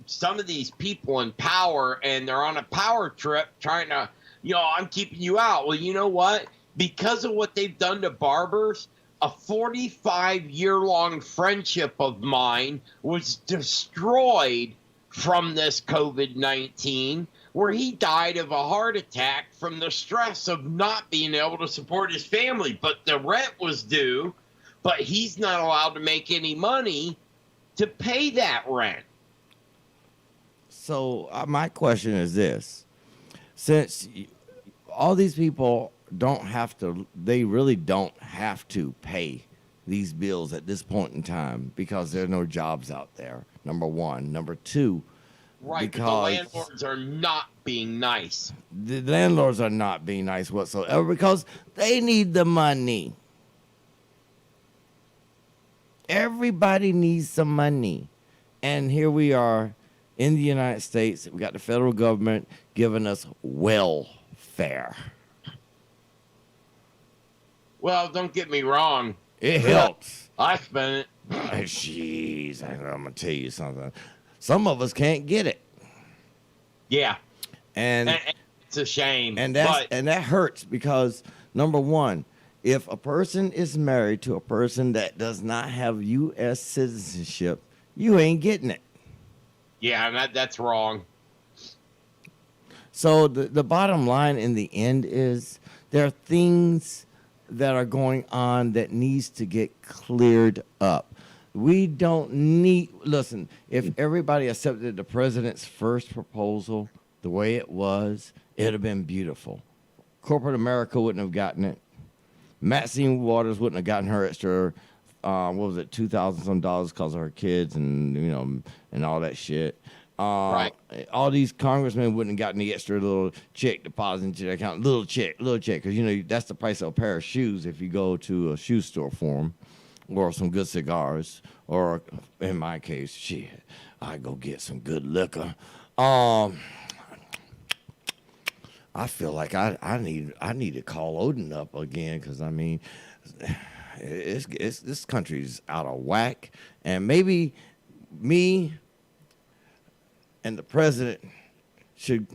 some of these people in power, and they're on a power trip trying to, I'm keeping you out. Well, you know what? Because of what they've done to barbers, a 45-year-long friendship of mine was destroyed from this COVID-19, where he died of a heart attack from the stress of not being able to support his family. But the rent was due, but he's not allowed to make any money to pay that rent. So my question is this. Since all these people they really don't have to pay these bills at this point in time because there are no jobs out there, number one. Number two, right, because the landlords are not being nice. The landlords are not being nice whatsoever because they need the money. Everybody needs some money. And here we are in the United States. We got the federal government giving us welfare. Well, don't get me wrong. It helps. I spent it. Jeez, I'm going to tell you something. Some of us can't get it. Yeah. And it's a shame. And that hurts because, number one, if a person is married to a person that does not have U.S. citizenship, you ain't getting it. Yeah, that's wrong. So the bottom line in the end is there are things that are going on that needs to get cleared up. We don't need, listen, if everybody accepted the president's first proposal the way it was, it would have been beautiful. Corporate America wouldn't have gotten it. Maxine Waters wouldn't have gotten her extra, $2,000 some because of her kids and, and all that shit. Right. All these congressmen wouldn't have gotten the extra little check deposit into their account. Little check. Because, that's the price of a pair of shoes if you go to a shoe store for them. Or some good cigars. Or, in my case, shit, I go get some good liquor. I feel like I need to call Odin up again because, this country's out of whack. And maybe me and the president should,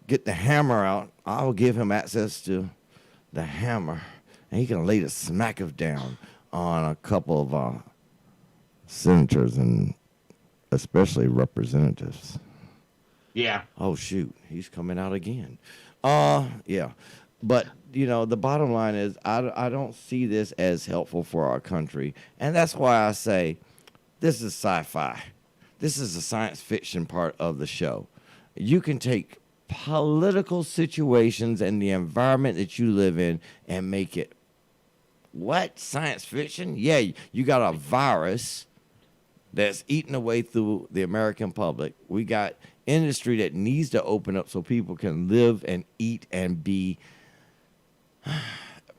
get the hammer out. I'll give him access to the hammer, and he can lay the smack of down on a couple of senators and especially representatives. Yeah. Oh, shoot. He's coming out again. Yeah. But, the bottom line is I don't see this as helpful for our country. And that's why I say this is sci-fi. This is the science fiction part of the show. You can take political situations and the environment that you live in and make it, what? Science fiction? Yeah, you got a virus that's eating away through the American public. We got industry that needs to open up so people can live and eat and be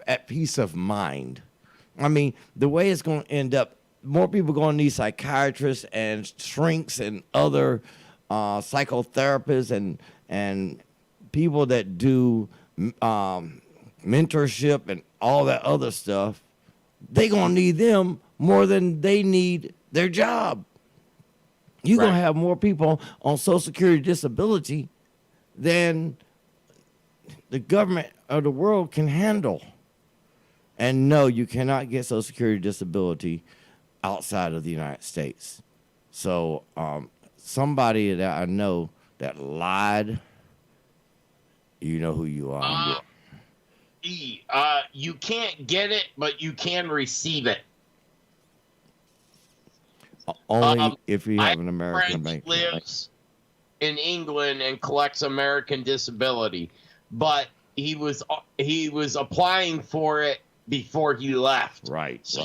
at peace of mind. The way it's going to end up, more people going to need psychiatrists and shrinks and other psychotherapists and people that do mentorship and all that other stuff. They going to need them more than they need their job. You're going to have more people on Social Security disability than the government of the world can handle. And no, you cannot get Social Security disability outside of the United States. So somebody that I know that lied, you know who you are. You can't get it, but you can receive it. Only if you have an American bank. Lives in England and collects American disability, but he was applying for it before he left. Right. So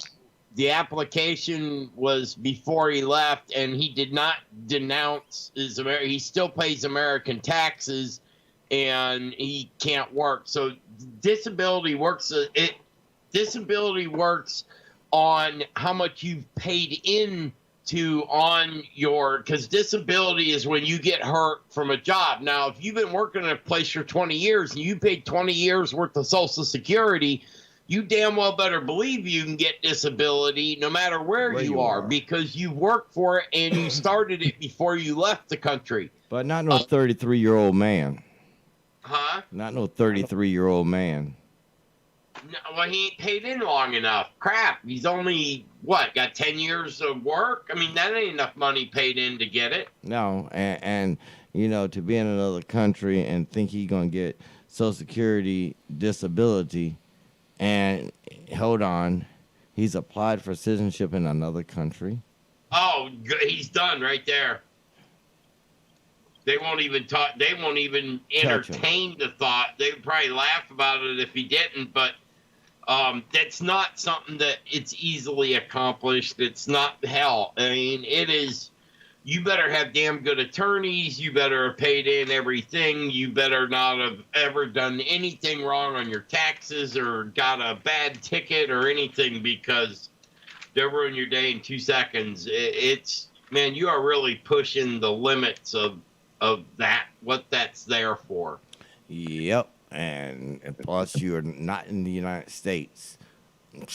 the application was before he left, and he did not denounce his he still pays American taxes, and he can't work. So disability works. Disability works on how much you've paid in to on your, because disability is when you get hurt from a job. Now, if you've been working in a place for 20 years and you paid 20 years worth of Social Security, you damn well better believe you can get disability no matter where you are, because you worked for it and you started it before you left the country. But not no 33-year-old man. Huh? Not no 33-year-old man. No, well, he ain't paid in long enough. Crap. He's only, got 10 years of work? I mean, that ain't enough money paid in to get it. No, and to be in another country and think he's going to get Social Security disability, and hold on, he's applied for citizenship in another country. Oh, he's done right there. They won't even talk. They won't even entertain the thought. They'd probably laugh about it if he didn't, but that's not something that it's easily accomplished. It's not hell. I mean, it is. You better have damn good attorneys. You better have paid in everything. You better not have ever done anything wrong on your taxes or got a bad ticket or anything, because they'll ruin your day in 2 seconds. It's, man, you are really pushing the limits of that, what that's there for. Yep. And plus, you're not in the United States.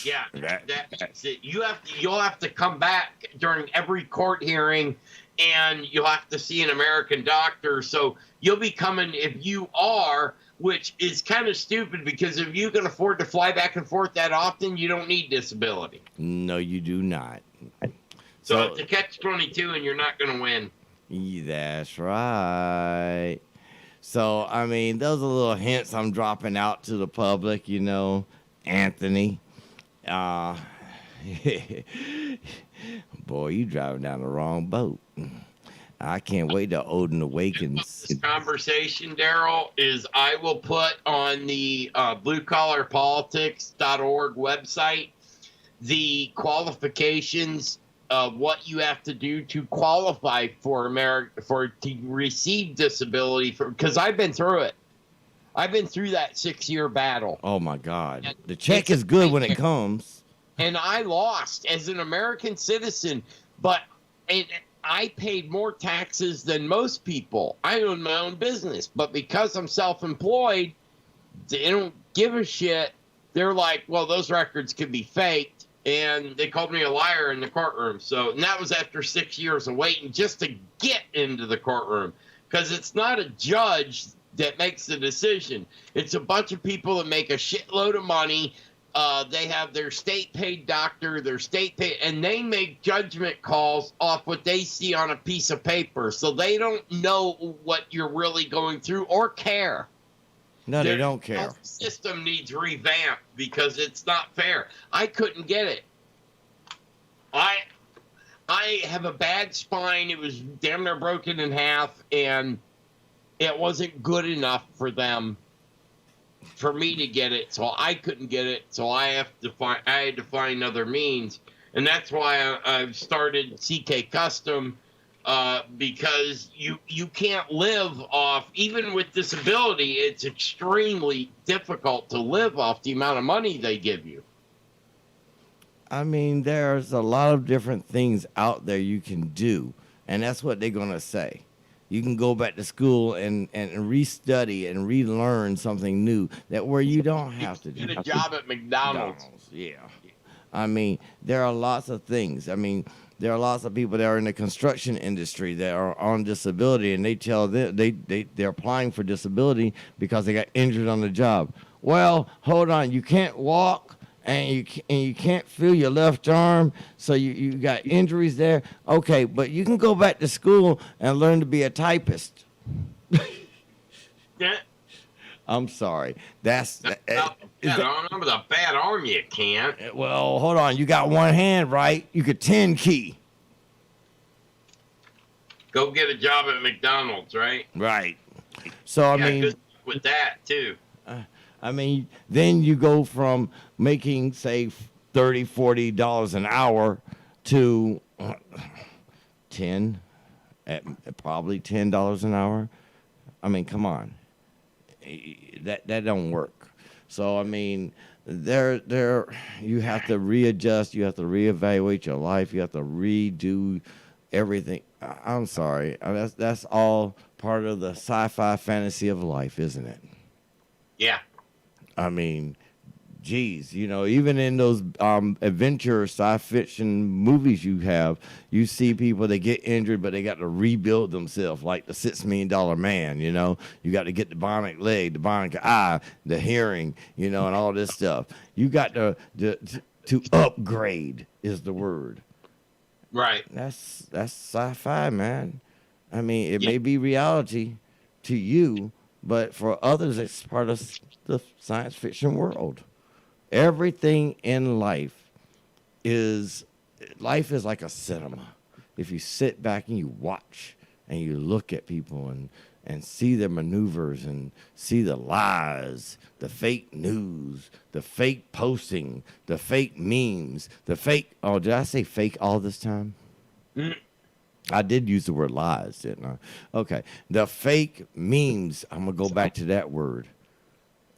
Yeah, that's it. You'll have to come back during every court hearing, and you'll have to see an American doctor. So you'll be coming, if you are, which is kind of stupid, because if you can afford to fly back and forth that often, you don't need disability. No, you do not. So it's a catch-22, and you're not going to win. That's right. So, I mean, those are little hints I'm dropping out to the public, Anthony. Boy, you driving down the wrong boat. I can't wait till Odin awakens. This conversation, Daryl, is I will put on the bluecollarpolitics.org website the qualifications of what you have to do to qualify for to receive disability, because I've been through it. I've been through that 6-year battle. Oh my God. And the check is good when it comes. And I lost as an American citizen, but I paid more taxes than most people. I own my own business, but because I'm self-employed, they don't give a shit. They're like, well, those records could be faked. And they called me a liar in the courtroom. So, and that was after 6 years of waiting just to get into the courtroom, because it's not a judge that makes the decision. It's a bunch of people that make a shitload of money. They have their state-paid doctor, their state-paid, and they make judgment calls off what they see on a piece of paper. So they don't know what you're really going through or care. No, they don't care. The system needs revamped because it's not fair. I couldn't get it. I have a bad spine. It was damn near broken in half, and it wasn't good enough for them, for me to get it. So I couldn't get it. So I had to find other means, and that's why I've started CK Custom. Because you can't live off, even with disability, it's extremely difficult to live off the amount of money they give you. I mean, there's a lot of different things out there you can do, and that's what they're going to say. You can go back to school and restudy and relearn something new that where you don't have to do. Get a job at McDonald's. Yeah. I mean, there are lots of things. I mean, there are lots of people that are in the construction industry that are on disability, and they tell them they're applying for disability because they got injured on the job. Well, hold on, you can't walk and you can't feel your left arm, so you got injuries there. Okay, but you can go back to school and learn to be a typist. Yeah. I'm sorry. That's with a bad arm, you can't. Well, hold on. You got one hand, right? You could 10 key. Go get a job at McDonald's, right? Right. So I mean, good with that too. I mean, then you go from making say $30-40 an hour to probably $10 an hour. I mean, come on. That don't work. So I mean, you have to readjust, you have to reevaluate your life, you have to redo everything. I'm sorry. That's all part of the sci-fi fantasy of life, isn't it? Yeah. I mean, geez, even in those adventure sci fiction movies you see people, they get injured, but they got to rebuild themselves, like the $6 Million Man, You got to get the bionic leg, the bionic eye, the hearing, and all this stuff. You got to upgrade is the word. Right. That's sci-fi, man. I mean, it may be reality to you, but for others, it's part of the science fiction world. Everything in life is like a cinema. If you sit back and you watch and you look at people and see their maneuvers and see the lies, the fake news, the fake posting, the fake memes, oh, did I say fake all this time? I did use the word lies, didn't I? Okay. The fake memes, I'm going to go back to that word.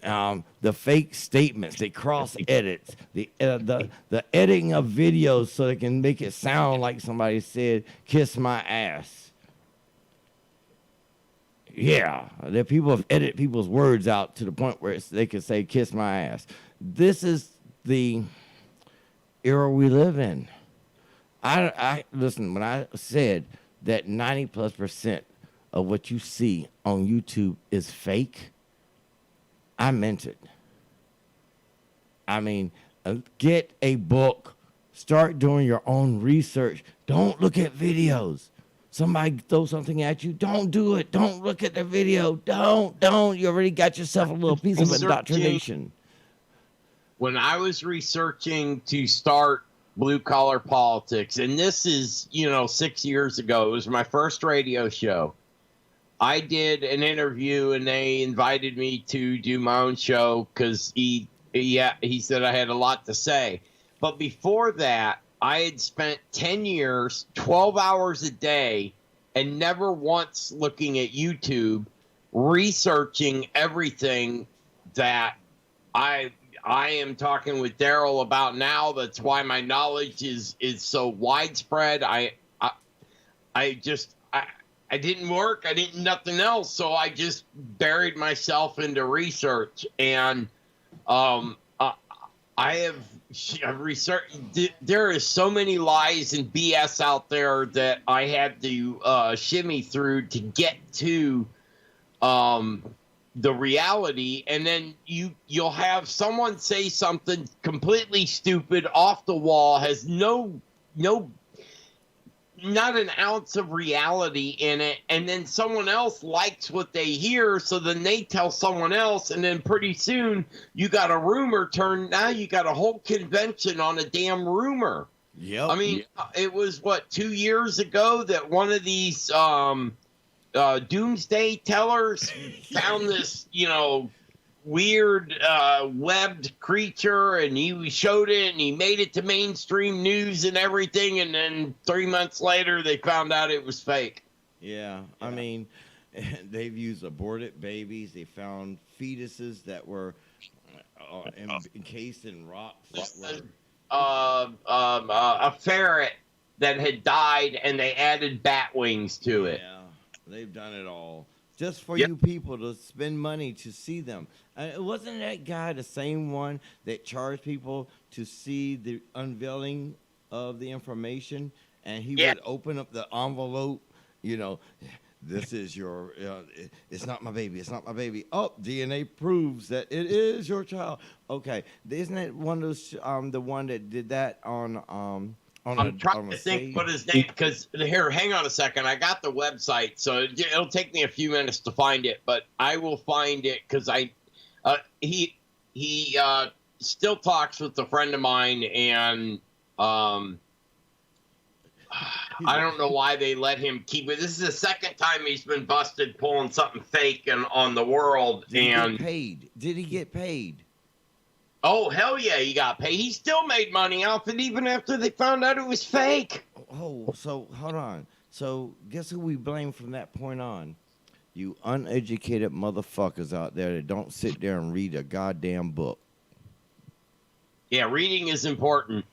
The fake statements, they cross edits, the editing of videos so they can make it sound like somebody said, "Kiss my ass." Yeah, the people have edited people's words out to the point where they can say, "Kiss my ass." This is the era we live in. I listen, when I said that 90+% of what you see on YouTube is fake, I meant it. I mean, get a book. Start doing your own research. Don't look at videos. Somebody throw something at you. Don't do it. Don't look at the video. Don't. You already got yourself a little piece of indoctrination. When I was researching to start Blue Collar Politics, and this is, 6 years ago, it was my first radio show. I did an interview and they invited me to do my own show because he said I had a lot to say. But before that, I had spent 10 years, 12 hours a day, and never once looking at YouTube, researching everything that I am talking with Daryl about now. That's why my knowledge is so widespread. I didn't work. I didn't nothing else. So I just buried myself into research. And I've researched. There is so many lies and BS out there that I had to shimmy through to get to the reality. And then you'll have someone say something completely stupid, off the wall, has not an ounce of reality in it, and then someone else likes what they hear, so then they tell someone else, and then pretty soon you got a rumor turn. Now you got a whole convention on a damn rumor. Yep. I mean, it was 2 years ago that one of these doomsday tellers found this, weird webbed creature, and he showed it, and he made it to mainstream news and everything, and then 3 months later they found out it was fake. Yeah. I mean, they've used aborted babies. They found fetuses that were encased in rocks. That were... a ferret that had died, and they added bat wings to it. Yeah, they've done it all. Just for you people to spend money to see them. Wasn't that guy the same one that charged people to see the unveiling of the information? And he would open up the envelope, this is your, it's not my baby, it's not my baby. Oh, DNA proves that it is your child. Okay, isn't it one of those, the one that did that on I'm trying to think what his name, because here, hang on a second. I got the website, so it'll take me a few minutes to find it, but I will find it because he still talks with a friend of mine, and I don't know why they let him keep it. This is the second time he's been busted pulling something fake on the world. Did he get paid? Did he get paid? Oh, hell yeah, he got paid. He still made money off it even after they found out it was fake. Oh, so hold on. So guess who we blame from that point on? You uneducated motherfuckers out there that don't sit there and read a goddamn book. Yeah, reading is important.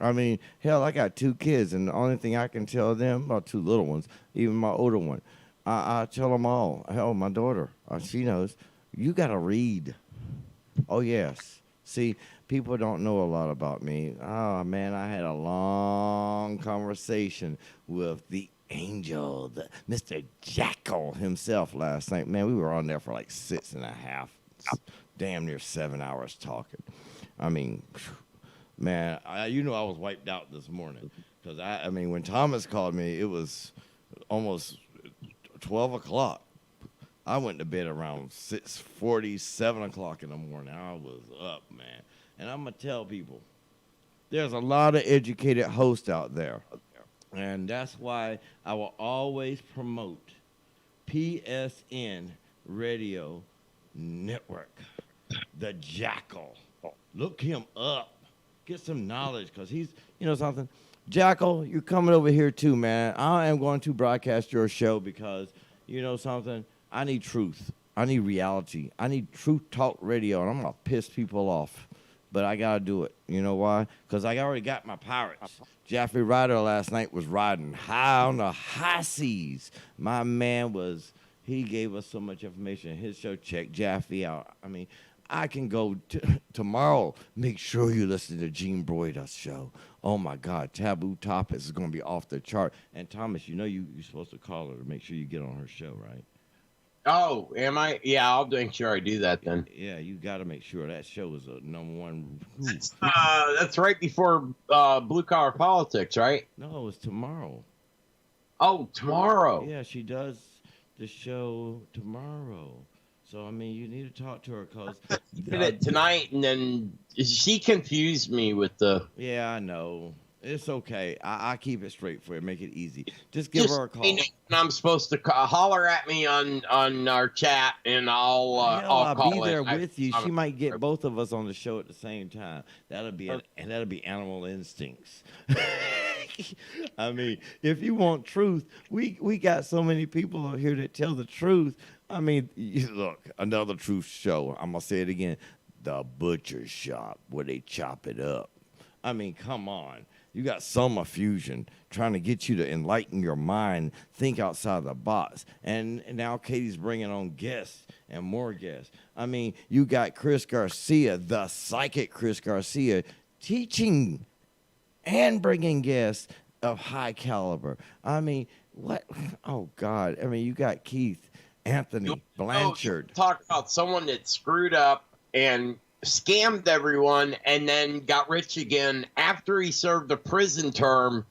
I mean, hell, I got 2 kids, and the only thing I can tell them, well, 2 little ones, even my older one, I tell them all. Hell, my daughter, she knows, you got to read. Oh, yes. See, people don't know a lot about me. Oh, man, I had a long conversation with the angel, Mr. Jackal himself last night. Man, we were on there for like 6.5, damn near 7 hours talking. I mean, man, I was wiped out this morning because I mean, when Thomas called me, it was almost 12 o'clock. I went to bed around 6:40, 7 o'clock in the morning. I was up, man. And I'm going to tell people, there's a lot of educated hosts out there. And that's why I will always promote PSN Radio Network, the Jackal. Look him up. Get some knowledge, because he's, you know something? Jackal, you're coming over here too, man. I am going to broadcast your show because, you know something? I need truth. I need reality. I need Truth Talk Radio, and I'm going to piss people off. But I got to do it. You know why? Because I already got my pirates. Jeffrey Ryder last night was riding high on the high seas. My man he gave us so much information. His show, check Jaffe out. I mean, I can go tomorrow. Make sure you listen to Gene Broida's show. Oh, my God. Taboo Topics is going to be off the chart. And, Thomas, you know you're supposed to call her to make sure you get on her show, right? Oh, am I? Yeah, I'll make sure I do that then. Yeah, you got to make sure that show is a #1. That's right before Blue Collar Politics, right? No, it's tomorrow. Oh, tomorrow. Yeah, she does the show tomorrow. So, I mean, you need to talk to her because... did it tonight, and then she confused me with the... Yeah, I know. It's okay. I keep it straight for you. Make it easy. Just give her a call. I'm supposed to holler at me on our chat, and I'll call be there with you. She might get both of us on the show at the same time. That'll be Animal Instincts. I mean, if you want truth, we got so many people out here that tell the truth. I mean, look, another truth show. I'm gonna say it again. The Butcher Shop, where they chop it up. I mean, come on. You got Summer Fusion trying to get you to enlighten your mind, think outside the box. And now Katie's bringing on guests and more guests. I mean, you got Chris Garcia, the psychic Chris Garcia, teaching and bringing guests of high caliber. I mean, what? Oh, God. I mean, you got Keith, Anthony, Blanchard. Talk about someone that screwed up and scammed everyone and then got rich again after he served a prison term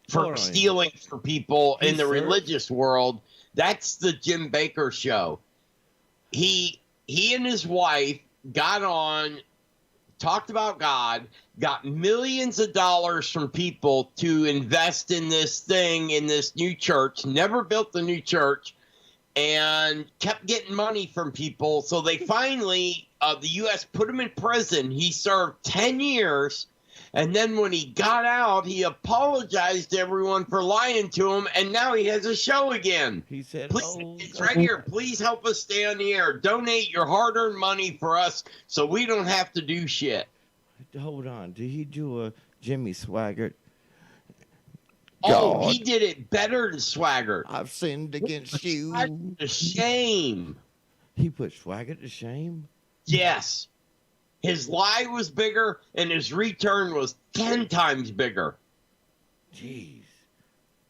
for stealing from people in the religious world. That's the Jim Baker show. He and his wife got on, talked about God, got millions of dollars from people to invest in this thing, in this new church, never built the new church, and kept getting money from people. So they finally, the U.S. put him in prison. He served 10 years. And then when he got out, he apologized to everyone for lying to him. And now he has a show again. He said, it's right here. Please help us stay on the air. Donate your hard-earned money for us so we don't have to do shit. Hold on. Did he do a Jimmy Swaggart? Oh, he did it better than Swaggart. I've sinned against you. To shame. He put Swaggart to shame? Yes. His lie was bigger, and his return was 10 times bigger. Jeez.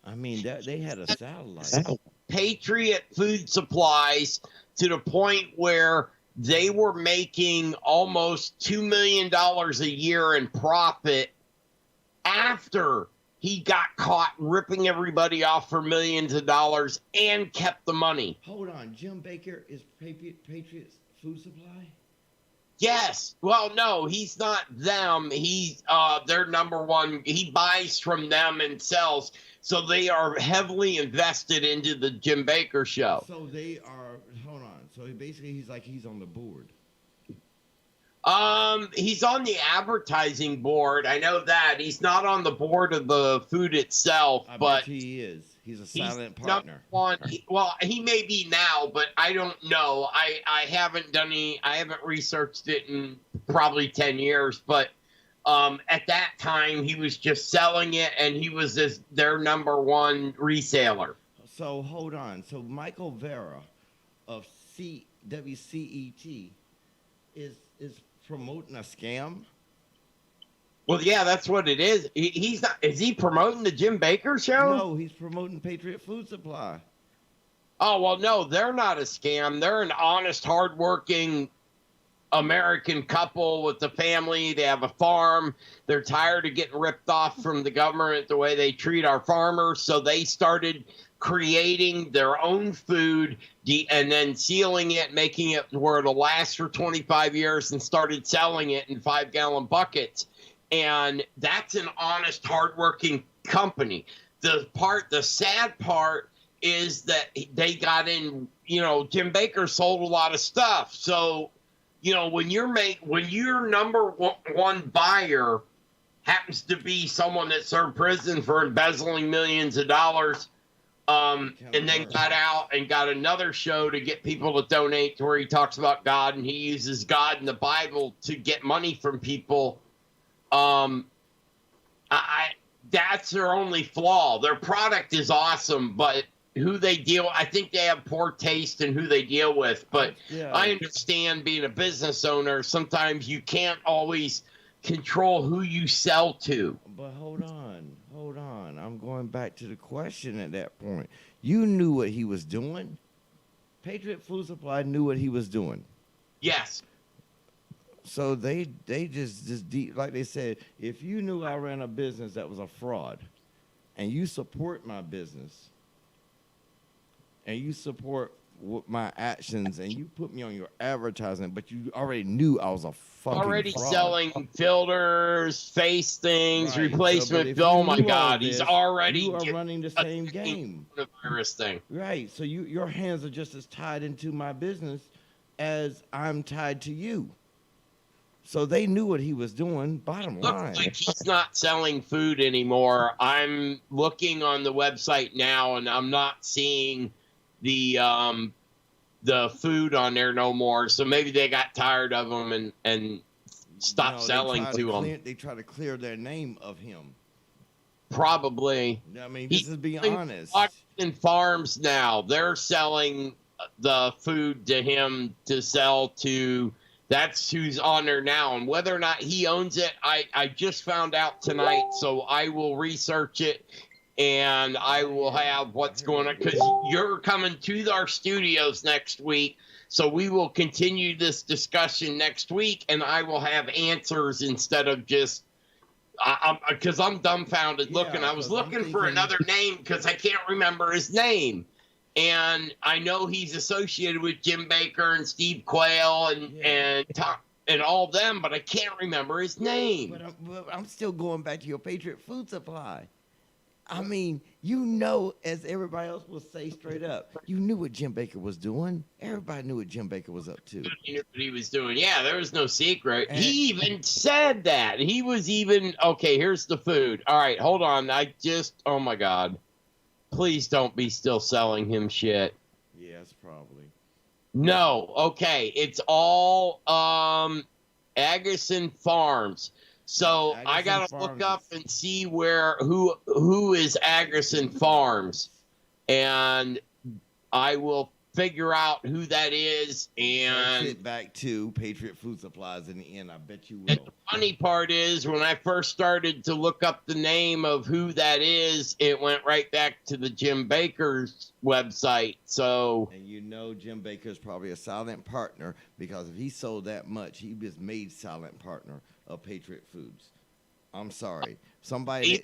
I mean, they had a satellite. Patriot Food Supplies to the point where they were making almost $2 million a year in profit after he got caught ripping everybody off for millions of dollars and kept the money. Hold on. Jim Baker is Patriot's Food Supply? Yes. Well, no, he's not them. He's their number one. He buys from them and sells. So they are heavily invested into the Jim Baker show. So they are, hold on. So basically he's on the board. He's on the advertising board. I know that. He's not on the board of the food itself, but he is. He's a silent partner. He may be now, but I don't know. I haven't done I haven't researched it in probably 10 years, but At that time, he was just selling it, and he was their number one reseller. So hold on. So Michael Vera of WCET is promoting a scam? Well, yeah, that's what it is. He's not. Is he promoting the Jim Baker show? No, he's promoting Patriot Food Supply. Oh, well, no, they're not a scam. They're an honest, hardworking American couple with a family. They have a farm. They're tired of getting ripped off from the government the way they treat our farmers. So they started creating their own food and then sealing it, making it where it'll last for 25 years, and started selling it in 5-gallon buckets. And that's an honest, hardworking company. The sad part is that they got in, Jim Baker sold a lot of stuff. So, when your number one buyer happens to be someone that served prison for embezzling millions of dollars, and then got out and got another show to get people to donate, to where he talks about God and he uses God and the Bible to get money from people. That's their only flaw. Their product is awesome, but I think they have poor taste in who they deal with. But yeah. I understand, being a business owner, sometimes you can't always control who you sell to. But hold on. I'm going back to the question at that point. You knew what he was doing? Patriot Food Supply knew what he was doing. Yes. So they just like they said, if you knew I ran a business that was a fraud, and you support my business, and you support my actions, and you put me on your advertising, but you already knew I was a fucking fraud. Selling filters, face things, right. Replacement. Oh my God, he's already. You are running the same game. Coronavirus thing. Right. So your hands are just as tied into my business as I'm tied to you. So they knew what he was doing. Bottom line. Like he's not selling food anymore. I'm looking on the website now, and I'm not seeing the food on there no more. So maybe they got tired of him and stopped selling to him. They try to clear their name of him. Probably. I mean, this is being honest. In farms now, they're selling the food to him to sell to. That's who's on there now. And whether or not he owns it, I just found out tonight. So I will research it, and I will have what's going on, because you're coming to our studios next week. So we will continue this discussion next week, and I will have answers instead of just because I'm dumbfounded looking. I was looking for another name because I can't remember his name. And I know he's associated with Jim Baker and Steve Quayle and all of them, but I can't remember his name. But I'm still going back to your Patriot Food Supply. I mean, as everybody else will say straight up, you knew what Jim Baker was doing. Everybody knew what Jim Baker was up to. He knew what he was doing. Yeah, there was no secret. And he even said that. He was even, okay, here's the food. All right, hold on. Oh my God. Please don't be still selling him shit. Yes, probably. No. Okay. It's all Agason Farms. So Agason I gotta look up and see who is Agason Farms, and I will figure out who that is. And get back to Patriot Food Supplies in the end. I bet you will. And the funny part is, when I first started to look up the name of who that is, it went right back to the Jim Baker's website. So, and Jim Baker's probably a silent partner, because if he sold that much, he was made silent partner of Patriot Foods. I'm sorry. Somebody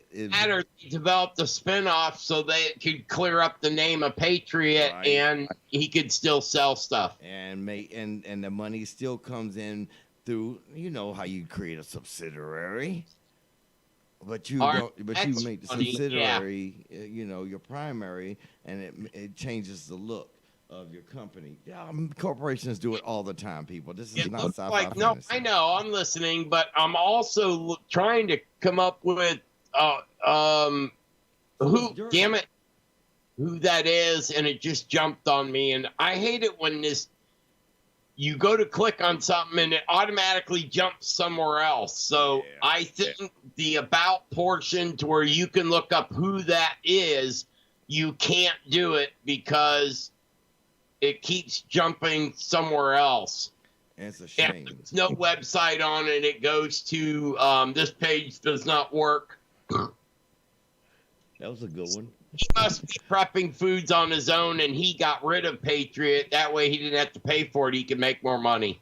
developed a spinoff so they could clear up the name of Patriot, right, and he could still sell stuff. And the money still comes in through, how you create a subsidiary. But you make the subsidiary, your primary, and it changes the look of your company. Yeah, corporations do it all the time, people. This is not sci-fi fantasy. No, I know, I'm listening, but I'm also trying to come up with who that is, and it just jumped on me. And I hate it when you go to click on something and it automatically jumps somewhere else. So I think the about portion to where you can look up who that is, you can't do it because it keeps jumping somewhere else. It's a shame. If there's no website on it, it goes to this page does not work. That was a good one. He must be prepping foods on his own, and he got rid of Patriot. That way he didn't have to pay for it. He could make more money.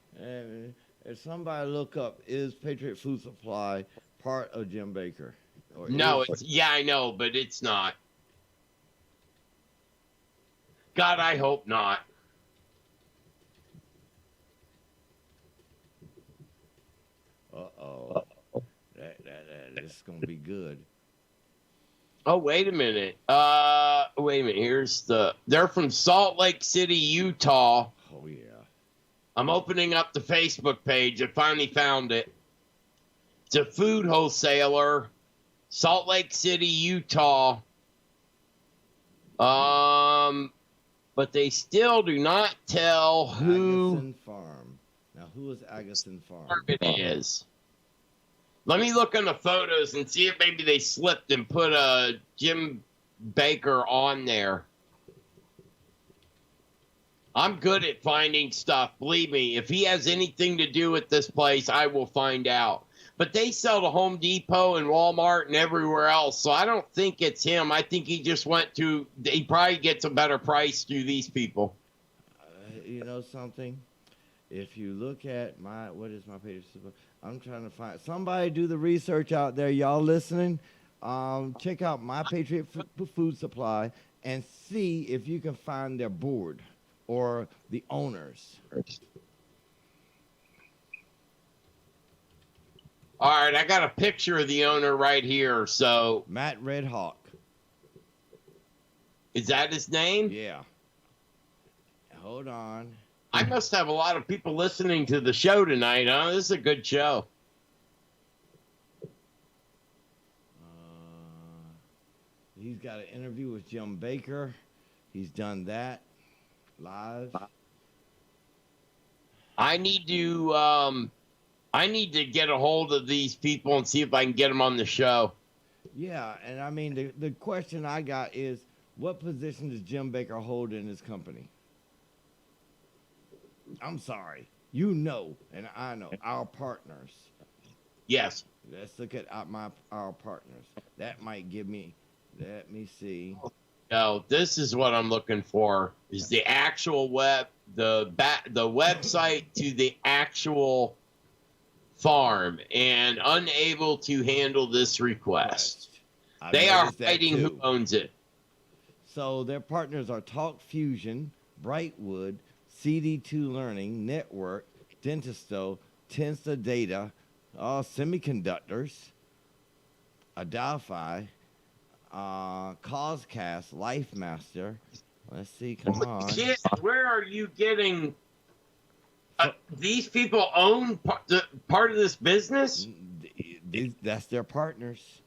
If somebody look up, is Patriot Food Supply part of Jim Baker? No, I know, but it's not. God, I hope not. Uh-oh. This is going to be good. Oh, wait a minute. They're from Salt Lake City, Utah. Oh, yeah. I'm opening up the Facebook page. I finally found it. It's a food wholesaler, Salt Lake City, Utah. But they still do not tell who. Agason Farm. Now, who is Agason Farm? It is. Let me look on the photos and see if maybe they slipped and put a Jim Baker on there. I'm good at finding stuff. Believe me, if he has anything to do with this place, I will find out. But they sell to Home Depot and Walmart and everywhere else, so I don't think it's him. I think he just he probably gets a better price through these people. You know something? If you look at what is my page? I'm trying to find somebody. Do the research out there, y'all listening. Check out My Patriot Food Supply and see if you can find their board or the owners. All right, I got a picture of the owner right here. So Matt Red Hawk. Is that his name? Yeah. Hold on. I must have a lot of people listening to the show tonight, huh? This is a good show. He's got an interview with Jim Baker. He's done that live. I need to get a hold of these people and see if I can get them on the show. Yeah, and I mean, the question I got is, what position does Jim Baker hold in his company? I'm sorry. You know, and I know, our partners. Yes. Let's look at our partners. That might give me, let me see. No, this is what I'm looking for, is the actual the website to the actual farm, and unable to handle this request. They are hiding who owns it. So their partners are Talk Fusion, Brightwood, CD2 Learning, Network, Dentisto, Tensa Data, Semiconductors, Adelphi, Causecast, LifeMaster. Let's see, come on. Kid, where are you getting... these people own part of this business? That's their partners.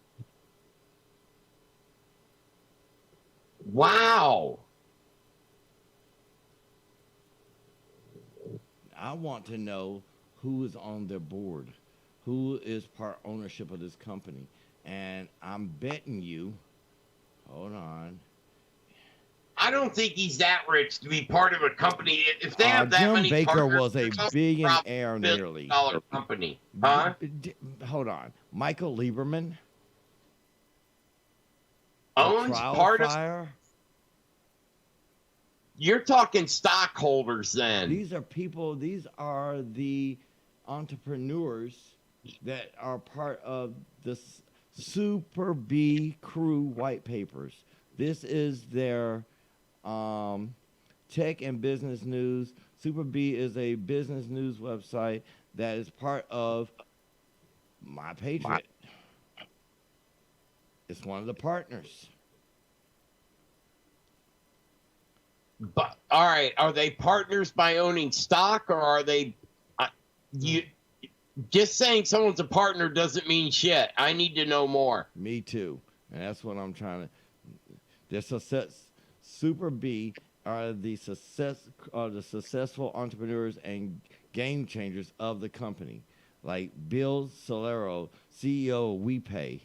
Wow. I want to know who is on their board, who is part ownership of this company. And I'm betting you, hold on. I don't think he's that rich to be part of a company. If they have that many Jim Baker partners, was a billionaire nearly. $1 company. Huh? Hold on. Michael Lieberman owns part of... You're talking stockholders then. These are people, these are the entrepreneurs that are part of the Super B Crew white papers. This is their tech and business news. Super B is a business news website that is part of My Patriot. It's one of the partners. But all right, are they partners by owning stock, or are they? You just saying someone's a partner doesn't mean shit. I need to know more. Me too, and that's what I'm trying to. This is Super B are the successful entrepreneurs and game changers of the company, like Bill Solero, CEO of WePay,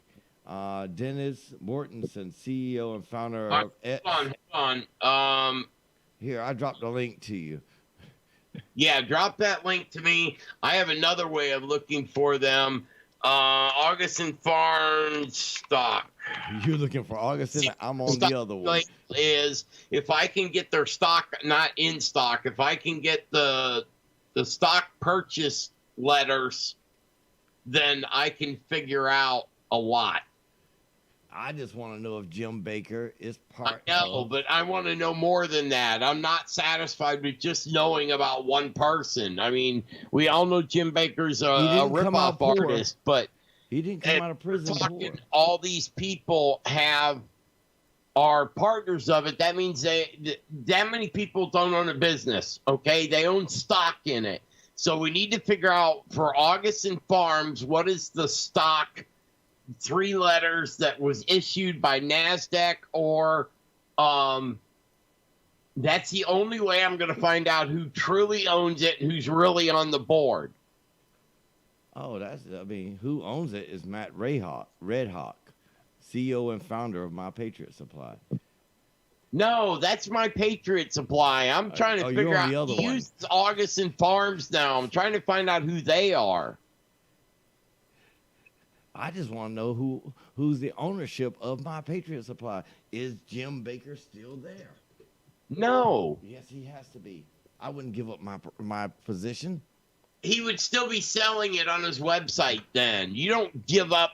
Dennis Mortensen, CEO and founder of. Hold on. Here, I dropped a link to you. Yeah, drop that link to me. I have another way of looking for them. Augustin Farms stock. You're looking for Augustin? I'm on the other one. Is if I can get their stock not in stock, if I can get the stock purchase letters, then I can figure out a lot. I just want to know if Jim Baker is part of... but I want to know more than that. I'm not satisfied with just knowing about one person. I mean, we all know Jim Baker's a rip-off artist, but... He didn't come out of prison poor. All these people are partners of it. That means that many people don't own a business, okay? They own stock in it. So we need to figure out for Augustin Farms, what is the stock... 3 letters that was issued by NASDAQ, or that's the only way I'm going to find out who truly owns it and who's really on the board. Oh, who owns it is Matt Redhawk, CEO and founder of My Patriot Supply. No, that's My Patriot Supply. I'm trying to figure out who's Augustin Farms now. I'm trying to find out who they are. I just want to know who's the ownership of My Patriot Supply. Is Jim Baker still there? No. Yes, he has to be. I wouldn't give up my position. He would still be selling it on his website then. You don't give up.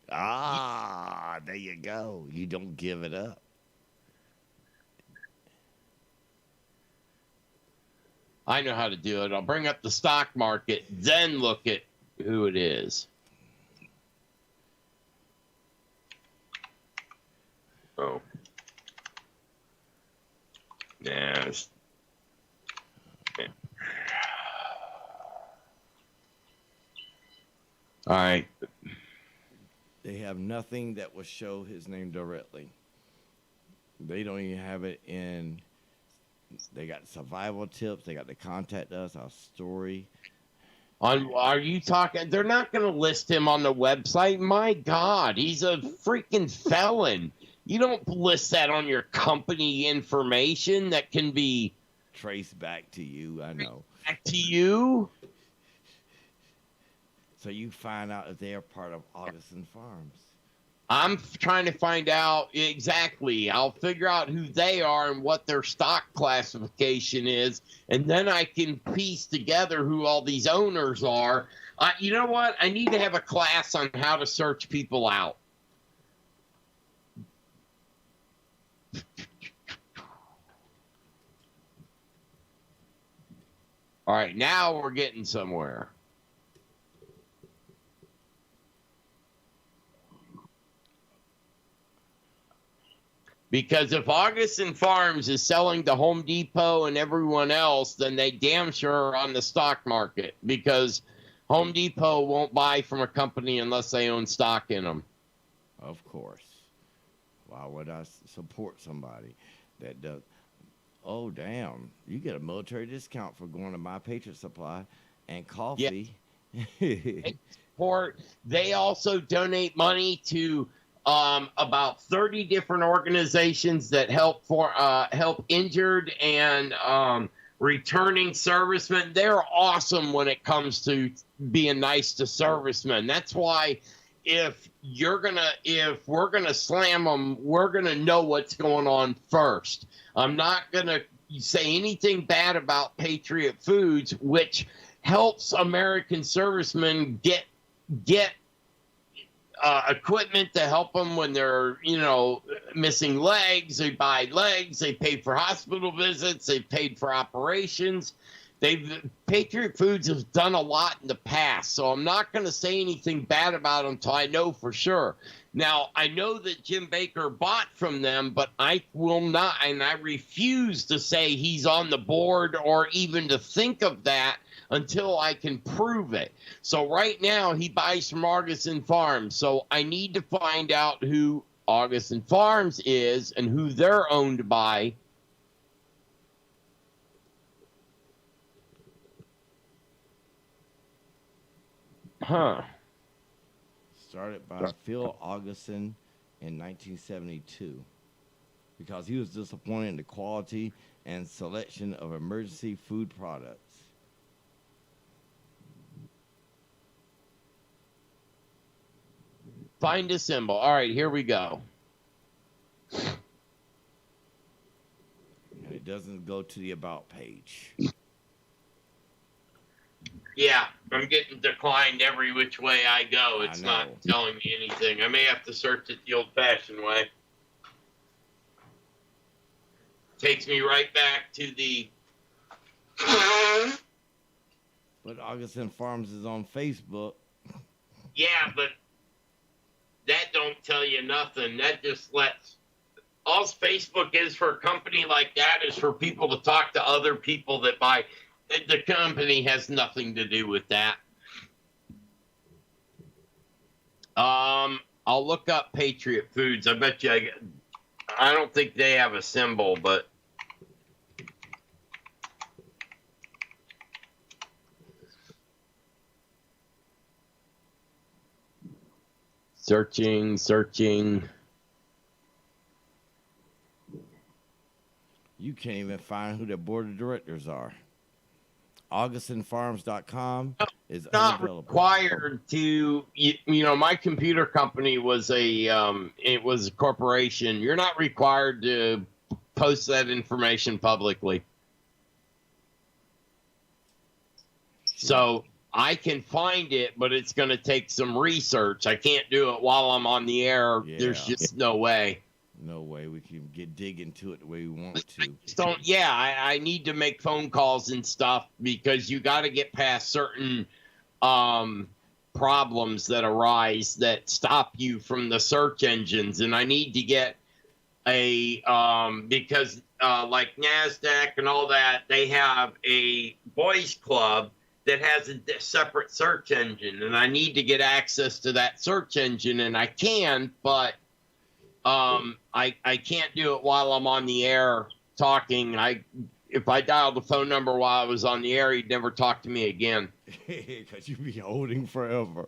There you go. You don't give it up. I know how to do it. I'll bring up the stock market, then look at who it is. Oh. Yes. Yeah. All right. They have nothing that will show his name directly. They don't even have it in. They got survival tips. They got to contact us, our story. Are you talking? They're not going to list him on the website. My God, he's a freaking felon. You don't list that on your company information that can be traced back to you. I know. Back to you. So you find out if they are part of Augustin Farms. I'm trying to find out exactly. I'll figure out who they are and what their stock classification is, and then I can piece together who all these owners are. You know what? I need to have a class on how to search people out. All right, now we're getting somewhere. Because if Augustin Farms is selling to Home Depot and everyone else, then they damn sure are on the stock market, because Home Depot won't buy from a company unless they own stock in them. Of course. Why would I support somebody that does? Oh, damn. You get a military discount for going to My Patriot Supply and coffee. Yeah. They also donate money to about 30 different organizations that help injured and returning servicemen. They're awesome when it comes to being nice to servicemen. That's why if we're gonna slam them, we're gonna know what's going on first. I'm not gonna say anything bad about Patriot Foods, which helps American servicemen get equipment to help them when they're, missing legs. They buy legs. They pay for hospital visits. They paid for operations. Patriot Foods has done a lot in the past, so I'm not going to say anything bad about them until I know for sure. Now, I know that Jim Baker bought from them, but I will not, and I refuse to say he's on the board or even to think of that until I can prove it. So right now he buys from Augustin Farms. So I need to find out who Augustin Farms is and who they're owned by. Started by Phil Augustin in 1972 because he was disappointed in the quality and selection of emergency food products. Find a symbol. All right, here we go. And it doesn't go to the About page. Yeah, I'm getting declined every which way I go. It's not telling me anything. I may have to search it the old-fashioned way. Takes me right back to the... But Augustin Farms is on Facebook. Yeah, but that don't tell you nothing. That just lets... All Facebook is for a company like that is for people to talk to other people that buy... The company has nothing to do with that. I'll look up Patriot Foods. I bet you I don't think they have a symbol, but searching. You can't even find who their board of directors are. AugustinFarms.com is not unavailable. Required to, my computer company was it was a corporation. You're not required to post that information publicly. So I can find it, but it's going to take some research. I can't do it while I'm on the air. Yeah. There's just no way. No way we can dig into it the way we want to. I need to make phone calls and stuff because you got to get past certain problems that arise that stop you from the search engines. And I need to get because like NASDAQ and all that, they have a boys club that has a separate search engine. And I need to get access to that search engine, and I can, but I can't do it while I'm on the air talking. If I dialed the phone number while I was on the air, he'd never talk to me again. Because you'd be holding forever.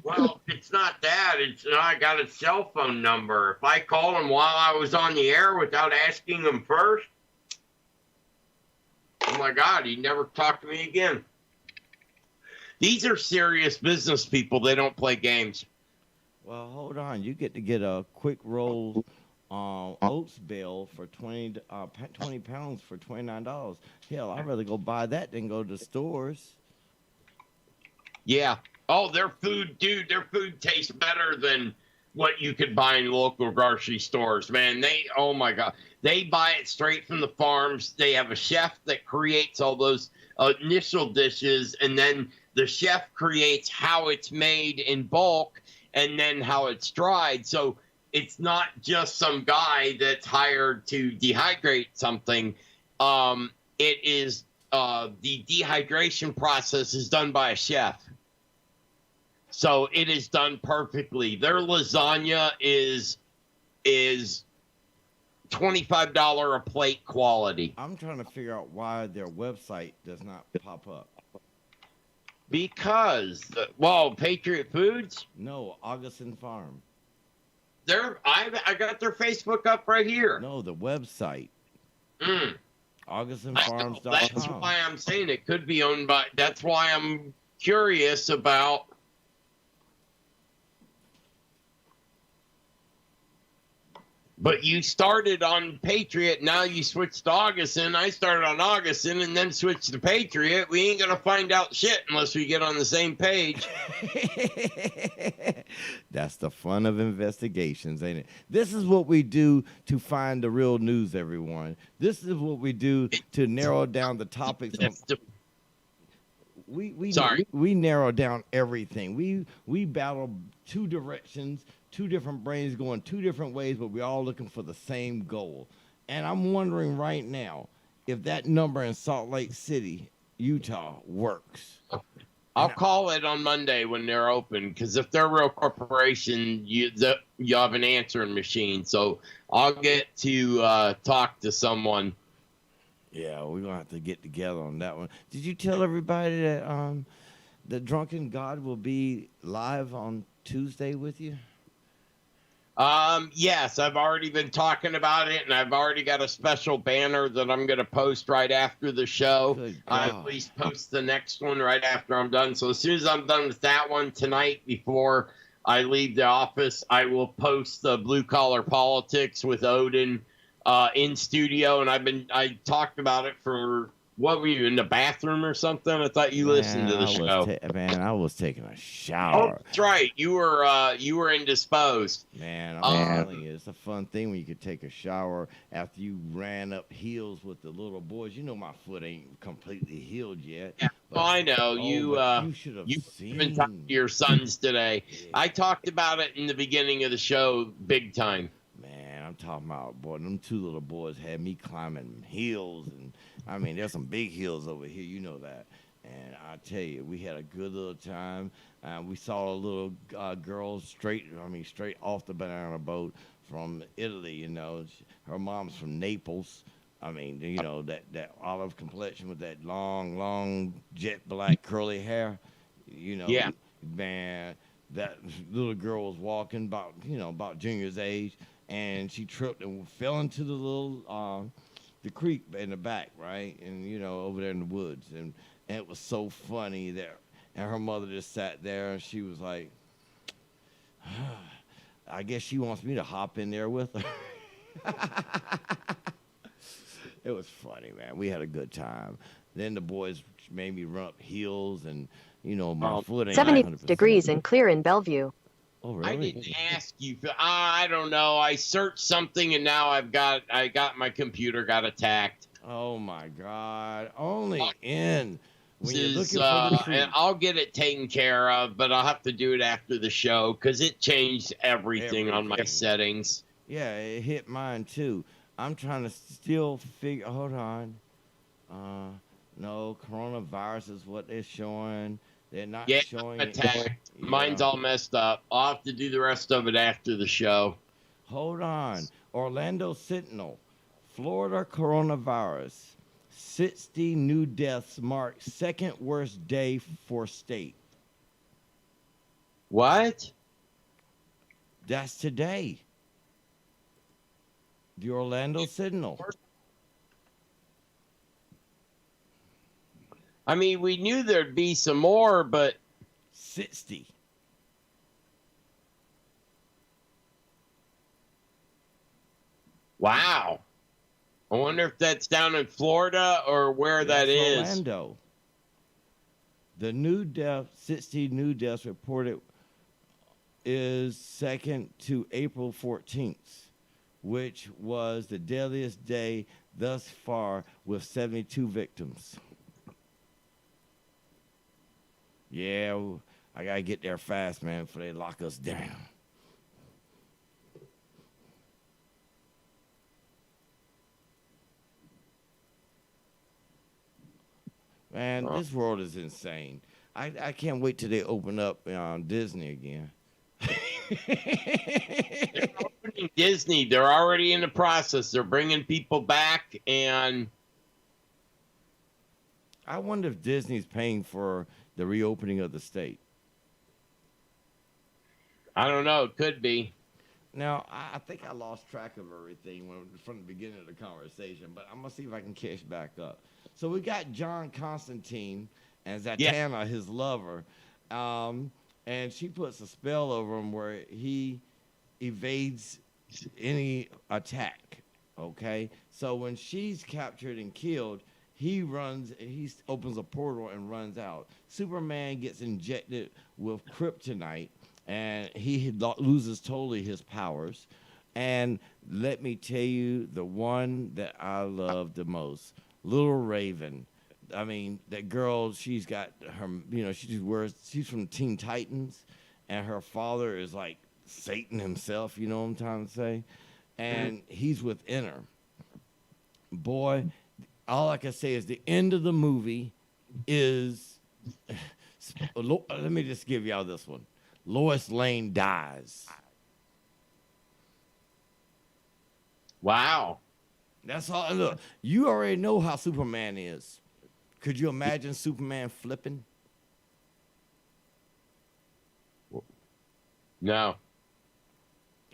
Well, it's not that. I got a cell phone number. If I called him while I was on the air without asking him first, oh my God, he'd never talk to me again. These are serious business people. They don't play games. Well, hold on. You get to get a quick roll oats bale for 20 pounds for $29. Hell, I'd rather go buy that than go to stores. Yeah. Oh, their food tastes better than what you could buy in local grocery stores, man. Oh my God. They buy it straight from the farms. They have a chef that creates all those initial dishes, and then the chef creates how it's made in bulk and then how it's dried. So it's not just some guy that's hired to dehydrate something. It is the dehydration process is done by a chef. So it is done perfectly. Their lasagna is $25 a plate quality. I'm trying to figure out why their website does not pop up. Because, Patriot Foods? No, Augustin Farm. I got their Facebook up right here. No, the website. AugustinFarms.com. That's why I'm saying it could be owned by. That's why I'm curious about. But you started on Patriot, now you switched to Augustin. I started on Augustin and then switched to Patriot. We ain't going to find out shit unless we get on the same page. That's the fun of investigations, ain't it? This is what we do to find the real news, everyone. This is what we do to narrow down the topics. We narrow down everything. We battle two directions, two different brains going two different ways, but we're all looking for the same goal. And I'm wondering right now if that number in Salt Lake City, Utah works. I'll call it on Monday when they're open, because if they're a real corporation, you have an answering machine. So I'll get to talk to someone. Yeah, we're gonna have to get together on that one. Did you tell everybody that the Drunken God will be live on Tuesday with you? Yes, I've already been talking about it, and I've already got a special banner that I'm going to post right after the show. I at least post the next one right after I'm done. So as soon as I'm done with that one tonight, before I leave the office, I will post the Blue Collar Politics with Odin in studio. And I talked about it for, what were you, in the bathroom or something? I thought you listened to the show. I was taking a shower. Oh, that's right. You were indisposed. Man, I'm telling you, it's a fun thing when you could take a shower after you ran up hills with the little boys. You know my foot ain't completely healed yet. Yeah, I know. You should have been talking to your sons today. Yeah. I talked about it in the beginning of the show big time. Man, I'm talking about, boy, them two little boys had me climbing hills, and I mean, there's some big hills over here, you know that. And I tell you, we had a good little time. We saw a little girl straight off the banana boat from Italy. You know, her mom's from Naples. I mean, you know, that olive complexion with that long jet black curly hair. You know, yeah, man, that little girl was walking about Junior's age. And she tripped and fell into the little, the creek in the back, right? And, you know, over there in the woods. And it was so funny there. And her mother just sat there and she was like, I guess she wants me to hop in there with her. It was funny, man. We had a good time. Then the boys made me run up hills and, you know, my foot ain't 70 100%. degrees and clear in Bellevue. Oh, really? I didn't ask you. I don't know. I searched something, and now I got my computer got attacked. Oh my God! Only in when you're looking for the truth. And I'll get it taken care of, but I'll have to do it after the show because it changed everything on my settings. Yeah, it hit mine too. I'm trying to still figure. Hold on. No, coronavirus is what they're showing. They're not showing attacked. Mine's all messed up. I'll have to do the rest of it after the show. Hold on. Orlando Sentinel. Florida coronavirus. 60 new deaths mark second worst day for state. What? That's today. The Orlando Sentinel. I mean, we knew there'd be some more, but 60. Wow. I wonder if that's down in Florida or where that is. Orlando. The new death, 60 new deaths reported, is second to April 14th, which was the deadliest day thus far with 72 victims. Yeah, I got to get there fast, man, before they lock us down. Man, this world is insane. I can't wait till they open up Disney again. They're opening Disney. They're already in the process. They're bringing people back, and I wonder if Disney's paying for the reopening of the state. I don't know. It could be. Now, I think I lost track of everything from the beginning of the conversation, but I'm going to see if I can catch back up. So we got John Constantine and Zatanna, his lover, and she puts a spell over him where he evades any attack, okay? So when she's captured and killed, he opens a portal and runs out. Superman gets injected with kryptonite, and he loses totally his powers. And let me tell you, the one that I love the most, Little Raven. I mean, that girl, she's got her, you know, she's from Teen Titans, and her father is like Satan himself, you know what I'm trying to say? And he's within her. Boy, all I can say is the end of the movie is Let me just give y'all this one. Lois Lane dies. Wow. That's all. Look, you already know how Superman is. Could you imagine Superman flipping? No.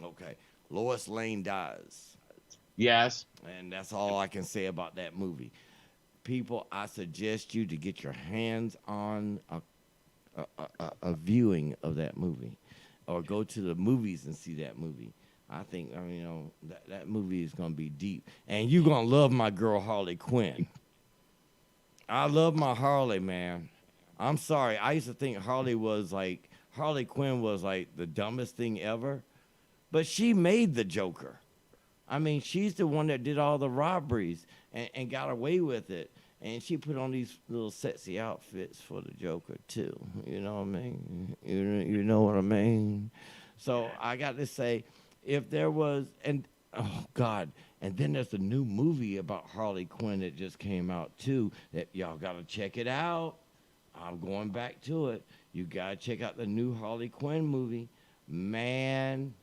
Okay. Lois Lane dies. Yes. And that's all I can say about that movie. People, I suggest you to get your hands on a viewing of that movie, or go to the movies and see that movie. I think, that movie is going to be deep. And you're going to love my girl Harley Quinn. I love my Harley, man. I'm sorry. I used to think Harley Quinn was like the dumbest thing ever. But she made the Joker. I mean, she's the one that did all the robberies and got away with it. And she put on these little sexy outfits for the Joker, too. You know what I mean? You know what I mean? So I got to say, if there was, and oh, God, and then there's a new movie about Harley Quinn that just came out, too, that y'all got to check it out. I'm going back to it. You got to check out the new Harley Quinn movie. Man,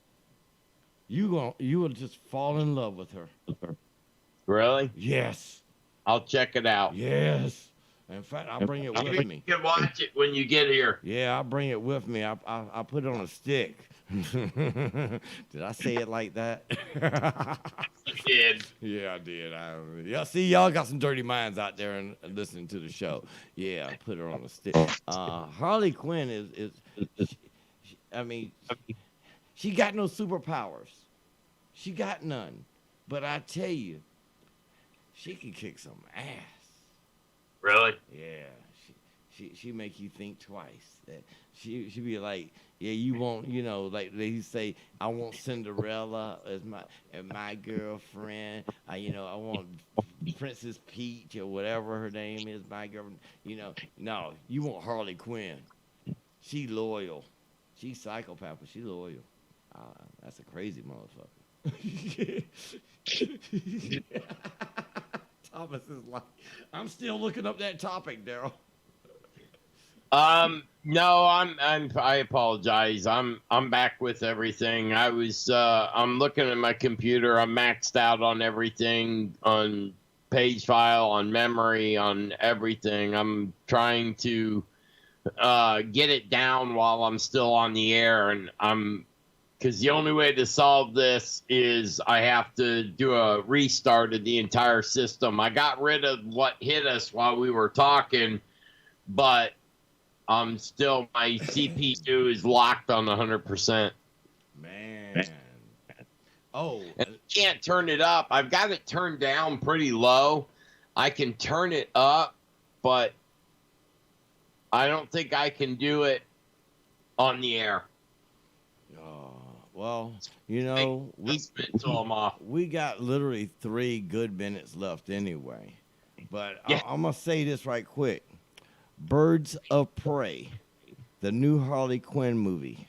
you will just fall in love with her. Really? Yes. I'll check it out. Yes. In fact, I'll bring it with me. You can watch it when you get here. Yeah, I'll bring it with me. I'll put it on a stick. Did I say it like that? You did. Yeah, I did. Yeah, see, y'all got some dirty minds out there and listening to the show. Yeah, I put her on a stick. Harley Quinn is she got no superpowers. She got none. But I tell you, she can kick some ass. Really? Yeah. She make you think twice. She be like, yeah, you want, like they say, I want Cinderella as my girlfriend. I want Princess Peach or whatever her name is, my girlfriend. No, you want Harley Quinn. She loyal. She's psychopath, but she loyal. That's a crazy motherfucker. Thomas is like, I'm still looking up that topic, Daryl. No, I apologize. I'm back with everything. I'm looking at my computer. I'm maxed out on everything, on page file, on memory, on everything. I'm trying to get it down while I'm still on the air, and because the only way to solve this is I have to do a restart of the entire system. I got rid of what hit us while we were talking, but still, my CPU is locked on 100%. Man. Oh. And I can't turn it up. I've got it turned down pretty low. I can turn it up, but I don't think I can do it on the air. Well, we got literally 3 good minutes left anyway. But yeah. I'm going to say this right quick. Birds of Prey, the new Harley Quinn movie.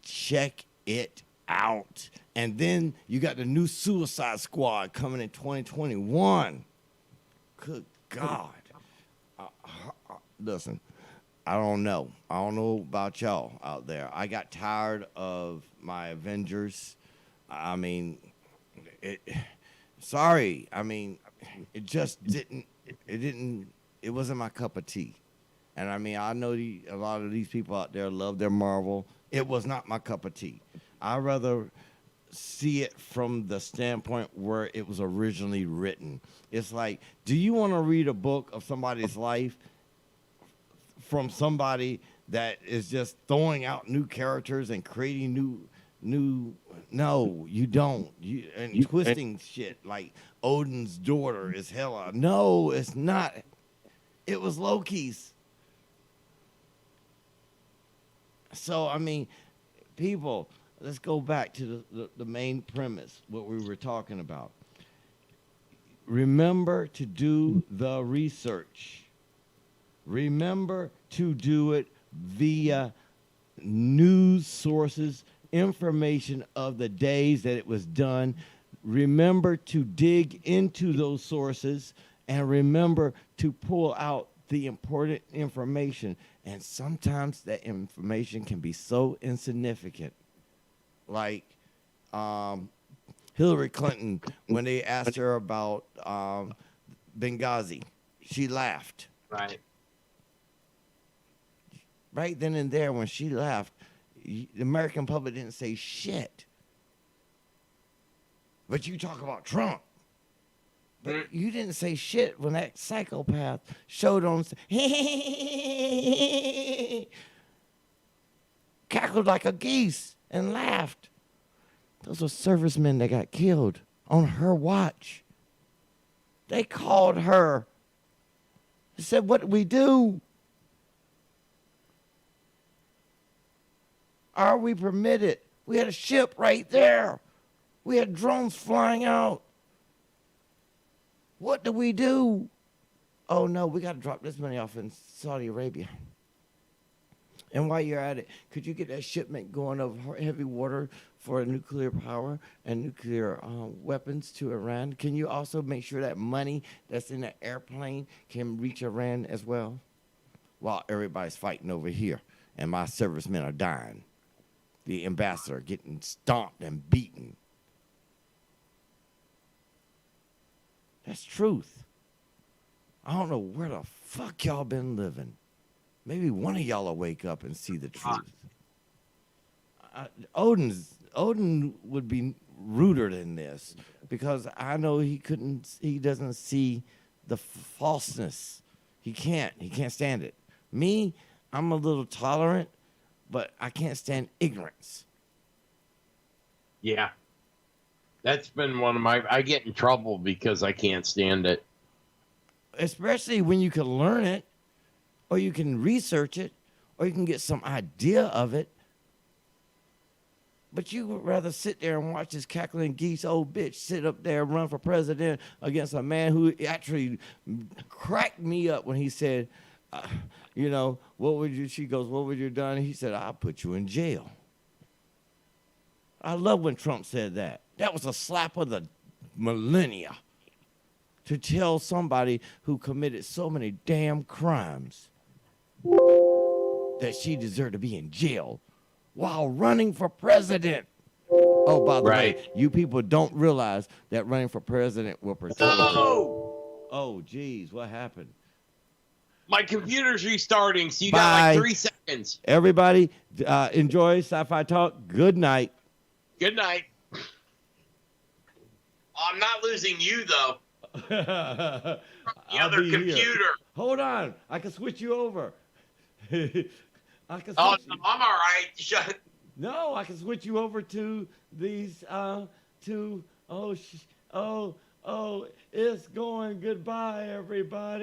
Check it out. And then you got the new Suicide Squad coming in 2021. Good God. Listen, I don't know. I don't know about y'all out there. I got tired of my Avengers. I mean, it just didn't, it wasn't my cup of tea. And I mean, I know a lot of these people out there love their Marvel. It was not my cup of tea. I'd rather see it from the standpoint where it was originally written. It's like, do you want to read a book of somebody's life from somebody that is just throwing out new characters and creating new? No, you don't. And twisting shit like Odin's daughter is Hela. No, it's not. It was Loki's. So, I mean, people, let's go back to the main premise, what we were talking about. Remember to do the research. Remember to do it via news sources, information of the days that it was done. Remember to dig into those sources and remember to pull out the important information. And sometimes that information can be so insignificant. Like Hillary Clinton, when they asked her about Benghazi, she laughed. Right. Right then and there, when she laughed, the American public didn't say shit. But you talk about Trump. But you didn't say shit when that psychopath showed on, cackled like a geese and laughed. Those were servicemen that got killed on her watch. They called her. They said, what did we do? Are we permitted? We had a ship right there. We had drones flying out. What do we do? Oh, no, we got to drop this money off in Saudi Arabia. And while you're at it, could you get that shipment going of heavy water for nuclear power and nuclear weapons to Iran? Can you also make sure that money that's in the airplane can reach Iran as well? While everybody's fighting over here and my servicemen are dying. The ambassador getting stomped and beaten. That's truth. I don't know where the fuck y'all been living. Maybe one of y'all will wake up and see the truth. Odin would be ruder than this because I know he doesn't see the falseness. He can't stand it. Me, I'm a little tolerant, but I can't stand ignorance. Yeah. That's been one of I get in trouble because I can't stand it. Especially when you can learn it, or you can research it, or you can get some idea of it. But you would rather sit there and watch this cackling geese old bitch sit up there and run for president against a man who actually cracked me up when he said, what would you, she goes, what would you have done? He said, I'll put you in jail. I love when Trump said that. That was a slap of the millennia to tell somebody who committed so many damn crimes that she deserved to be in jail while running for president. Oh, by the way, you people don't realize that running for president will protect you. Oh, geez, what happened? My computer's restarting, so you got like 3 seconds. Everybody, enjoy Sci-Fi Talk. Good night. Good night. I'm not losing you, though. The other computer. Here. Hold on. I can switch you over. No, I'm all right. No, I can switch you over to these, it's going goodbye, everybody.